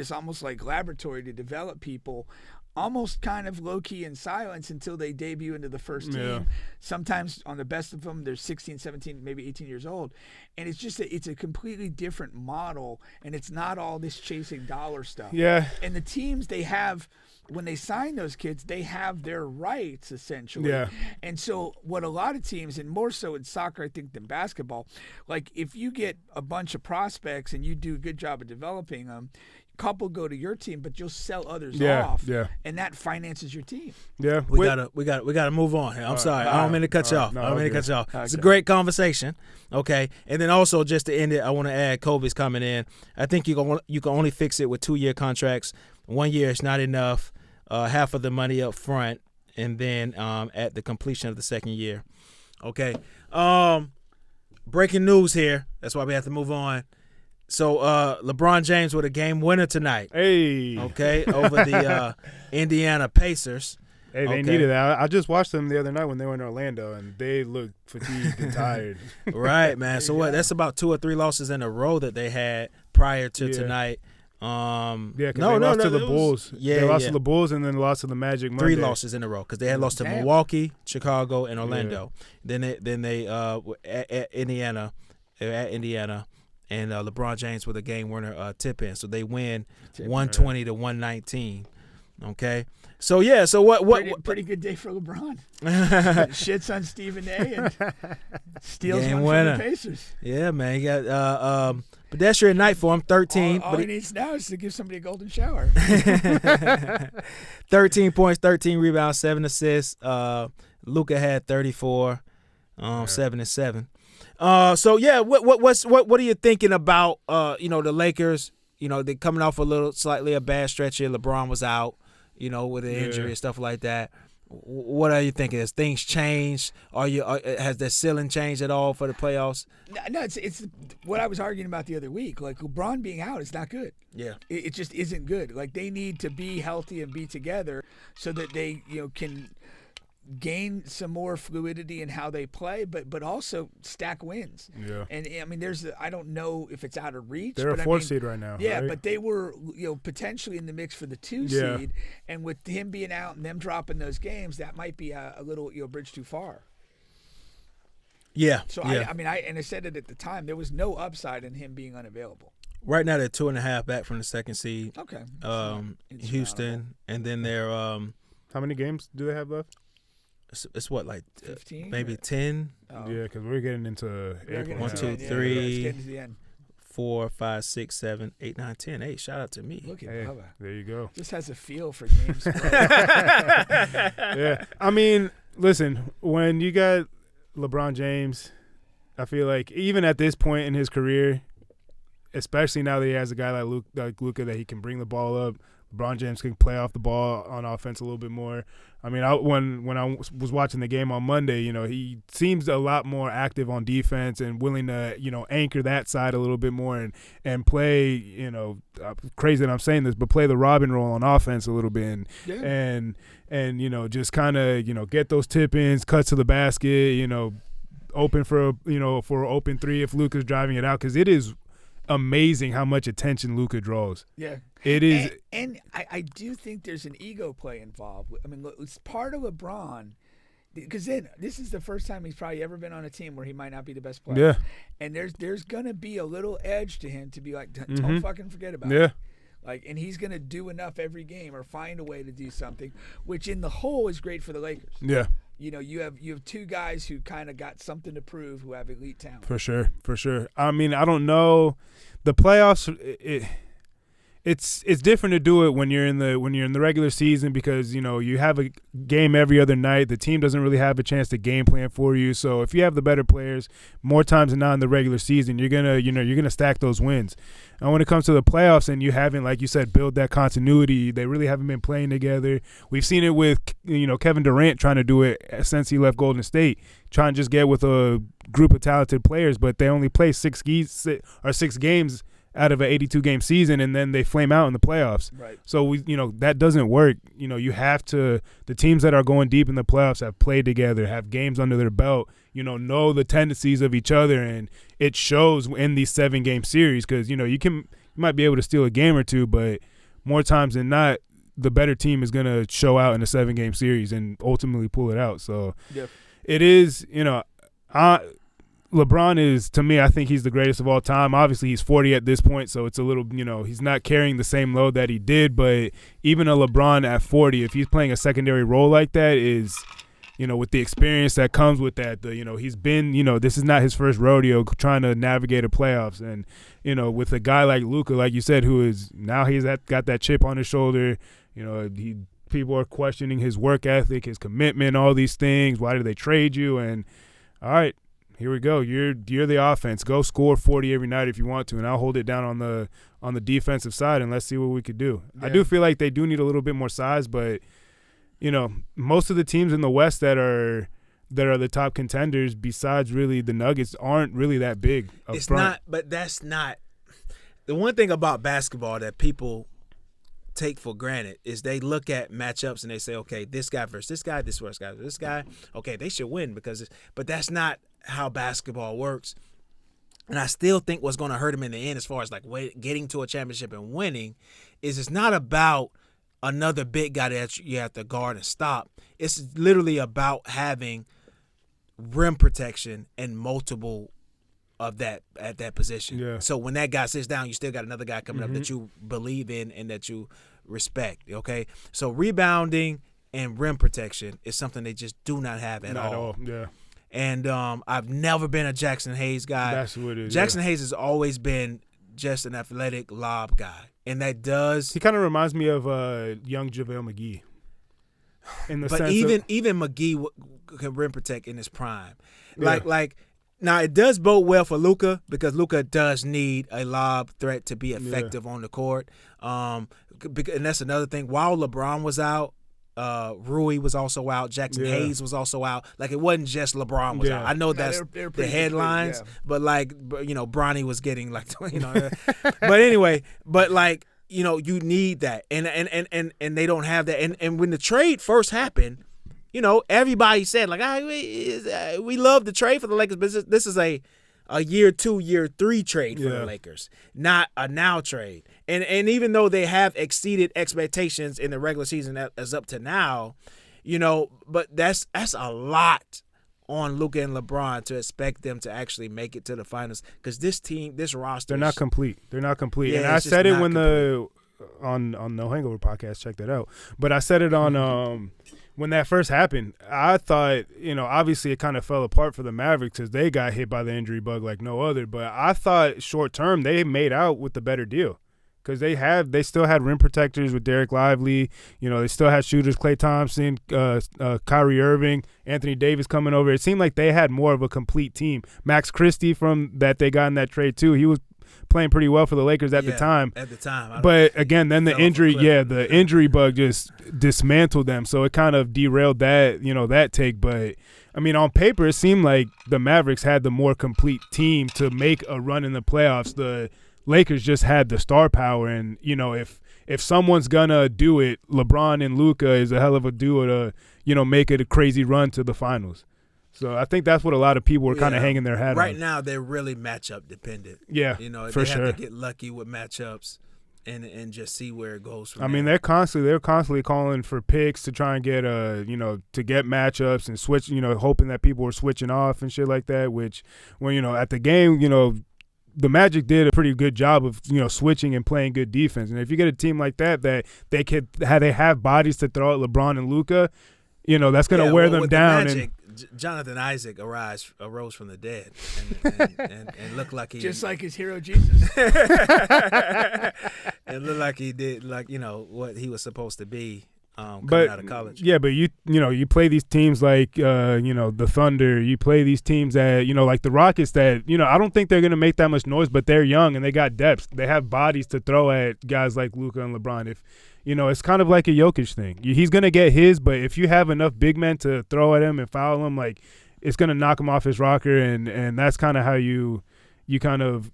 S3: almost like laboratory to develop people, almost kind of low-key in silence until they debut into the first team.
S1: Yeah.
S3: Sometimes on the best of them, they're 16, 17, maybe 18 years old. And it's just it's a completely different model, and it's not all this chasing dollar stuff.
S1: Yeah.
S3: And the teams, they have, when they sign those kids, they have their rights, essentially.
S1: Yeah.
S3: And so what a lot of teams, and more so in soccer, I think, than basketball, like if you get a bunch of prospects and you do a good job of developing them, couple go to your team, but you'll sell others off, and that finances your team.
S1: Yeah,
S2: we gotta move on here. I'm sorry, I don't mean to cut you off.
S1: Okay.
S2: It's a great conversation. Okay, and then also just to end it, I want to add Kobe's coming in. I think you can only fix it with 2-year contracts. 1 year is not enough. Half of the money up front, and then at the completion of the second year. Okay. Breaking news here. That's why we have to move on. So LeBron James with a game winner tonight.
S1: Hey.
S2: Okay, over the Indiana Pacers.
S1: Hey, they needed that. I just watched them the other night when they were in Orlando, and they looked fatigued and tired.
S2: Right, man. So what? That's about 2 or 3 losses in a row that they had prior to tonight.
S1: They lost to the Bulls. They lost to the Bulls and then lost to the Magic Monday.
S2: 3 losses in a row because they had lost to Milwaukee, Chicago, and Orlando. Yeah. Then they at Indiana. They were at Indiana. And LeBron James with a game winner tip in, so they win 120 to 119. Okay, so yeah, so what?
S3: Pretty good day for LeBron. Shits on Stephen A. and steals
S2: game
S3: one
S2: winner
S3: from the Pacers.
S2: Yeah, man, he got pedestrian night for him, 13.
S3: All he needs now is to give somebody a golden shower.
S2: 13 points, 13 rebounds, 7 assists. Luka had 34, 7 and 7. So yeah, what are you thinking about? The Lakers. They're coming off slightly a bad stretch here. LeBron was out, with an injury and stuff like that. What are you thinking? Has things changed? Has the ceiling changed at all for the playoffs?
S3: No, it's what I was arguing about the other week. Like LeBron being out is not good.
S2: Yeah,
S3: it just isn't good. Like they need to be healthy and be together so that they can gain some more fluidity in how they play, but also stack wins.
S1: Yeah.
S3: And I mean, I don't know if it's out of reach.
S1: They're a 4th seed right now.
S3: Yeah,
S1: right?
S3: but they were potentially in the mix for the 2 seed, and with him being out and them dropping those games, that might be a little bridge too far.
S2: Yeah.
S3: So
S2: yeah.
S3: I said it at the time. There was no upside in him being unavailable.
S2: Right now they're 2.5 back from the 2nd seed.
S3: Okay.
S2: Houston, and then they're
S1: how many games do they have left?
S2: It's what, like
S3: 15?
S2: Maybe 10?
S1: Oh. Yeah, because we're getting into April.
S2: 1, 2, 3,
S3: getting to the end.
S2: 4, 5, 6, 7, 8, 9, 10. Hey, shout out to me.
S3: Look at Bubba.
S1: There you go.
S3: Just has a feel for games.
S1: Yeah. I mean, listen, when you got LeBron James, I feel like even at this point in his career, especially now that he has a guy like Luka that he can bring the ball up, LeBron James can play off the ball on offense a little bit more. I mean, when I was watching the game on Monday, he seems a lot more active on defense and willing to, anchor that side a little bit more and play, crazy that I'm saying this, but play the Robin role on offense a little bit and just kind of, get those tip-ins, cuts to the basket, open for an open three if Luka's driving it out, because it is amazing how much attention Luka draws.
S3: Yeah.
S1: It is.
S3: And I do think there's an ego play involved. I mean, it's part of LeBron, because then this is the first time he's probably ever been on a team where he might not be the best player.
S1: Yeah.
S3: And there's going to be a little edge to him to be like, don't fucking forget about
S1: it.
S3: Like, and he's going to do enough every game or find a way to do something, which in the whole is great for the Lakers.
S1: Yeah.
S3: You have two guys who kind of got something to prove, who have elite talent.
S1: For sure. I mean, I don't know. The playoffs, it's different to do it when you're in the regular season, because you have a game every other night. The team doesn't really have a chance to game plan for you. So if you have the better players, more times than not in the regular season, you're gonna stack those wins. And when it comes to the playoffs, and you haven't, like you said, build that continuity, they really haven't been playing together. We've seen it with Kevin Durant trying to do it since he left Golden State, trying to just get with a group of talented players, but they only play 6 games out of an 82-game season, and then they flame out in the playoffs.
S3: Right.
S1: So that doesn't work. You have to. The teams that are going deep in the playoffs have played together, have games under their belt. Know the tendencies of each other, and it shows in these 7-game series. Because you might be able to steal a game or two, but more times than not, the better team is going to show out in a 7-game series and ultimately pull it out. So it is. LeBron is, to me, I think he's the greatest of all time. Obviously, he's 40 at this point, so it's a little, he's not carrying the same load that he did. But even a LeBron at 40, if he's playing a secondary role like that, is, with the experience that comes with that, he's been, this is not his first rodeo trying to navigate a playoffs. And, with a guy like Luka, like you said, who is now got that chip on his shoulder, people are questioning his work ethic, his commitment, all these things. Why did they trade you? And, all right. Here we go. You're the offense. Go score 40 every night if you want to, and I'll hold it down on the defensive side, and let's see what we could do. Yeah. I do feel like they do need a little bit more size, but most of the teams in the West that are the top contenders, besides really the Nuggets, aren't really that big.
S2: It's
S1: front.
S2: not, but that's not the one thing about basketball that people take for granted is they look at matchups and they say, okay, this guy versus this guy, this versus this guy, okay, they should win but that's not how basketball works. And I still think what's going to hurt him in the end, as far as like getting to a championship and winning, is it's not about another big guy that you have to guard and stop. It's literally about having rim protection and multiple of that at that position.
S1: Yeah.
S2: So when that guy sits down, you still got another guy coming up that you believe in and that you respect. Okay, so rebounding and rim protection is something they just do not have at all.
S1: Yeah.
S2: And I've never been a Jackson Hayes guy.
S1: That's what it is.
S2: Jackson Hayes has always been just an athletic lob guy, and that does.
S1: He kind of reminds me of young JaVale McGee. In the
S2: but
S1: sense
S2: even McGee can rim protect in his prime. Like now it does bode well for Luka, because Luka does need a lob threat to be effective on the court. And that's another thing. While LeBron was out, Rui was also out. Jackson Hayes was also out. Like, it wasn't just LeBron was out. I know that's
S3: they're
S2: the headlines,
S3: complete,
S2: but like, Bronny was getting like, But anyway, you need that, and they don't have that. And when the trade first happened, everybody said like, we love the trade for the Lakers, but this is a year 2, year 3 trade for the Lakers, not a now trade. And even though they have exceeded expectations in the regular season as up to now, but that's a lot on Luka and LeBron to expect them to actually make it to the finals, because this roster,
S1: they're not complete. They're not complete.
S2: Yeah,
S1: and I said it when on No Hangover Podcast, check that out. But I said it on when that first happened. I thought, obviously it kind of fell apart for the Mavericks because they got hit by the injury bug like no other. But I thought short term they made out with the better deal, because they still had rim protectors with Derek Lively. They still had shooters, Klay Thompson, Kyrie Irving, Anthony Davis coming over. It seemed like they had more of a complete team. Max Christie from that they got in that trade too. He was playing pretty well for the Lakers at the time.
S2: At the time.
S1: But again, then the injury bug just dismantled them. So it kind of derailed that, that take. But I mean, on paper, it seemed like the Mavericks had the more complete team to make a run in the playoffs. The Lakers just had the star power, and if someone's gonna do it, LeBron and Luka is a hell of a duo to make it a crazy run to the finals. So I think that's what a lot of people were kind of hanging their hat on.
S2: Right now, they're really matchup dependent.
S1: Yeah, for sure.
S2: They have to get lucky with matchups and just see where it goes from
S1: I mean, they're constantly calling for picks to try and get to get matchups and switch, hoping that people are switching off and shit like that, which when at the game, the Magic did a pretty good job of switching and playing good defense. And if you get a team like that they have bodies to throw at LeBron and Luka, that's going to wear them down.
S2: The Magic, Jonathan Isaac arose from the dead and looked like he
S3: just like his hero Jesus.
S2: And looked like he did what he was supposed to be. Coming out of college.
S1: Yeah, but you play these teams like the Thunder. You play these teams that like the Rockets that I don't think they're gonna make that much noise, but they're young and they got depth. They have bodies to throw at guys like Luka and LeBron. If it's kind of like a Jokic thing. He's gonna get his, but if you have enough big men to throw at him and foul him, like it's gonna knock him off his rocker, and that's kind of how you kind of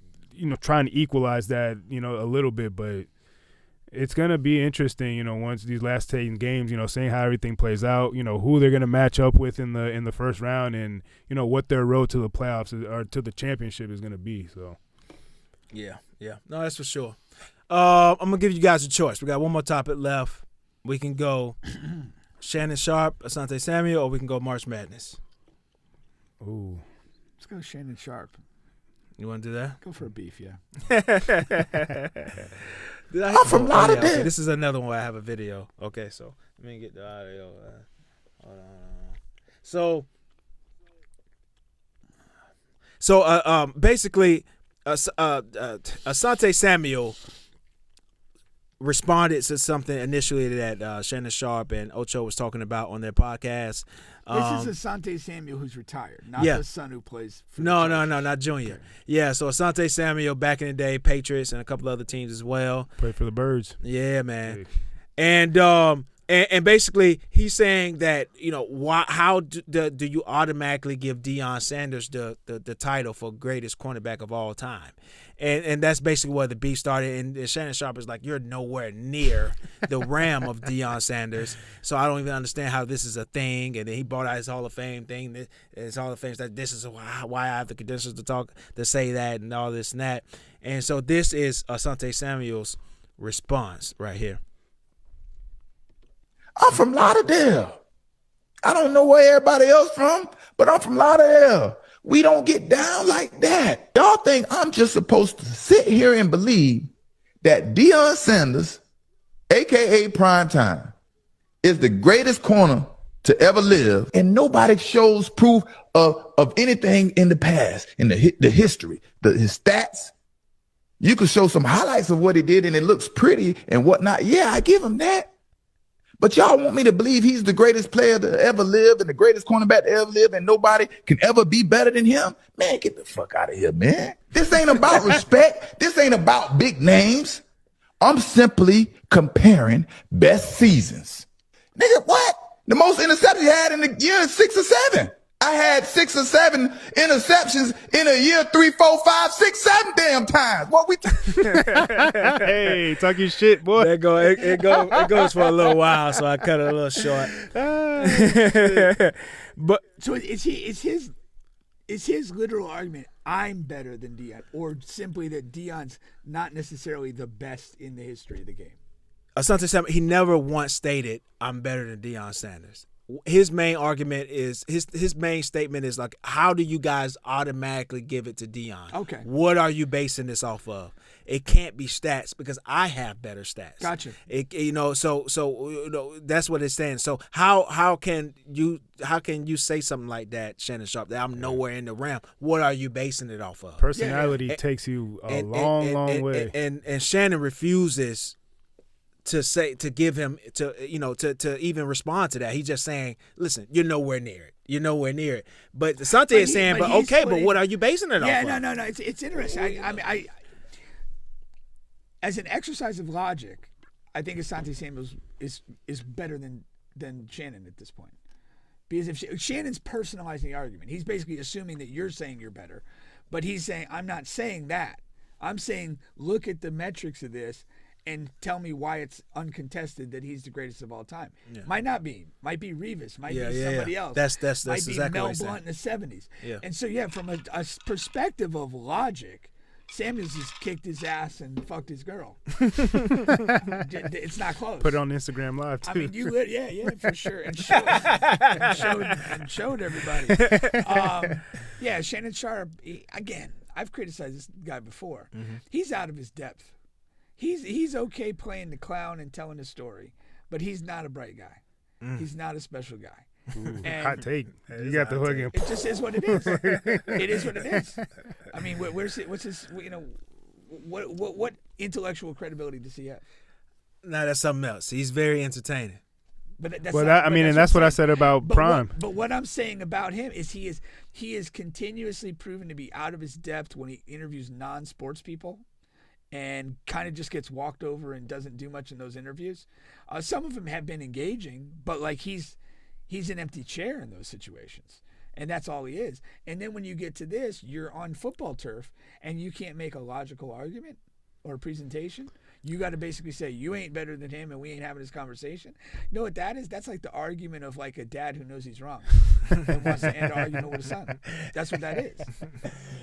S1: try and equalize that a little bit, but. It's going to be interesting, once these last 10 games, seeing how everything plays out, who they're going to match up with in the first round and, what their road to the playoffs or to the championship is going to be. So,
S2: yeah. No, that's for sure. I'm going to give you guys a choice. We got one more topic left. We can go Shannon Sharpe, Asante Samuel, or we can go March Madness.
S1: Ooh.
S3: Let's go Shannon Sharpe.
S2: You want to do that?
S3: Go for a beef, yeah.
S2: I'm from Lauderdale. Okay, this is another one where I have a video. Okay, so let me get the audio. Hold on. So basically, Asante Samuel responded to something initially that Shannon Sharpe and Ocho was talking about on their podcast.
S3: This is Asante Samuel who's retired, not the son who plays for
S2: No, not Junior. Okay. Yeah, so Asante Samuel back in the day, Patriots and a couple other teams as well.
S1: Played for the Birds.
S2: Yeah, man. Hey. And basically he's saying that, how do you automatically give Deion Sanders the title for greatest cornerback of all time? And that's basically where the beef started. And Shannon Sharpe is like, you're nowhere near the ram of Deion Sanders. So I don't even understand how this is a thing. And then he brought out his Hall of Fame thing. His Hall of Fame that this is why I have the credentials to say that and all this and that. And so this is Asante Samuel's response right here.
S5: I'm from Lauderdale. I don't know where everybody else from, but I'm from Lauderdale. We don't get down like that. Y'all think I'm just supposed to sit here and believe that Deion Sanders, a.k.a. Primetime, is the greatest corner to ever live, and nobody shows proof of anything in the past, in the history, his stats. You could show some highlights of what he did, and it looks pretty and whatnot. Yeah, I give him that. But y'all want me to believe he's the greatest player to ever live and the greatest cornerback to ever live and nobody can ever be better than him? Man, get the fuck out of here, man. This ain't about respect. This ain't about big names. I'm simply comparing best seasons. Nigga, what? The most interceptions you had in the year is 6 or 7. I had 6 or 7 interceptions in a year, 3, 4, 5, 6, 7 damn times. What we?
S1: Hey, talk your shit, boy.
S2: It goes for a little while, so I cut it a little short.
S3: But so it's his literal argument. I'm better than Deion, or simply that Deion's not necessarily the best in the history of the game.
S2: Asante Samuel, he never once stated, I'm better than Deion Sanders. His main argument is, his main statement is like, how do you guys automatically give it to Deion?
S3: Okay.
S2: What are you basing this off of? It can't be stats because I have better stats.
S3: Gotcha.
S2: So that's what it's saying. So how can you say something like that, Shannon Sharpe, that I'm nowhere in the realm? What are you basing it off of?
S1: Personality takes you a long way.
S2: And Shannon refuses to give him to even respond to that. He's just saying, listen, you're nowhere near it. You're nowhere near it. But Asante is saying, but what are you basing it off of?
S3: No. It's interesting. as an exercise of logic, I think Asante Samuels is better than Shannon at this point. Because if Shannon's personalizing the argument, he's basically assuming that you're saying you're better. But he's saying, I'm not saying that. I'm saying, look at the metrics of this and tell me why it's uncontested that he's the greatest of all time. Yeah. Might not be. Might be Revis. Might be somebody else.
S2: That's
S3: might
S2: exactly
S3: be Mel Blount in the 70s.
S2: Yeah.
S3: And so, from a perspective of logic, Samuels has kicked his ass and fucked his girl. It's not close.
S1: Put it on Instagram Live, too.
S3: I mean, for sure. And showed everybody. Shannon Sharpe, again, I've criticized this guy before. Mm-hmm. He's out of his depth. He's okay playing the clown and telling a story, but he's not a bright guy. He's not a special guy.
S1: Ooh, hot take. You got the hook.
S3: It just is what it is. It is what it is. I mean, what's his? What intellectual credibility does he have?
S2: No, that's something else. He's very entertaining.
S3: But
S1: that's what I said about Prime.
S3: But what I'm saying about him is he is continuously proven to be out of his depth when he interviews non-sports people, and kind of just gets walked over and doesn't do much in those interviews. Some of them have been engaging, but like he's an empty chair in those situations. And that's all he is. And then when you get to this, you're on football turf and you can't make a logical argument or a presentation. You got to basically say, you ain't better than him and we ain't having this conversation. You know what that is? That's like the argument of like a dad who knows he's wrong and wants to end an argument with a son. That's what that is.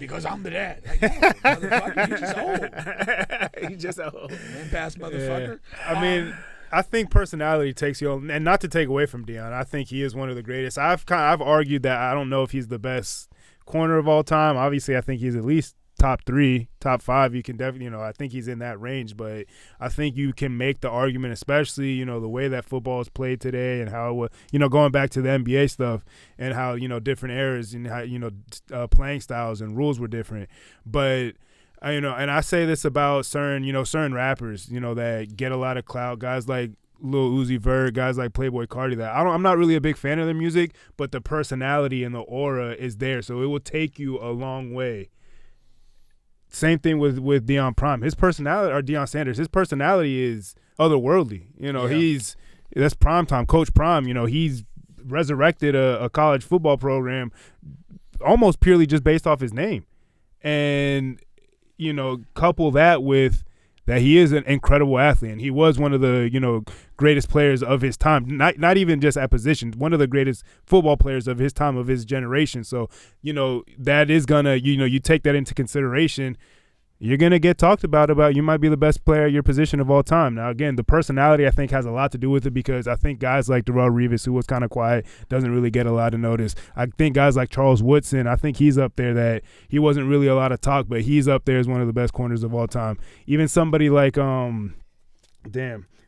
S3: Because I'm the dad. Like, no, motherfucker, you just old.
S2: You just old.
S3: Man pass, motherfucker.
S1: Yeah. I mean, I think personality takes you on, and not to take away from Deion. I think he is one of the greatest. I've argued that I don't know if he's the best corner of all time. Obviously, I think he's at least top 3, top 5. You can definitely, I think he's in that range. But I think you can make the argument, especially, the way that football is played today and how, going back to the NBA stuff and how, different eras and how, playing styles and rules were different. But and I say this about certain rappers, that get a lot of clout, guys like Lil Uzi Vert, guys like Playboi Carti, that I'm not really a big fan of their music, but the personality and the aura is there, so it will take you a long way. Same thing with Deion Prime. His personality, or Deion Sanders, his personality is otherworldly. That's primetime, Coach Prime. He's resurrected a college football program almost purely just based off his name, and couple that with that he is an incredible athlete, and he was one of the, greatest players of his time, not even just at position, one of the greatest football players of his time, of his generation. So, that is gonna, you take that into consideration, you're going to get talked about you might be the best player at your position of all time. Now, again, the personality, I think, has a lot to do with it, because I think guys like Darrelle Revis, who was kind of quiet, doesn't really get a lot of notice. I think guys like Charles Woodson, I think he's up there, that he wasn't really a lot of talk, but he's up there as one of the best corners of all time. Even somebody like, who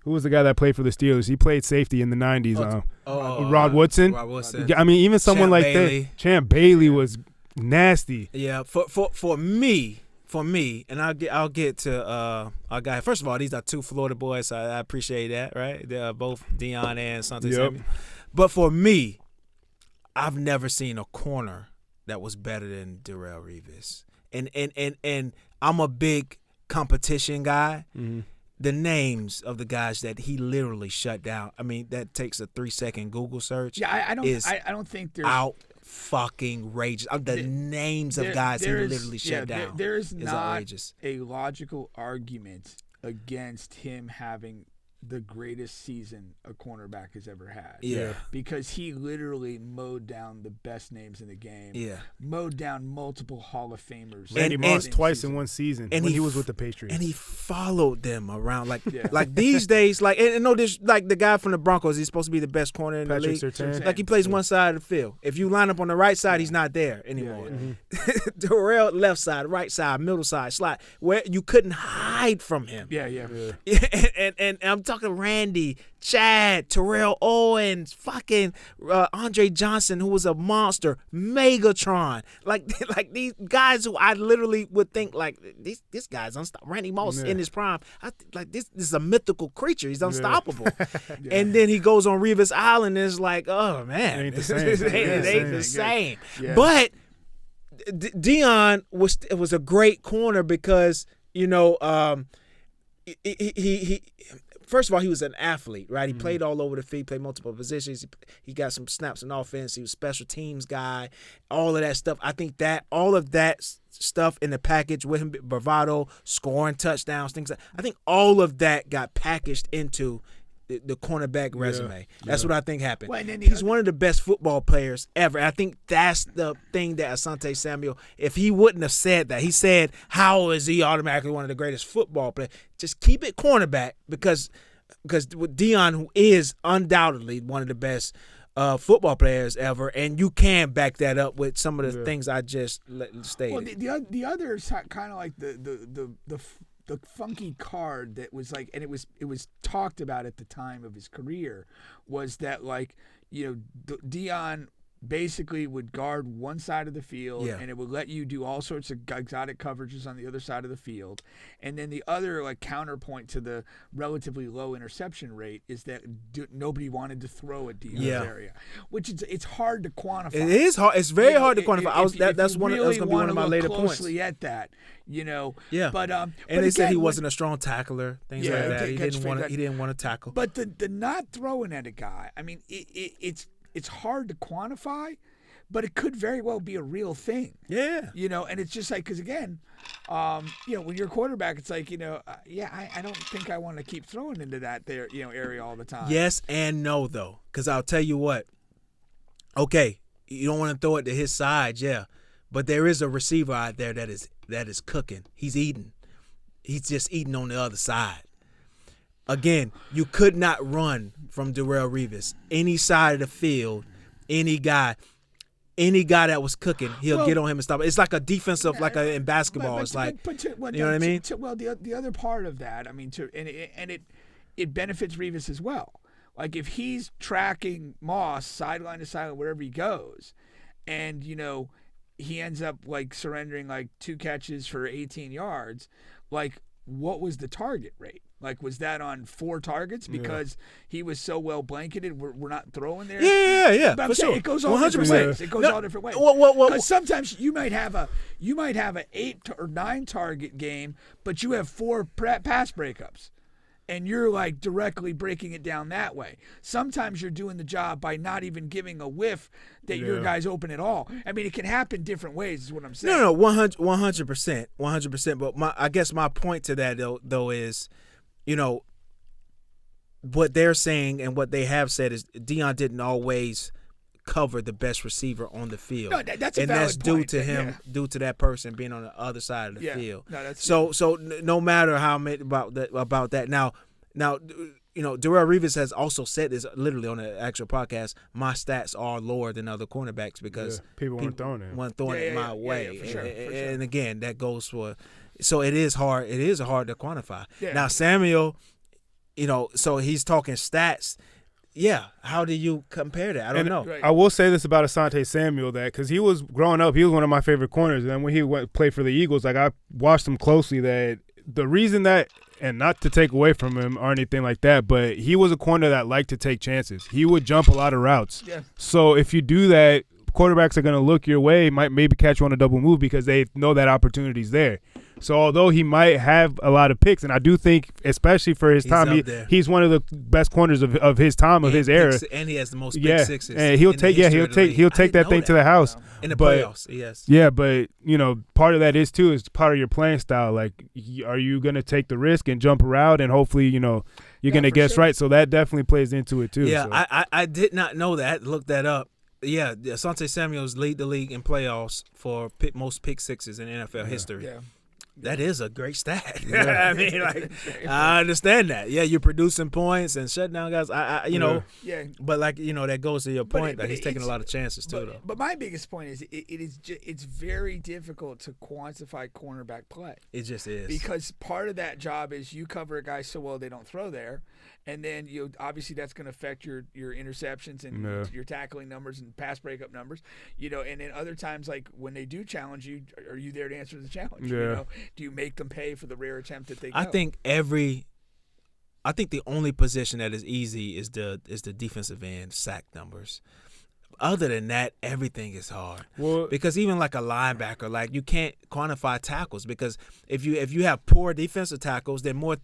S1: was the guy that played for the Steelers? He played safety in the 90s. Rod Woodson.
S2: Rod Woodson.
S1: I mean, even someone
S2: Champ
S1: like
S2: Bailey.
S1: that. Champ Bailey was nasty.
S2: Yeah, for me, and I'll get to our guy. First of all, these are 2 Florida boys, so I appreciate that, right? They're both Deion and Asante Samuel. But for me, I've never seen a corner that was better than Darrelle Revis. And I'm a big competition guy. Mm-hmm. The names of the guys that he literally shut down, I mean, that takes a 3-second Google search.
S3: Yeah, I don't think there's
S2: out fucking outrageous. The names of guys he literally shut down.
S3: There's
S2: is
S3: not
S2: outrageous.
S3: A logical argument against him having the greatest season a cornerback has ever had.
S2: Yeah.
S3: Because he literally mowed down the best names in the game.
S2: Yeah.
S3: Mowed down multiple Hall of Famers.
S1: Randy Moss twice in one season when he was with the Patriots.
S2: And he followed them around. Like these days, this like the guy from the Broncos, he's supposed to be the best corner in the league.
S1: Surtain.
S2: Like he plays one side of the field. If you line up on the right side, he's not there anymore. Darrelle left side, right side, middle side, slot, where you couldn't hide from him.
S3: Yeah.
S2: And I'm talking Randy, Chad, Terrell Owens, fucking Andre Johnson, who was a monster, Megatron, like these guys who I literally would think like this guy's unstoppable. Randy Moss in his prime, this is a mythical creature. He's unstoppable. And then he goes on Revis Island and it's like, oh man,
S1: ain't the same.
S2: it ain't the same.
S3: Yeah.
S2: But Deion was a great corner because he first of all, he was an athlete, right? He played all over the field, played multiple positions. He got some snaps in offense. He was a special teams guy, all of that stuff. I think that all of that stuff in the package with him, bravado, scoring touchdowns, things like I think all of that got packaged into the cornerback resume. That's what I think happened. Well, he's one of the best football players ever. I think that's the thing that Asante Samuel, if he wouldn't have said that, he said, how is he automatically one of the greatest football players? Just keep it cornerback because Deion, who is undoubtedly one of the best football players ever, and you can back that up with some of the things I just stated.
S3: Well, the other kind of like the funky card that was like, and it was talked about at the time of his career, was that like, you know, Deion basically would guard one side of the field, and it would let you do all sorts of exotic coverages on the other side of the field. And then the other like counterpoint to the relatively low interception rate is that nobody wanted to throw at Deion's area, which it's hard to quantify.
S2: It is hard. It's very hard to quantify. That's one. That's going to be one of my later points.
S3: Closely at that, you know.
S2: Yeah.
S3: But
S2: and they said he wasn't a strong tackler. Things like that. He didn't want to tackle.
S3: But the not throwing at a guy. I mean, it's hard to quantify, but it could very well be a real thing.
S2: Yeah.
S3: You know, and it's just like, because again, you know, when you're a quarterback, it's like, you know, I don't think I want to keep throwing into that there, you know, area all the time.
S2: Yes and no, though, because I'll tell you what. Okay, you don't want to throw it to his side, but there is a receiver out there that is cooking. He's eating. He's just eating on the other side. Again, you could not run from Darrelle Revis. Any side of the field, any guy that was cooking, he'll get on him and stop it. It's like a defensive, like in basketball. It's like, you know what I mean?
S3: Well, the other part of that, I mean, it benefits Revis as well. Like if he's tracking Moss sideline to sideline wherever he goes, and you know he ends up like surrendering like 2 catches for 18 yards, like what was the target rate? Like, was that on 4 targets because he was so well blanketed? We're not throwing there.
S2: Yeah.
S3: But I'm saying
S2: sure.
S3: it goes all 100%. Different ways. It goes all different ways. Because sometimes you might have a 8 or 9 target game, but you have 4 pass breakups, and you're like directly breaking it down that way. Sometimes you're doing the job by not even giving a whiff that your guy's open at all. I mean, it can happen different ways. Is what I'm saying.
S2: No, 100%. But I guess my point to that though is, you know, what they're saying and what they have said is Deion didn't always cover the best receiver on the field.
S3: No, that's a valid
S2: that's due
S3: point.
S2: to him, due to that person being on the other side of the field.
S3: No, that's
S2: so no matter how many about that. Now, you know, Darrelle Revis has also said this literally on the actual podcast. My stats are lower than other cornerbacks because
S1: people weren't throwing
S2: it my way.
S3: For sure.
S2: And again, that goes for. So it is hard. It is hard to quantify.
S3: Yeah.
S2: Now Samuel, you know, so he's talking stats. Yeah, how do you compare that? I don't know.
S1: Right. I will say this about Asante Samuel, that because he was growing up, he was one of my favorite corners. And then when he went play for the Eagles, like I watched him closely. That the reason that, and not to take away from him or anything like that, but he was a corner that liked to take chances. He would jump a lot of routes.
S3: Yeah.
S1: So if you do that, quarterbacks are going to look your way, might maybe catch you on a double move because they know that opportunity's there. So although he might have a lot of picks, and I do think, especially for his time, he's one of the best corners of his time, of his era.
S2: And he has the most pick sixes.
S1: And he'll take that thing to the house.
S2: In the playoffs, yes.
S1: Yeah, but you know, part of that is part of your playing style. Like, are you going to take the risk and jump around, and hopefully, you know, you're going to guess right. So that definitely plays into it too.
S2: Yeah,
S1: so.
S2: I did not know that. Look that up. Yeah, Asante Samuel's lead the league in playoffs for most pick sixes in NFL history.
S3: Yeah.
S2: That is a great stat. I mean, like, I understand that. Yeah, you're producing points and shutting down guys. You know, but like, you know, that goes to your point that he's taking a lot of chances too, though.
S3: But my biggest point is it's very difficult to quantify cornerback play.
S2: It just is,
S3: because part of that job is you cover a guy so well they don't throw there, and then you obviously that's going to affect your interceptions and your tackling numbers and pass breakup numbers. You know, and then other times, like when they do challenge you, are you there to answer the challenge?
S1: Yeah.
S3: You know? Do you make them pay for the rare attempt that they go?
S2: I think the only position that is easy is the defensive end sack numbers. other than that, everything is hard.
S1: Well,
S2: because even like a linebacker, like you can't quantify tackles because if you have poor defensive tackles, then more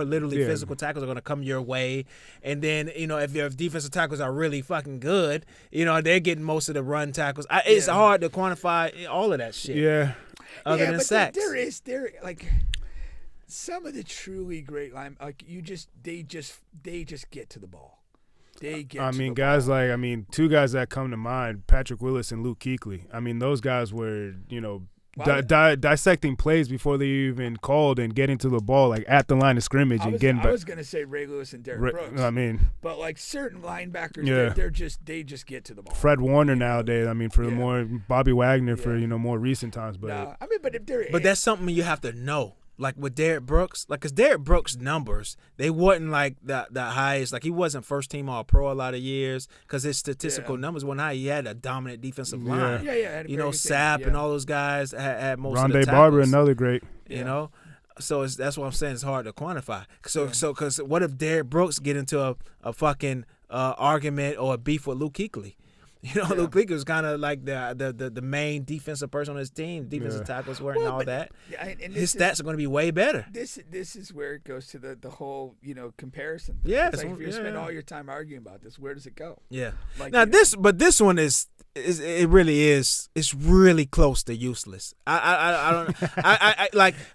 S2: literally physical tackles are going to come your way, and then if your defensive tackles are really fucking good, they're getting most of the run tackles. It's hard to quantify all of that shit.
S1: Yeah.
S2: Other than
S3: but
S2: sacks,
S3: there like some of the truly great line, like they just get to the ball. They get.
S1: I mean,
S3: the
S1: guys
S3: ball.
S1: like two guys that come to mind: Patrick Willis and Luke Kuechly. I mean, those guys were dissecting plays before they even called and getting to the ball, like at the line of scrimmage and getting back.
S3: I was gonna say Ray Lewis and Derrick Brooks.
S1: I mean,
S3: but like certain linebackers, they just get to the ball.
S1: Fred Warner nowadays. I mean, for the more Bobby Wagner for more recent times. But
S3: I mean, but
S2: that's something you have to know. Like with Derrick Brooks, because Derrick Brooks' numbers, they wasn't like the highest. Like he wasn't first team All-Pro a lot of years because his statistical numbers weren't high. He had a dominant defensive line.
S3: Yeah.
S2: Sapp and all those guys had most of the
S1: Rondé
S2: tackles.
S1: Barber, another great.
S2: So that's what I'm saying. It's hard to quantify. So because what if Derrick Brooks get into a fucking argument or a beef with Luke Kuechly? Luke Kuechly was kind of like the main defensive person on his team. Defensive tackles weren't and all that. And his stats are going to be way better.
S3: This is where it goes to the whole comparison.
S2: Yeah,
S3: it's like if you spend all your time arguing about this, where does it go?
S2: Yeah. Like, now this one is it really is. It's really close to useless. I don't.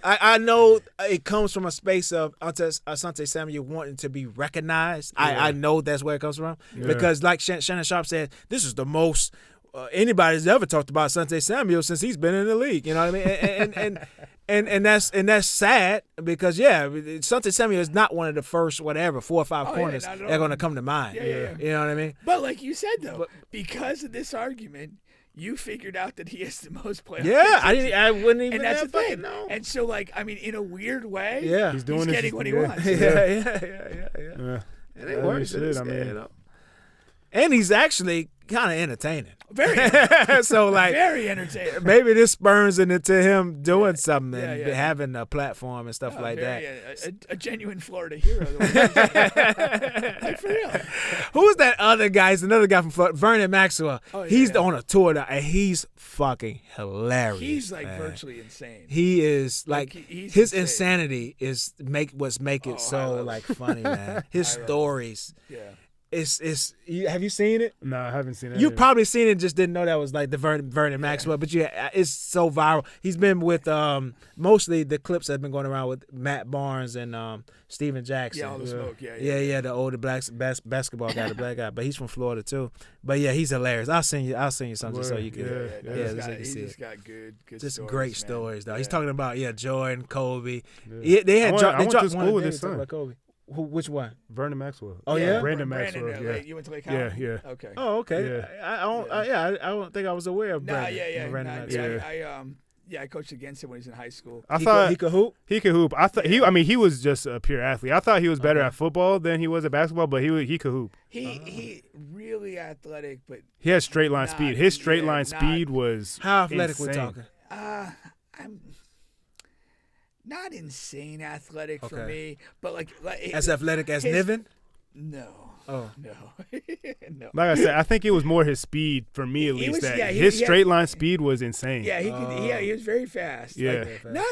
S2: I know it comes from a space of Asante Samuel wanting to be recognized. I know that's where it comes from because, like Shannon Sharpe said, this is the most anybody's ever talked about Asante Samuel since he's been in the league. You know what I mean? And that's sad because Asante Samuel is not one of the first 4 or 5 corners that are going to come to mind. You know what I mean?
S3: But like you said though, because of this argument, you figured out that he has the most playoff.
S2: Yeah, I wouldn't even.
S3: And that's the thing.
S2: No.
S3: And so in a weird way,
S1: he's
S3: getting what he wants.
S2: Yeah. And it works. And he's actually kind of entertaining.
S3: Very.
S2: So
S3: very entertaining.
S2: Maybe this spurs into him doing something and having a platform and stuff like that.
S3: A genuine Florida hero. Like for real.
S2: Who was that other guy? He's another guy from Florida, Vernon Maxwell. He's on a tour now, and he's fucking hilarious.
S3: He's virtually insane.
S2: He is his
S3: insane.
S2: Insanity is what's make it so funny, man. His stories.
S3: Yeah.
S2: Have you seen it?
S1: No, I haven't seen it.
S2: You've probably seen it, just didn't know that was like the Vernon Maxwell. But it's so viral. He's been with mostly the clips that have been going around with Matt Barnes and Steven Jackson.
S3: Yeah, all the smoke.
S2: The older basketball guy, the black guy. But he's from Florida too. But he's hilarious. I'll send you something so you can.
S3: He's just got good
S2: just
S3: stories,
S2: great stories though. He's talking about Jordan, Kobe.
S1: Yeah.
S2: They had
S1: I went to school with his son.
S2: About Kobe. Which one?
S1: Vernon Maxwell.
S2: Oh yeah,
S1: Brandon Maxwell.
S3: You went to Lake Howard?
S1: Yeah.
S3: Okay.
S2: Oh okay.
S3: Yeah.
S2: I don't think I was aware of Brandon.
S3: Brandon
S2: Maxwell.
S3: I coached against him when he was in high school.
S1: I thought
S2: he could hoop.
S1: He could hoop. I thought he was just a pure athlete. I thought he was better at football than he was at basketball, but he could hoop.
S3: He really athletic, but
S1: he has straight line speed. His straight line speed was
S2: how athletic
S1: insane.
S2: we're talking.
S3: I'm not insane athletic for me, but
S2: as athletic as Niven?
S3: No.
S2: Oh
S3: no. No.
S1: Like I said, I think it was more his speed for me at least. His straight line speed was insane.
S3: Yeah, he was very fast.
S1: Yeah,
S3: not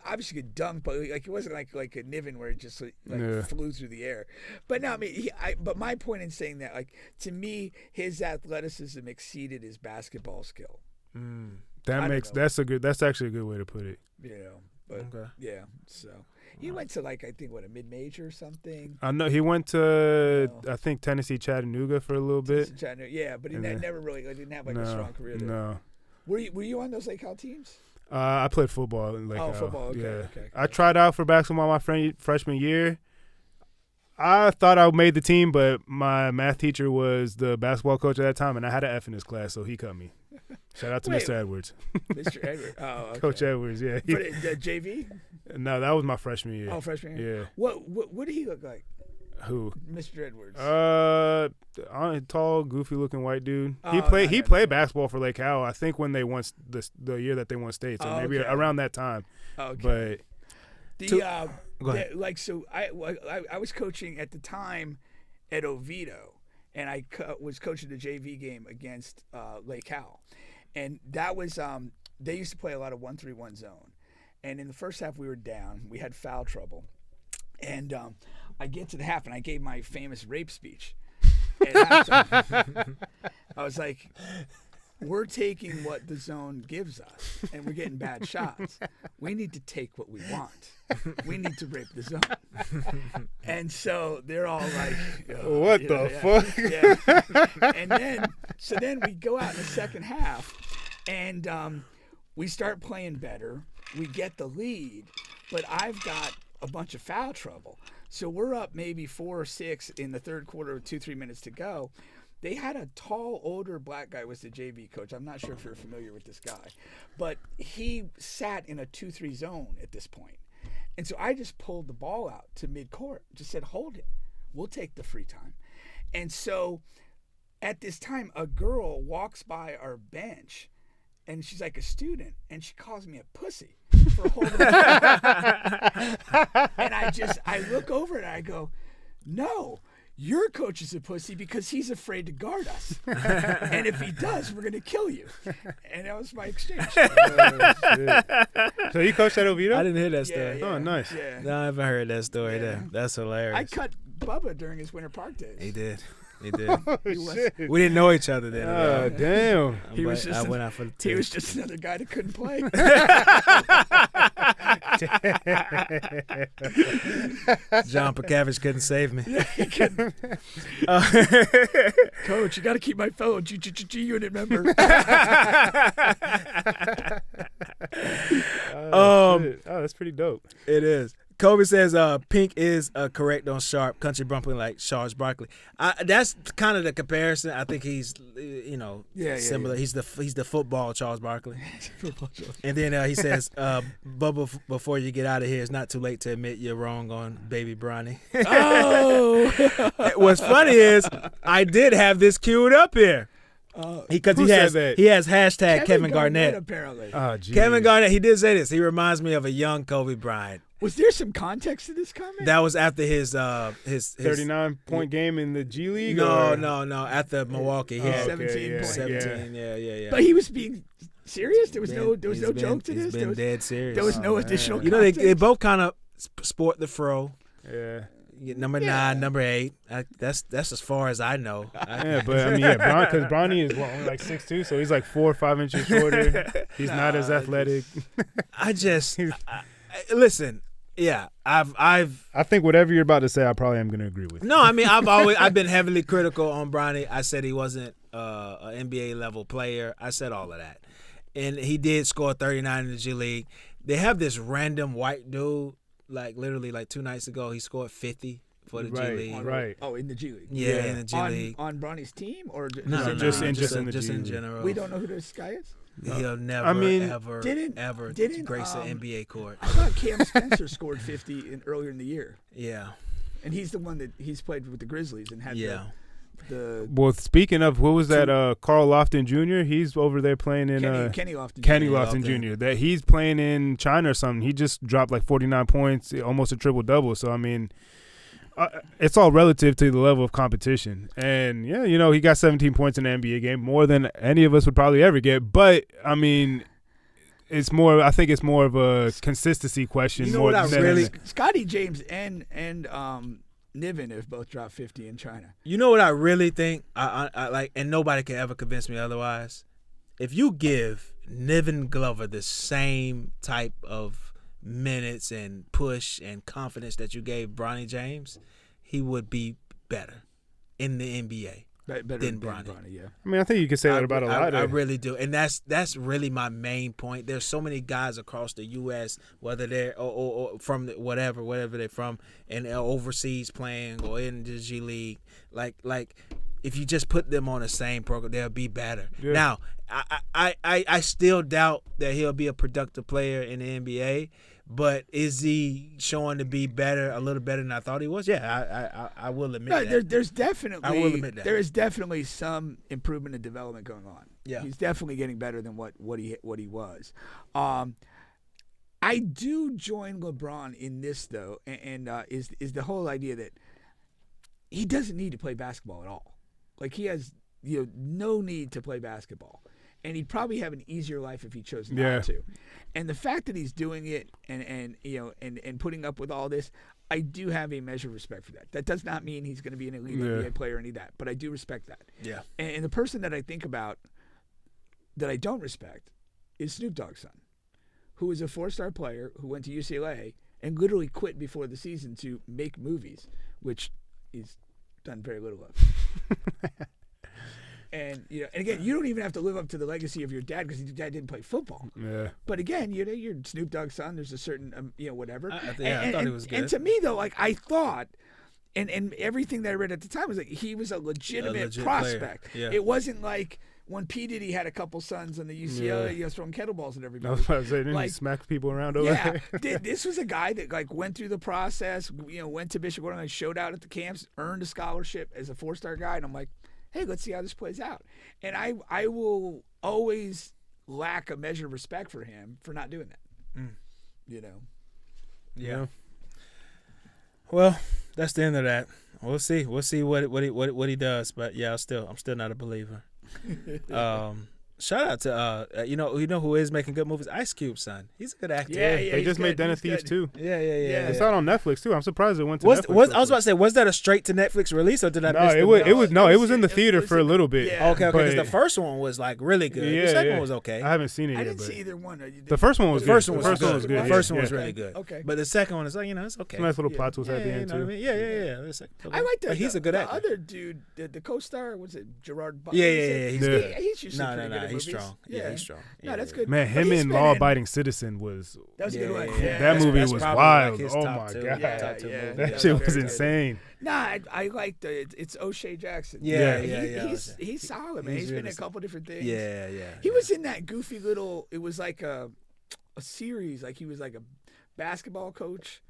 S3: obviously could dunk, but it wasn't like a Niven where it just flew through the air. But no, but my point in saying that, to me, his athleticism exceeded his basketball skill.
S1: That's actually a good way to put it.
S3: But so he went to I think a mid-major or something.
S1: I know he went to I think Tennessee Chattanooga for a little bit.
S3: Yeah, but he never really didn't have a strong career there.
S1: No.
S3: Were you on those Lake Howell teams?
S1: I played football in Lake Howell.
S3: Football. Okay,
S1: yeah.
S3: Okay.
S1: I tried out for basketball my freshman year. I thought I made the team, but my math teacher was the basketball coach at that time, and I had an F in his class, so he cut me. Shout out to Mr. Edwards.
S3: Mr. Edwards. Oh, okay.
S1: Coach Edwards, yeah.
S3: But JV?
S1: No, that was my freshman year.
S3: Oh, freshman year?
S1: Yeah.
S3: What did he look like?
S1: Who?
S3: Mr. Edwards.
S1: Tall, goofy-looking white dude. He played basketball for Lake Howell. I think when they won the year that they won state, so maybe around that time.
S3: Okay.
S1: But
S2: go ahead.
S3: I was coaching at the time at Oviedo. and I was coaching the JV game against Lake Cal, and that was they used to play a lot of 1-3-1 zone, and in the first half we were down, we had foul trouble, and I get to the half and I gave my famous rape speech. I was like, we're taking what the zone gives us, and we're getting bad shots. We need to take what we want. We need to rape the zone. And so they're all like,
S1: what the fuck?
S3: Yeah. And then we go out in the second half, and we start playing better. We get the lead, but I've got a bunch of foul trouble. So we're up maybe 4 or 6 in the third quarter with 2-3 minutes to go. They had a tall, older black guy was the JV coach. I'm not sure if you're familiar with this guy, but he sat in a 2-3 zone at this point. And so I just pulled the ball out to midcourt, just said, hold it. We'll take the free time. And so at this time, a girl walks by our bench, and she's like a student, and she calls me a pussy for holding the ball. And I look over and I go, no. Your coach is a pussy because he's afraid to guard us. And if he does, we're going to kill you. And that was my exchange.
S1: So you coached at Oviedo?
S2: I didn't hear that story.
S3: Yeah.
S1: Oh, nice.
S3: Yeah.
S2: No, I haven't heard that story there. That's hilarious.
S3: I cut Bubba during his Winter Park days.
S2: He did.
S1: Oh, shit.
S2: We didn't know each other then.
S1: Oh, damn.
S3: He was just another guy that couldn't play.
S2: John Pacavage couldn't save me.
S3: Yeah, he couldn't. Coach, you got to keep my phone. G unit member.
S1: Oh, that's pretty dope.
S2: It is. Kobe says Pink is correct on Sharpe, country bumping like Charles Barkley. That's kind of the comparison. I think he's, similar.
S3: Yeah.
S2: He's the football Charles Barkley. And then he says, Bubba, before you get out of here, it's not too late to admit you're wrong on baby Bronny.
S3: Oh!
S2: What's funny is I did have this queued up here. Because he has hashtag Kevin Garnett.
S3: Apparently.
S1: Oh, geez.
S2: Kevin Garnett, he did say this. He reminds me of a young Kobe Bryant.
S3: Was there some context to this comment?
S2: That was after his
S1: 39-point game in the G League?
S2: No. After Milwaukee. He had
S3: 17 points.
S2: 17, yeah.
S3: But he was being serious? There was no joke to this?
S2: He's been dead serious.
S3: There was no additional
S2: context?
S3: context?
S2: They both kind of sport the fro.
S1: Yeah.
S2: Number 9, number 8. That's as far as I know.
S1: Because Bronny is only like 6'2", so he's like 4 or 5 inches shorter. He's not as athletic.
S2: Listen. Yeah, I
S1: think whatever you're about to say, I probably am going to agree with.
S2: No, I mean I've been heavily critical on Bronny. I said he wasn't an NBA level player. I said all of that, and he did score 39 in the G League. They have this random white dude, like literally like 2 nights ago, he scored 50 for the G League.
S1: Right.
S3: Oh, in the G League.
S2: Yeah, in the G League.
S3: On Bronny's team or
S1: just in
S2: general.
S3: We don't know who this guy is.
S2: He'll never, ever grace an NBA court.
S3: I thought Cam Spencer scored 50 earlier in the year.
S2: Yeah.
S3: And he's the one that he's played with the Grizzlies and had the
S1: Well, speaking of, what was that, Carl Lofton Jr.? He's over there playing in
S3: Kenny Lofton
S1: Lofton Jr. That he's playing in China or something. He just dropped like 49 points, almost a triple-double. So, I mean, it's all relative to the level of competition. And, yeah, he got 17 points in the NBA game, more than any of us would probably ever get. But, I mean, I think it's more of a consistency question.
S3: Scottie James and Niven have both dropped 50 in China.
S2: You know what I really think? I like, and nobody can ever convince me otherwise. If you give Niven Glover the same type of minutes and push and confidence that you gave Bronny James, he would be better in the NBA than Bronny.
S3: Yeah.
S1: I mean, I think you can say that about a lot.
S2: I really do, and that's really my main point. There's so many guys across the U.S., whether they're or from whatever they're from, and overseas playing or in the G League, like if you just put them on the same program, they'll be better. Yeah. Now, I still doubt that he'll be a productive player in the NBA. But is he showing to be a little better than I thought he was? Yeah, I will admit that.
S3: There's definitely,
S2: I will admit that.
S3: There is definitely some improvement and development going on.
S2: Yeah,
S3: he's definitely getting better than what he was. I do join LeBron in this though, and is the whole idea that he doesn't need to play basketball at all. Like he has no need to play basketball, and he'd probably have an easier life if he chose not to. And the fact that he's doing it and putting up with all this, I do have a measure of respect for that. That does not mean he's going to be an elite NBA player or any of that, but I do respect that.
S2: Yeah.
S3: And the person that I think about that I don't respect is Snoop Dogg's son, who is a 4-star player who went to UCLA and literally quit before the season to make movies, which he's done very little of. And and again, you don't even have to live up to the legacy of your dad because your dad didn't play football.
S1: Yeah.
S3: But again, you're Snoop Dogg's son. There's a certain whatever.
S2: I thought he was good.
S3: And to me though, like I thought, and everything that I read at the time was like he was a legit prospect.
S2: Yeah.
S3: It wasn't like when P. Diddy had a couple sons in the UCLA, he was throwing kettlebells at everybody.
S1: I was about to say, didn't he smack people around over there?
S3: This was a guy that like went through the process. Went to Bishop Gordon, showed out at the camps, earned a scholarship as a 4-star guy, and I'm like, hey, let's see how this plays out. And I will always lack a measure of respect for him for not doing that.
S2: Yeah. Well, that's the end of that. We'll see. We'll see what he does. But yeah, I'm still not a believer. Shout out to you know who is making good movies? Ice Cube's son. He's a good actor.
S1: Yeah, they just made Den of Thieves too.
S2: Yeah.
S1: It's out on Netflix too. I'm surprised it went to Netflix.
S2: I was about to say, was that a straight to Netflix release or did I miss
S1: it was in the theater for a little bit.
S3: Yeah.
S2: Okay, because the first one was like really good. The second one was okay.
S1: I haven't seen it yet.
S3: I didn't see either one.
S1: The first one was good.
S2: The first one was good.
S1: The
S2: first one was really good.
S3: Okay.
S2: But the second one is like, it's okay.
S1: Some nice little plot twist at the end too.
S2: Yeah.
S3: I like that.
S2: But he's a good actor.
S3: The other dude, the co-star, was it Gerard Butler?
S2: Yeah. He's good.
S3: He's usually pretty good at
S2: he's
S3: movies.
S2: strong. Yeah, he's strong.
S3: No, that's good.
S1: Man, him in Law Abiding Citizen was.
S3: That was a good one.
S1: That movie was wild.
S2: Like
S1: oh my god,
S2: that
S1: shit was insane.
S3: Nah, I like it's O'Shea Jackson.
S2: Yeah.
S3: He's solid, man. He's been in a couple different things.
S2: Yeah.
S3: He was in that goofy little. It was like a series. Like he was like a basketball coach.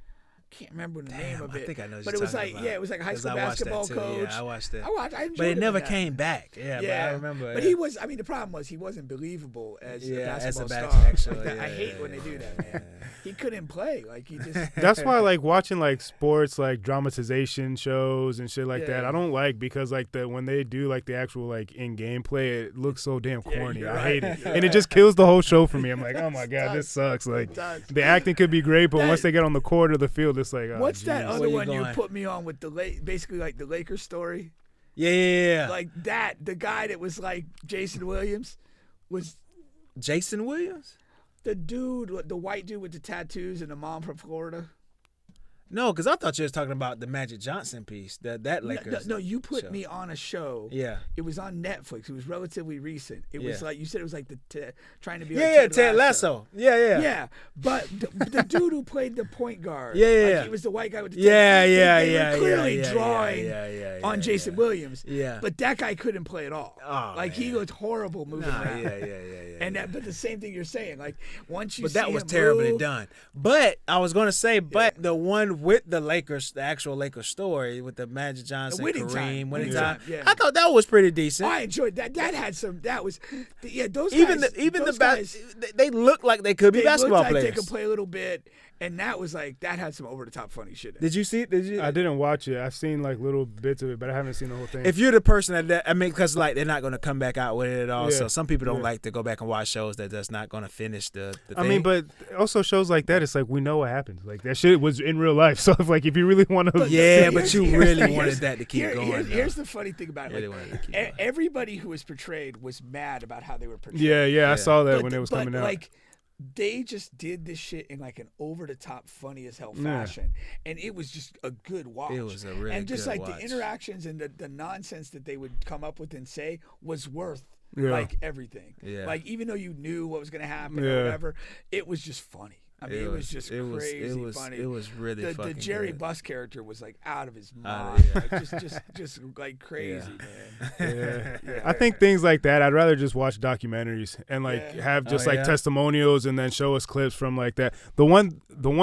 S3: Can't remember the name of it.
S2: I think I know.
S3: But it was like it was like a high school basketball coach.
S2: Yeah, I watched it.
S3: I enjoyed
S2: but it never
S3: that.
S2: came back. Yeah, but I remember.
S3: But he was. I mean, the problem was he wasn't believable as a basketball star.
S2: Actually,
S3: I hate when they do that, man. He couldn't play. Like he just.
S1: That's why I like watching like sports, like dramatization shows and shit like that. I don't like because like when they do like the actual like in game play, it looks so damn corny. I hate it, and it just kills the whole show for me. I'm like, oh my god, this sucks. Like the acting could be great, but once they get on the court or the field, it's like,
S3: what's that other one you put me on with basically like the Lakers story?
S2: Yeah.
S3: Like that, the guy that was like Jason Williams was.
S2: Jason Williams?
S3: The dude, the white dude with the tattoos and the mom from Florida.
S2: No, because I thought you was talking about the Magic Johnson piece. That Lakers.
S3: No, you put me on a show.
S2: Yeah.
S3: It was on Netflix. It was relatively recent. It was like you said. It was like trying to be.
S2: Ted Lasso. Yeah.
S3: Yeah, but the dude who played the point guard.
S2: Yeah.
S3: He was the white guy with the.
S2: They
S3: were clearly drawing on Jason Williams.
S2: Yeah.
S3: But that guy couldn't play at all.
S2: Oh,
S3: like he looked horrible moving around.
S2: Yeah.
S3: But the same thing you're saying, like once you.
S2: But that was terribly done. But I was gonna say, the one with the Lakers, the actual Lakers story with the Magic Johnson,
S3: winning
S2: time.
S3: Yeah.
S2: I thought that was pretty decent.
S3: I enjoyed that. That had some. That was, those
S2: even
S3: guys.
S2: The guys, they look like they could be basketball players.
S3: They could play a little bit, and that was like that had some over the top funny shit.
S2: Did you see it?
S1: I didn't watch it. I've seen like little bits of it, but I haven't seen the whole thing.
S2: If you're the person because like they're not going to come back out with it at all. So some people don't like to go back and watch shows that's not going to finish the thing.
S1: I mean, but also shows like that, it's like we know what happens. Like that shit was in real life. So if you really want to,
S2: but you really wanted that to keep going.
S3: Here's the funny thing about it. Like, everybody who was portrayed was mad about how they were portrayed.
S1: Yeah. I saw that when it was coming out.
S3: Like, they just did this shit in like an over-the-top, funny as hell fashion, and it was just a good watch.
S2: It was a really
S3: and just
S2: good
S3: like
S2: watch.
S3: The interactions and the nonsense that they would come up with and say was worth like everything.
S2: Yeah.
S3: Like even though you knew what was going to happen or whatever, it was just funny. I mean, it was just crazy funny.
S2: It was really funny.
S3: The Jerry
S2: good.
S3: Buss character was like out of his mind, like, just like crazy, man.
S1: I think things like that. I'd rather just watch documentaries and like have just testimonials and then show us clips from like that. The one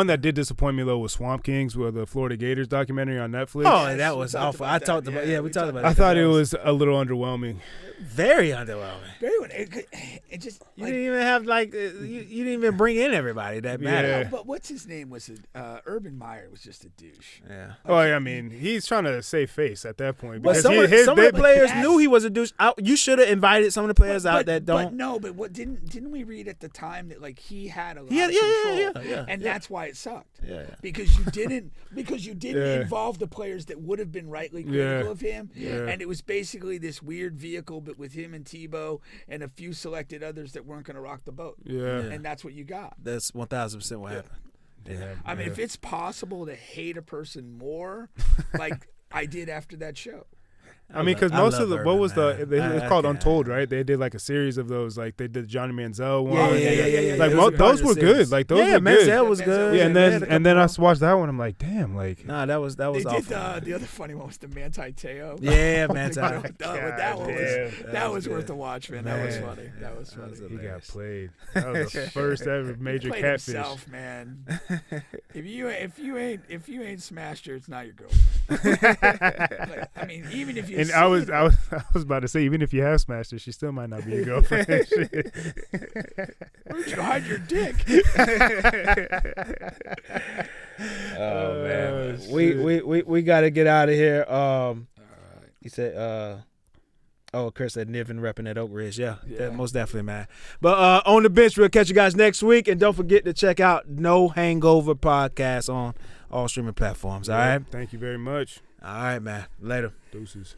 S1: that did disappoint me though was Swamp Kings, with the Florida Gators documentary on Netflix.
S2: Oh, that was awful. We talked about.
S1: I thought it was a little underwhelming.
S2: Very underwhelming.
S3: It just
S2: you didn't even have like you didn't even bring in everybody that mattered.
S3: Yeah. But what's his name? Was it Urban Meyer? Was just a douche.
S2: Yeah.
S1: Well, I mean, he's trying to save face at that point.
S2: But some of the players knew he was a douche. You should have invited some of the players out that don't.
S3: But what didn't we read at the time that like he had a lot of control, and that's why it sucked.
S2: Yeah.
S3: Because you didn't involve the players that would have been rightly critical of him, and it was basically this weird vehicle, but with him and Tebow and a few selected others that weren't going to rock the boat. And that's what you got.
S2: That's 1,000% what happened.
S1: Yeah.
S3: I mean, if it's possible to hate a person more, like I did after that show.
S1: I mean, because most of the what was it's called Untold, right? They did like a series of those, like they did Johnny Manziel one.
S3: Yeah.
S1: Like those were good. Like those were good.
S2: Manziel was good.
S1: Yeah, and then I watched that one. I'm like, damn, like
S2: nah, that was awful.
S3: The other funny one was the Manti Te'o.
S2: Yeah, Manti.
S3: That was worth a watch, man. That was funny. That was funny.
S1: He got played. That was the first ever major catfish.
S3: Himself, man. If you ain't smashed her, it's not your girlfriend. Like, I mean, even if you.
S1: And I was about to say, even if you have smashed her, she still might not be your girlfriend.
S3: Where'd you hide your dick?
S2: Oh man, we got to get out of here. He said, Chris said Niven repping at Oak Ridge. Yeah, most definitely, man. But on the bench, we'll catch you guys next week, and don't forget to check out No Hangover Podcast on all streaming platforms. All right.
S1: Thank you very much.
S2: All right, man. Later.
S1: Deuces.